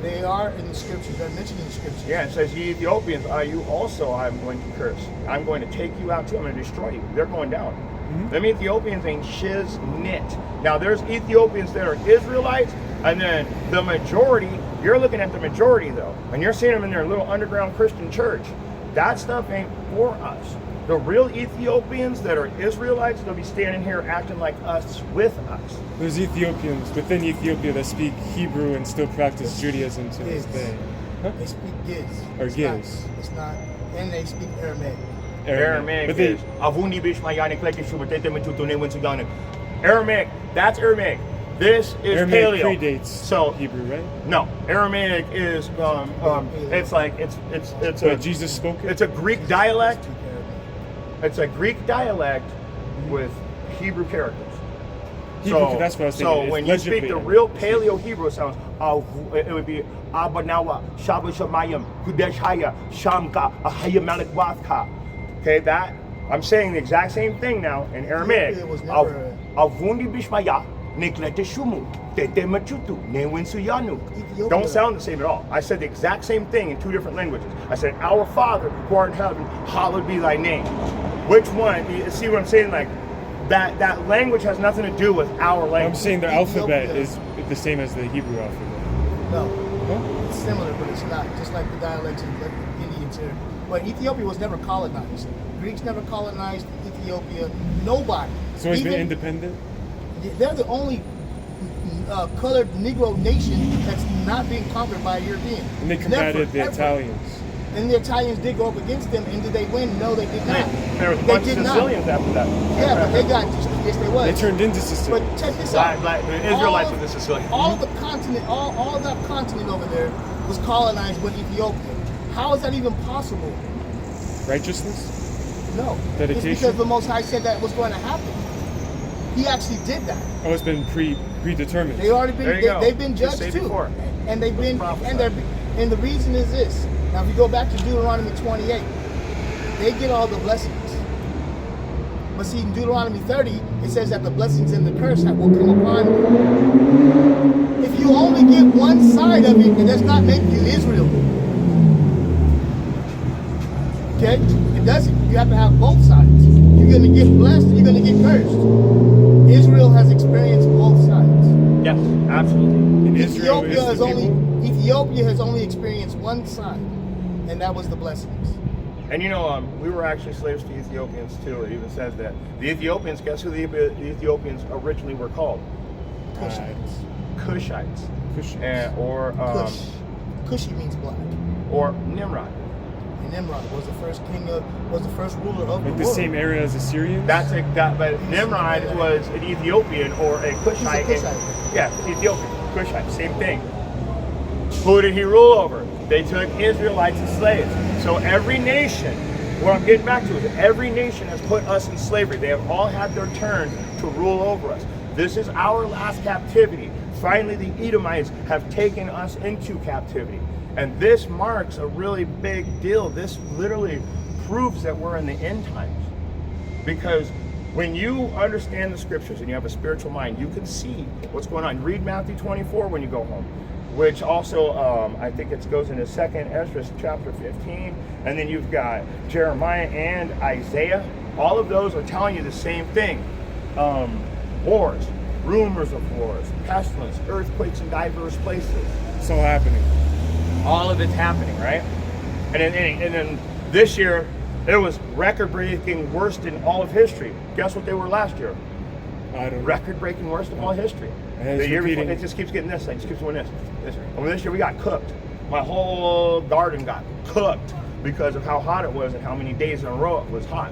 They are in the scriptures. They're mentioned in the scriptures. Yeah, it says, ye Ethiopians, you also I'm going to curse. I'm going to take you out too. I'm going to destroy you. They're going down. Them Ethiopians ain't shiz knit. Now, there's Ethiopians that are Israelites, and then the majority, you're looking at the majority though, and you're seeing them in their little underground Christian church. That stuff ain't for us. The real Ethiopians that are Israelites, they'll be standing here acting like us with us. There's Ethiopians within Ethiopia that speak Hebrew and still practice Judaism to this day. They speak Giz. Or It's Giz. It's not, and they speak Aramaic. Aramaic But they, is Aramaic, that's Aramaic. This is Aramaic Paleo. predates So Hebrew, right? no, Aramaic is it's like it's But Jesus spoke it? it's a Greek dialect. Speak Aramaic. It's a Greek dialect with Hebrew characters. Hebrew, that's what I was thinking. So It's when you speak legibly the real Paleo Hebrew sounds, it would be Abanawa, Shabba Shamayim, Kudesh Haya, Shamka, Ahaya Malik Wathka. Okay, that I'm saying the exact same thing now in Aramaic. Ethiopia was never- Avundi Bishmaya, Niklete Shumu, Tete Machutu, Newin Suyanu. Ethiopia- Don't sound the same at all. I said the exact same thing in two different languages. I said, Our Father who art in heaven, hallowed be thy name. Which one? You see what I'm saying? Like that language has nothing to do with our language. I'm saying their Ethiopia- alphabet is the same as the Hebrew alphabet. No, it's similar, but it's not. Just like the dialects of the Indians here. But Ethiopia was never colonized. Greeks never colonized Ethiopia. Nobody. So it's been Even- independent? They're the only colored Negro nation that's not being conquered by a European. And they combated the Never, ever. Italians. And the Italians did go up against them, and did they win? No, they did not. There was a They bunch did of not. Sicilians after that. Yeah, but they got, yes, they was. They turned into But Sicilians. check this out. The Israelites of the Sicilians. All the continent, all that continent over there was colonized with Ethiopia. How is that even possible? Righteousness? No. Dedication? It's because the Most High said that was going to happen. He actually did that. Oh, it's been predetermined. They already been. There you go. They've been Just judged say too, before. and they've been. prophesied. And the reason is this. Now, if you go back to Deuteronomy 28, they get all the blessings. But see, in Deuteronomy 30, it says that the blessings and the curse will come upon you. If you only get one side of it, it does not make you Israel. Okay? It doesn't. You have to have both sides. You're going to get blessed, you're going to get cursed. Israel has experienced both sides. Yes, absolutely. And Israel is the people. Ethiopia has only experienced one side, and that was the blessings. And you know, we were actually slaves to Ethiopians too. It even says that. The Ethiopians, guess who the Ethiopians originally were called? Cushites. Cushites. Cushites. Or Cush. Cushi means black. or Nimrod. And Nimrod was the first was the first ruler of Like the the world. same area as Assyrians? But Nimrod was an Ethiopian or a Cushite. He's a Cushite. Yeah, Ethiopian, Cushite, same thing. Who did he rule over? They took Israelites as slaves. So every nation, what I'm getting back to is every nation has put us in slavery. They have all had their turn to rule over us. This is our last captivity. Finally, the Edomites have taken us into captivity. And this marks a really big deal. This literally proves that we're in the end times. Because when you understand the scriptures and you have a spiritual mind, you can see what's going on. Read Matthew 24 when you go home, which also, I think it goes into 2nd Ezra chapter 15. And then you've got Jeremiah and Isaiah. All of those are telling you the same thing. Wars, rumors of wars, pestilence, earthquakes in diverse places. It's all happening. All of it's happening, right? And then this year, it was record-breaking worst in all of history. Guess what they were last year? I don't know. Record-breaking worst of all history. And it's The year before, repeating. it just keeps getting this thing, just keeps doing this. And this year we got cooked. My whole garden got cooked because of how hot it was and how many days in a row it was hot.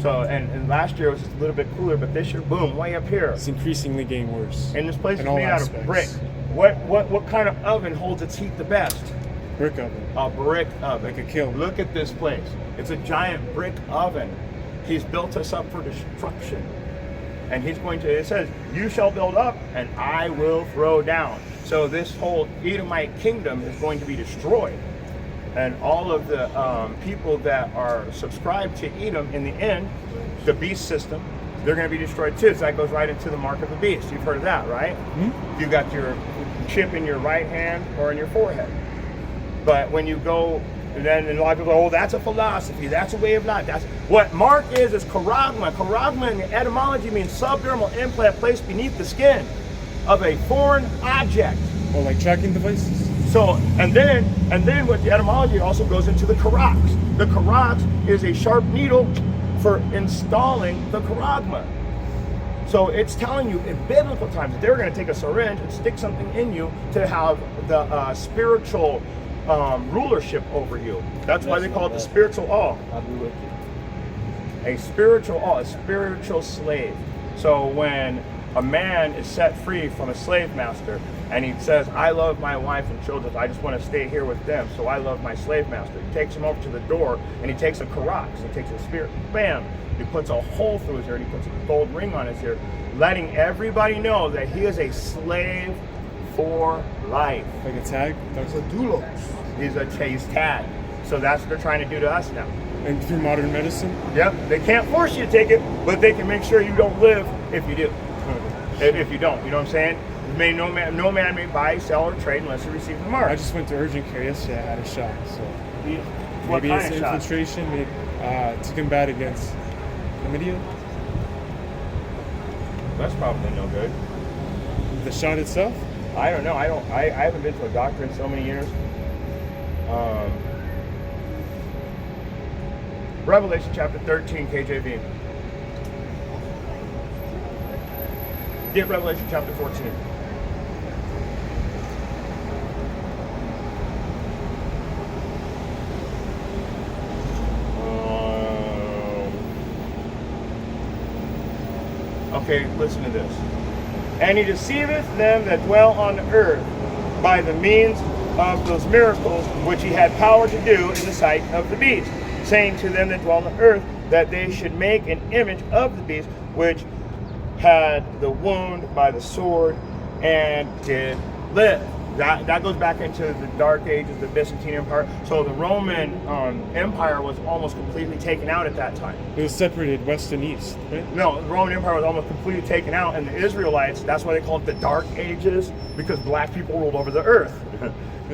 So, and last year it was just a little bit cooler, but this year, boom, way up here. It's increasingly getting worse. And this place is in all made out aspects. of brick. What kind of oven holds its heat the best? Brick oven. A brick oven. Like a kiln. Look at this place. It's a giant brick oven. He's built us up for destruction. And he's going to, it says, you shall build up and I will throw down. So this whole Edomite kingdom is going to be destroyed. And all of the people that are subscribed to Edom in the end, the beast system, they're going to be destroyed too. So that goes right into the mark of the beast. You've heard of that, right? Mm-hmm. You got your chip in your right hand or in your forehead. But when you go, and then a lot of people go, oh, that's a philosophy, that's a way of life. That's what mark is charagma. Charagma in the etymology means subdermal implant placed beneath the skin of a foreign object. Or like tracking devices. So, and then what the etymology also goes into the karax. The karax is a sharp needle for installing the charagma. So it's telling you in biblical times that they were going to take a syringe and stick something in you to have the spiritual rulership over you. That's why they call it the spiritual awe. I'll be with you. A spiritual awe, a spiritual slave. So when a man is set free from a slave master and he says, I love my wife and children, I just want to stay here with them, so I love my slave master. He takes him over to the door and he takes a karax, he takes a spirit, bam, he puts a hole through his ear and he puts a gold ring on his ear, letting everybody know that he is a slave for life. Like a tag. It's a doulos. He's tagged. So that's what they're trying to do to us now. And through modern medicine. Yep, they can't force you to take it, but they can make sure you don't live if you do. If you don't, you know what I'm saying? No man may buy, sell, or trade unless he receives the mark. I just went to urgent care yesterday. I had a shot. So What maybe kind it's of shot? infiltration maybe, to combat against chlamydia. That's probably no good. The shot itself. I don't know. I haven't been to a doctor in so many years. Revelation chapter 13, KJV. Get Revelation chapter 14. Okay, listen to this. And he deceiveth them that dwell on the earth by the means of those miracles which he had power to do in the sight of the beast, saying to them that dwell on the earth that they should make an image of the beast which had the wound by the sword and did live. That goes back into the Dark Ages, the Byzantine Empire. So the Roman Empire was almost completely taken out at that time. It was separated west and east, right? No, the Roman Empire was almost completely taken out, and the Israelites, that's why they call it the Dark Ages, because black people ruled over the earth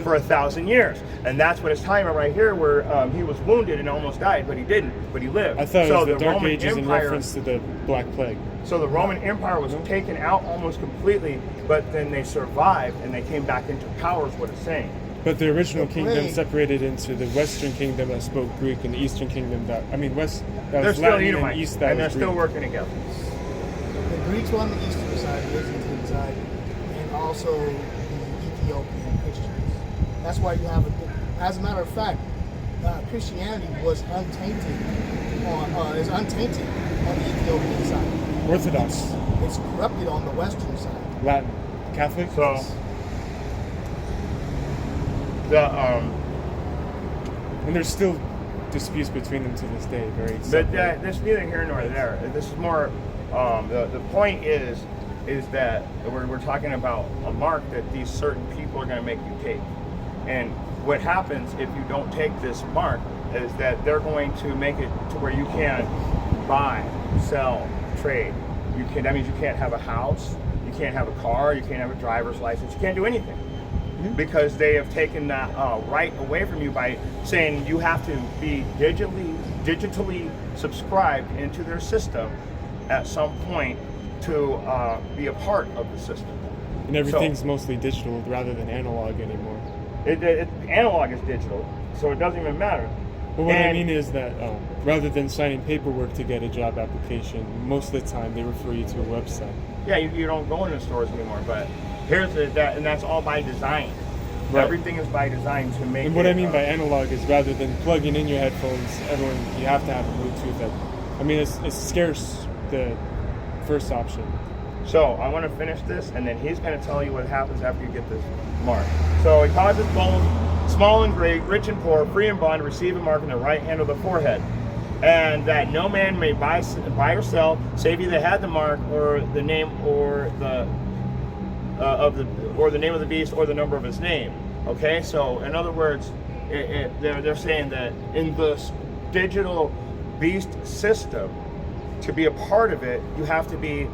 for 1,000 years. And that's what it's talking about right here, where he was wounded and almost died, but he didn't, but he lived. I thought it was the Dark Roman Ages in Empire, reference to the Black Plague. so the Roman Empire was taken out almost completely, but then they survived and they came back into power is what it's saying. But the original kingdom plague. separated into the Western kingdom that spoke Greek and the Eastern kingdom West that They're was still Latin and Edomites, East that and they're was still Greek. working together. The Greeks were on the eastern side, the Byzantine side, and also the Ethiopian Christians. That's why you have as a matter of fact, Christianity was untainted is untainted on the Ethiopian side. Orthodox, It's corrupted on the western side. Latin, Catholic. So the and there's still disputes between them to this day. Very but separate. this is neither here nor there. This is more the point is that we're talking about a mark that these certain people are going to make you take. And what happens if you don't take this mark is that they're going to make it to where you can buy, sell, trade. That means you can't have a house, you can't have a car, you can't have a driver's license, you can't do anything. Because they have taken that right away from you by saying you have to be digitally subscribed into their system at some point to be a part of the system. And everything's mostly digital rather than analog anymore. Analog is digital, so it doesn't even matter. But what I And- mean is that rather than signing paperwork to get a job application, most of the time they refer you to a website. Yeah, you don't go into stores anymore, but here's that, and that's all by design. Right. Everything is by design to make. And what it, I mean by analog is rather than plugging in your headphones, you have to have a Bluetooth. It scarce the first option. So I want to finish this, and then he's going to tell you what happens after you get this mark. So he causes both small and great, rich and poor, free and bond, receive a mark in the right hand of the forehead, and that no man may buy or sell, save he that had the mark, or the name, or the name of the beast, or the number of his name. Okay, so in other words, they're saying that in this digital beast system, to be a part of it, you have to be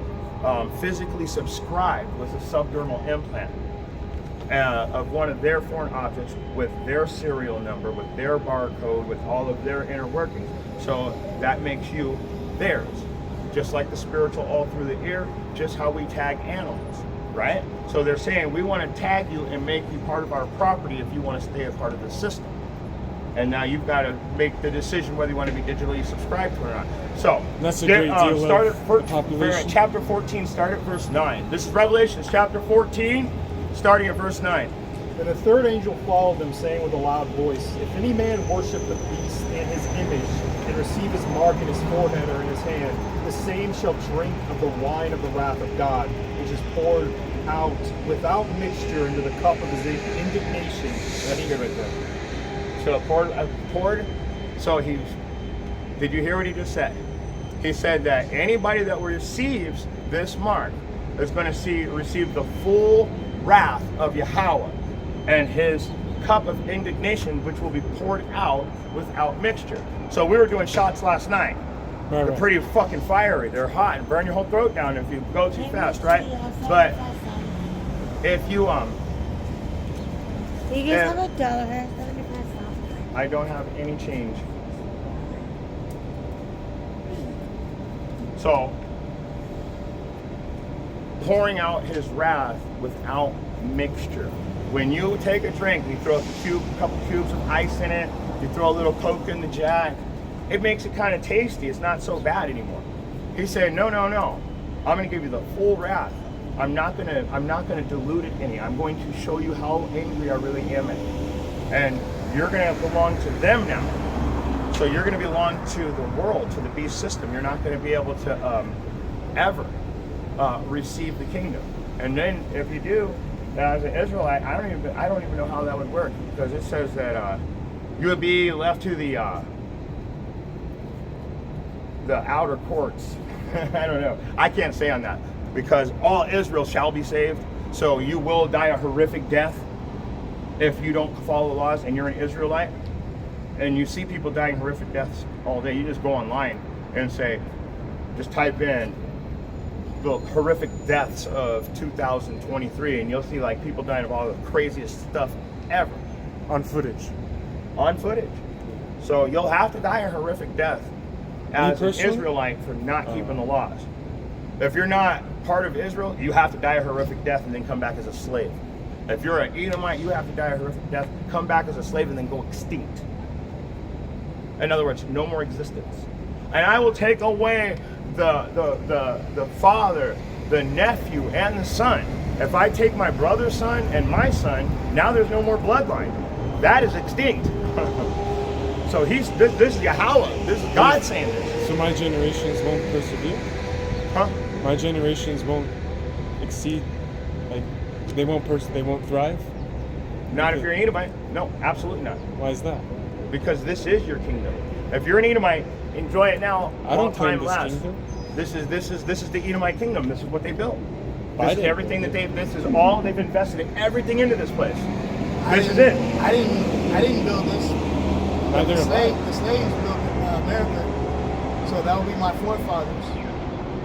physically subscribed with a subdermal implant of one of their foreign objects with their serial number, with their barcode, with all of their inner workings. So that makes you theirs. Just like the spiritual all through the ear, just how we tag animals, right? So they're saying we want to tag you and make you part of our property if you want to stay a part of the system. And now you've got to make the decision whether you want to be digitally subscribed to it or not. So That's a great deal start of at population. chapter 14, start at verse 9. This is Revelations chapter 14, starting at verse 9. And the third angel followed them, saying with a loud voice, If any man worship the beast and his image, and receive his mark in his forehead or in his hand, the same shall drink of the wine of the wrath of God, which is poured out without mixture into the cup of his indignation. That's good right there. So poured. So did you hear what he just said? He said that anybody that receives this mark is going to receive the full wrath of Yahweh and his cup of indignation, which will be poured out without mixture. So we were doing shots last night. Right, They're pretty fucking fiery. They're hot and burn your whole throat down if you go too fast, right? But if you You guys have $1, 75 cents. I don't have any change. So, pouring out his wrath without mixture. When you take a drink, you throw a couple cubes of ice in it, you throw a little Coke in the jack, it makes it kind of tasty. It's not so bad anymore. He said, no. I'm going to give you the full wrath. I'm not gonna dilute it any. I'm going to show you how angry I really am at you. And you're gonna belong to them now. So you're gonna belong to the world, to the beast system. You're not gonna be able to ever receive the kingdom. And then if you do, as an Israelite, I don't even know how that would work, because it says that you would be left to the outer courts. I don't know. I can't say on that, because all Israel shall be saved. So you will die a horrific death if you don't follow the laws and you're an Israelite. And you see people dying horrific deaths all day. You just go online and say, just type in the horrific deaths of 2023, and you'll see like people dying of all the craziest stuff ever. On footage. On footage. So you'll have to die a horrific death as an Israelite for not keeping the laws. If you're not part of Israel, you have to die a horrific death and then come back as a slave. If you're an Edomite, you have to die a horrific death, come back as a slave, and then go extinct. In other words, no more existence. And I will take away the father, the nephew, and the son. If I take my brother's son and my son, now there's no more bloodline. That is extinct. So this is Yahweh. This is God saying this. So my generations won't persevere? Huh? My generations won't exceed, like, they won't thrive? Not if you're an Edomite. No, absolutely not. Why is that? Because this is your kingdom. If you're an Edomite, enjoy it now. I don't claim time this lasts. kingdom. This is the Edomite kingdom. This is what they built. I This is didn't everything build that this is all they've invested everything into this place. I This is didn't- it. I didn't build this. Neither The am I. slaves built America, so that would be my forefathers.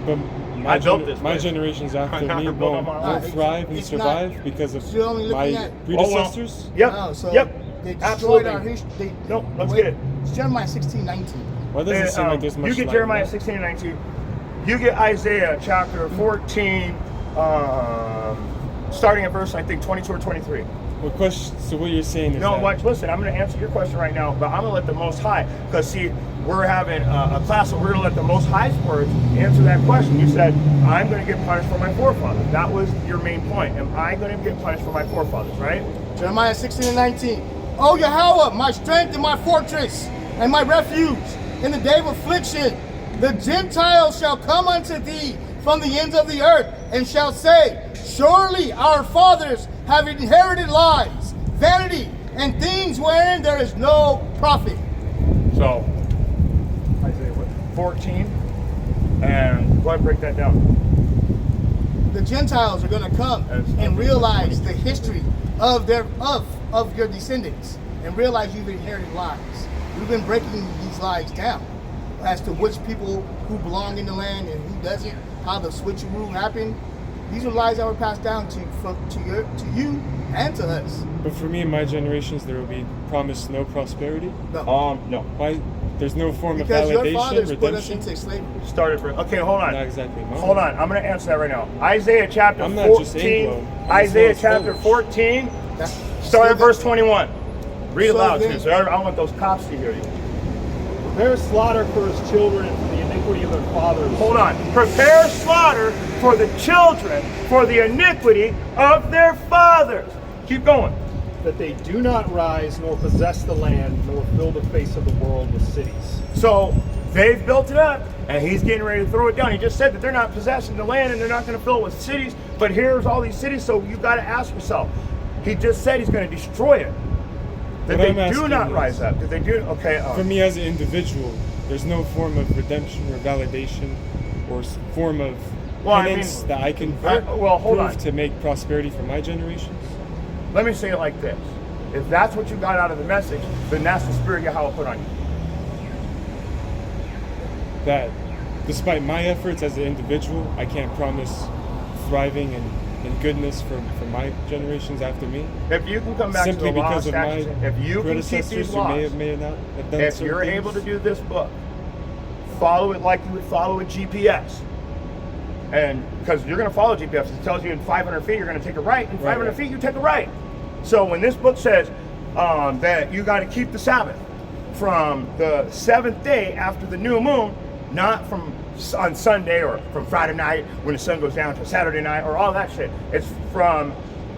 But I built this my place. generations after I me built won't, my life. won't thrive and It's not- survive because of you're only looking my at- predecessors? Yep. No, so Yep. they destroyed Absolutely. our history. No, let's get it. It's Jeremiah 16:19. Why does it seem like there's much you get light Jeremiah left? 16 and 19. You get Isaiah chapter 14, starting at verse, I think, 22 or 23. What question? So what you're saying is No, that watch, listen, I'm going to answer your question right now, but I'm going to let the Most High, because see, we're having a class, so we're going to let the Most High's words answer that question. You said, I'm going to get punished for my forefathers. That was your main point. Am I going to get punished for my forefathers, right? Jeremiah 16:19. O Yahweh, my strength and my fortress, and my refuge in the day of affliction. The Gentiles shall come unto thee from the ends of the earth, and shall say, surely our fathers have inherited lies, vanity, and things wherein there is no profit. So, Isaiah what, 14, and go ahead and break that down. The Gentiles are going to come and realize the history of your descendants, and realize you've inherited lies. We've been breaking these lies down as to which people who belong in the land and who doesn't, how the switcheroo happened. These are lies that were passed down to you and to us. But for me and my generations, there will be promised no prosperity. No. Why? There's no form Because of your validation, fathers put us redemption. into slavery. Started for, okay, hold on. Not exactly. No. Hold on, I'm going to answer that right now. Isaiah chapter I'm not 14. just Anglo, I'm Isaiah as well as chapter Polish. 14, That's start at still verse 21. Read it So loud then- too, so I want those cops to hear you. Prepare slaughter for his children and for the iniquity of their fathers. Hold on. Prepare slaughter for the children, for the iniquity of their fathers. Keep going. That they do not rise nor possess the land nor fill the face of the world with cities. So they've built it up, and he's getting ready to throw it down. He just said that they're not possessing the land and they're not going to fill it with cities, but here's all these cities, so you got to ask yourself. He just said he's going to destroy it. That What I'm they do asking not is- rise up. Did they do? Okay. For me as an individual, there's no form of redemption or validation or form of Well, I penance mean, that I can well, hold prove on. to make prosperity for my generations. Let me say it like this. If that's what you got out of the message, then that's the spirit Yahweh put on you. That despite my efforts as an individual, I can't promise thriving and goodness for my generations after me. If you can come back Simply to the law, because of my statutes, if you can keep predecessors these who may laws, not have done if certain you're things. able to do this book, follow it like you would follow a GPS. And because you're going to follow GPS, it tells you in 500 feet you're going to take a right, in 500 right. feet you take a right. So when this book says that you got to keep the Sabbath from the seventh day after the new moon, not from on Sunday or from Friday night when the sun goes down to Saturday night or all that shit. It's from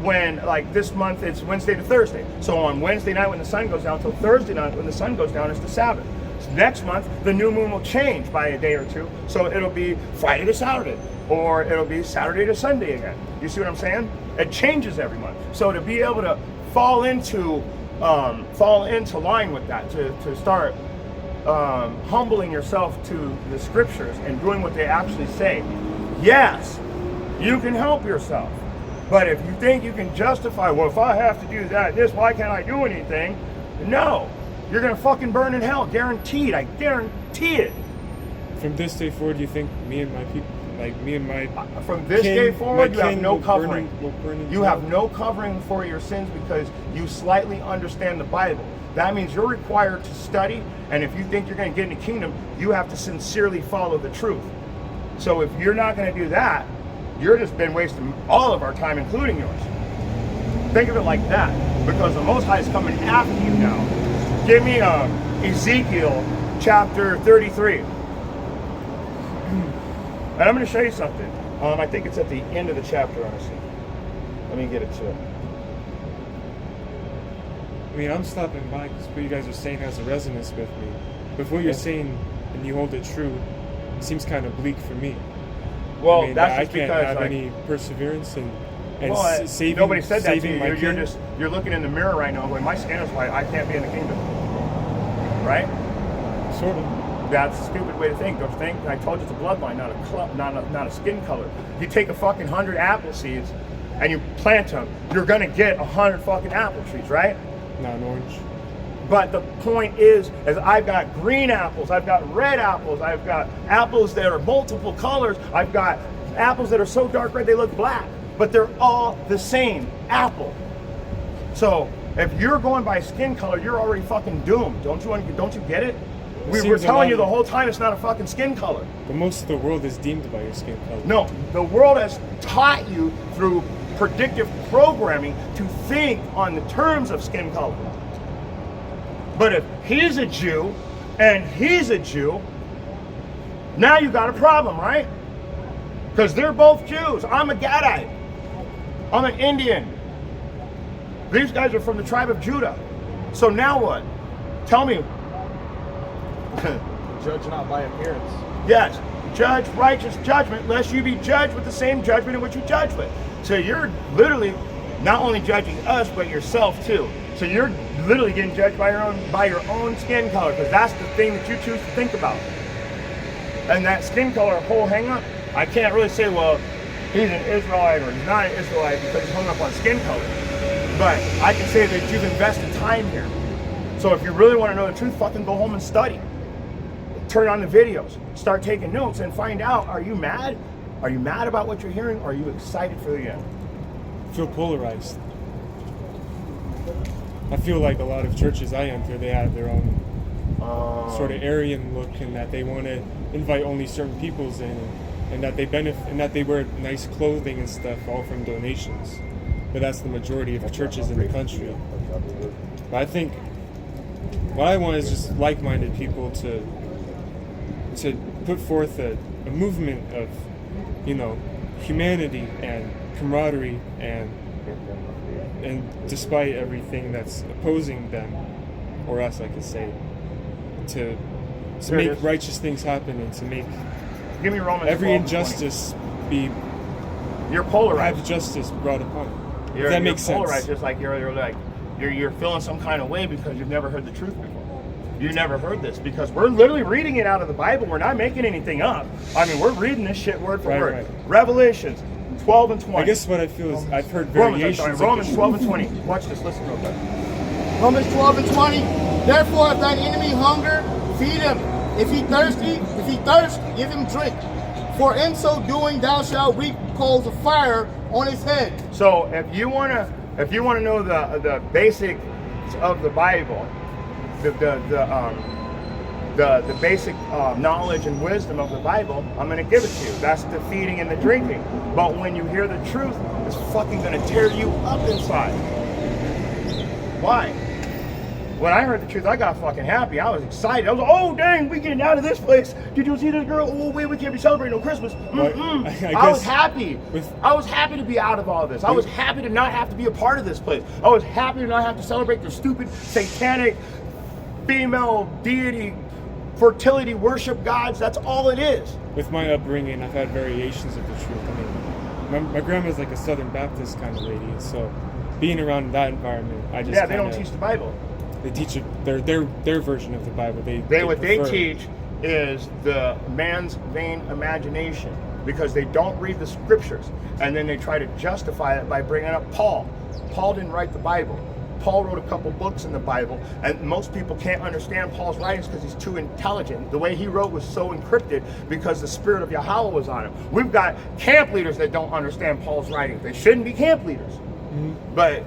when, like this month, it's Wednesday to Thursday. So on Wednesday night when the sun goes down till Thursday night when the sun goes down, it's the Sabbath. Next month, the new moon will change by a day or two, so it'll be Friday to Saturday. or it'll be Saturday to Sunday again. You see what I'm saying? It changes every month. So to be able to fall into line with that, to start humbling yourself to the scriptures and doing what they actually say. Yes, you can help yourself. But if you think you can justify, well, if I have to do that, why can't I do anything? No, you're gonna fucking burn in hell, guaranteed. I guarantee it. From this day forward, do you think me and my people, like me and my from this day forward, you have no will covering. burn in You hell? have no covering for your sins because you slightly understand the Bible. That means you're required to study, and if you think you're going to get in the kingdom, you have to sincerely follow the truth. So if you're not going to do that, you're just been wasting all of our time, including yours. Think of it like that, because the Most High is coming after you now. Give me Ezekiel chapter 33. And I'm going to show you something. I think it's at the end of the chapter, honestly. Let me get it to it. I mean, I'm stopping by because what you guys are saying has a resonance with me. But if what you're saying and you hold it true, it seems kind of bleak for me. Well, I mean, that's I just can't because have like, any perseverance and well, saving. nobody said that to saving you. my You're looking in the mirror right now going, my skin is white, I can't be in the kingdom. Right? Sort of. That's a stupid way to think. Don't you think? I told you it's a bloodline, not a skin color. You take a fucking 100 apple seeds and you plant them, you're gonna get 100 fucking apple trees, right? Not an orange. But the point is I've got green apples, I've got red apples, I've got apples that are multiple colors, I've got apples that are so dark red they look black, but they're all the same apple. So if you're going by skin color, you're already fucking doomed. Don't you get it? We're telling you the whole time it's not a fucking skin color. But most of the world is deemed by your skin color. No, the world has taught you through predictive programming to think on the terms of skin color. But if he's a Jew and he's a Jew, now you got a problem, right? Because they're both Jews. I'm a Gadite. I'm an Indian. These guys are from the tribe of Judah. So now what? Tell me. Judge not by appearance. Yes, judge righteous judgment, lest you be judged with the same judgment in which you judge with. So you're literally not only judging us, but yourself too. So you're literally getting judged by your own skin color, because that's the thing that you choose to think about. And that skin color whole hang up, I can't really say, well, he's an Israelite or he's not an Israelite because he's hung up on skin color. But I can say that you've invested time here. So if you really want to know the truth, fucking go home and study. Turn on the videos, start taking notes, and find out, are you mad? Are you mad about what you're hearing, or are you excited for the end? I feel polarized. I feel like a lot of churches I enter, they have their own sort of Aryan look, and that they want to invite only certain peoples in, and that they benefit, and that they wear nice clothing and stuff, all from donations. But that's the majority of churches in the country. But I think what I want is just like-minded people to put forth a movement of, humanity and camaraderie, and despite everything that's opposing them, or us, I could say, to make righteous things happen, and to make Give me Romans every 12 and injustice be You're polarized. have justice brought upon it. You're, that makes you're polarized, sense. just like you're feeling some kind of way because you've never heard the truth before. You never heard this, because we're literally reading it out of the Bible. We're not making anything up. I mean, we're reading this shit word for word. Right. Revelations 12 and 20. I guess what I feel is I've heard variations. Romans 12 and 20. Watch this. Listen real quick. Romans 12 and 20. Therefore, if thine enemy hunger, feed him. If he thirst, give him drink. For in so doing, thou shalt reap coals of fire on his head. So if you wanna know the basics of the Bible, the basic knowledge and wisdom of the Bible, I'm going to give it to you. That's the feeding and the drinking. But when you hear the truth, it's fucking going to tear you up inside. Why? When I heard the truth, I got fucking happy. I was excited. I was like, oh, dang, we getting out of this place. Did you see this girl? Oh, wait, we can't be celebrating no Christmas. I was happy. I was happy to be out of all this. I was happy to not have to be a part of this place. I was happy to not have to celebrate the stupid, satanic, female deity fertility worship gods. That's all it is. With my upbringing, I've had variations of the truth. I mean, my grandma's like a Southern Baptist kind of lady, and so being around that environment, I just They don't teach the Bible. They teach their version of the Bible. What they teach is the man's vain imagination, because they don't read the scriptures, and then they try to justify it by bringing up Paul. Paul didn't write the Bible. Paul wrote a couple books in the Bible, and most people can't understand Paul's writings because he's too intelligent. The way he wrote was so encrypted because the spirit of Yahweh was on him. We've got camp leaders that don't understand Paul's writings. They shouldn't be camp leaders. Mm-hmm. But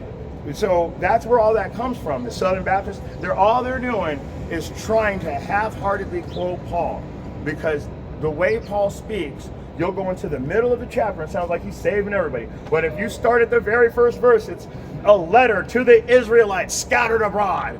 so that's where all that comes from. The Southern Baptists, all they're doing is trying to half-heartedly quote Paul, because the way Paul speaks, you'll go into the middle of the chapter and it sounds like he's saving everybody. But if you start at the very first verse, it's a letter to the Israelites scattered abroad.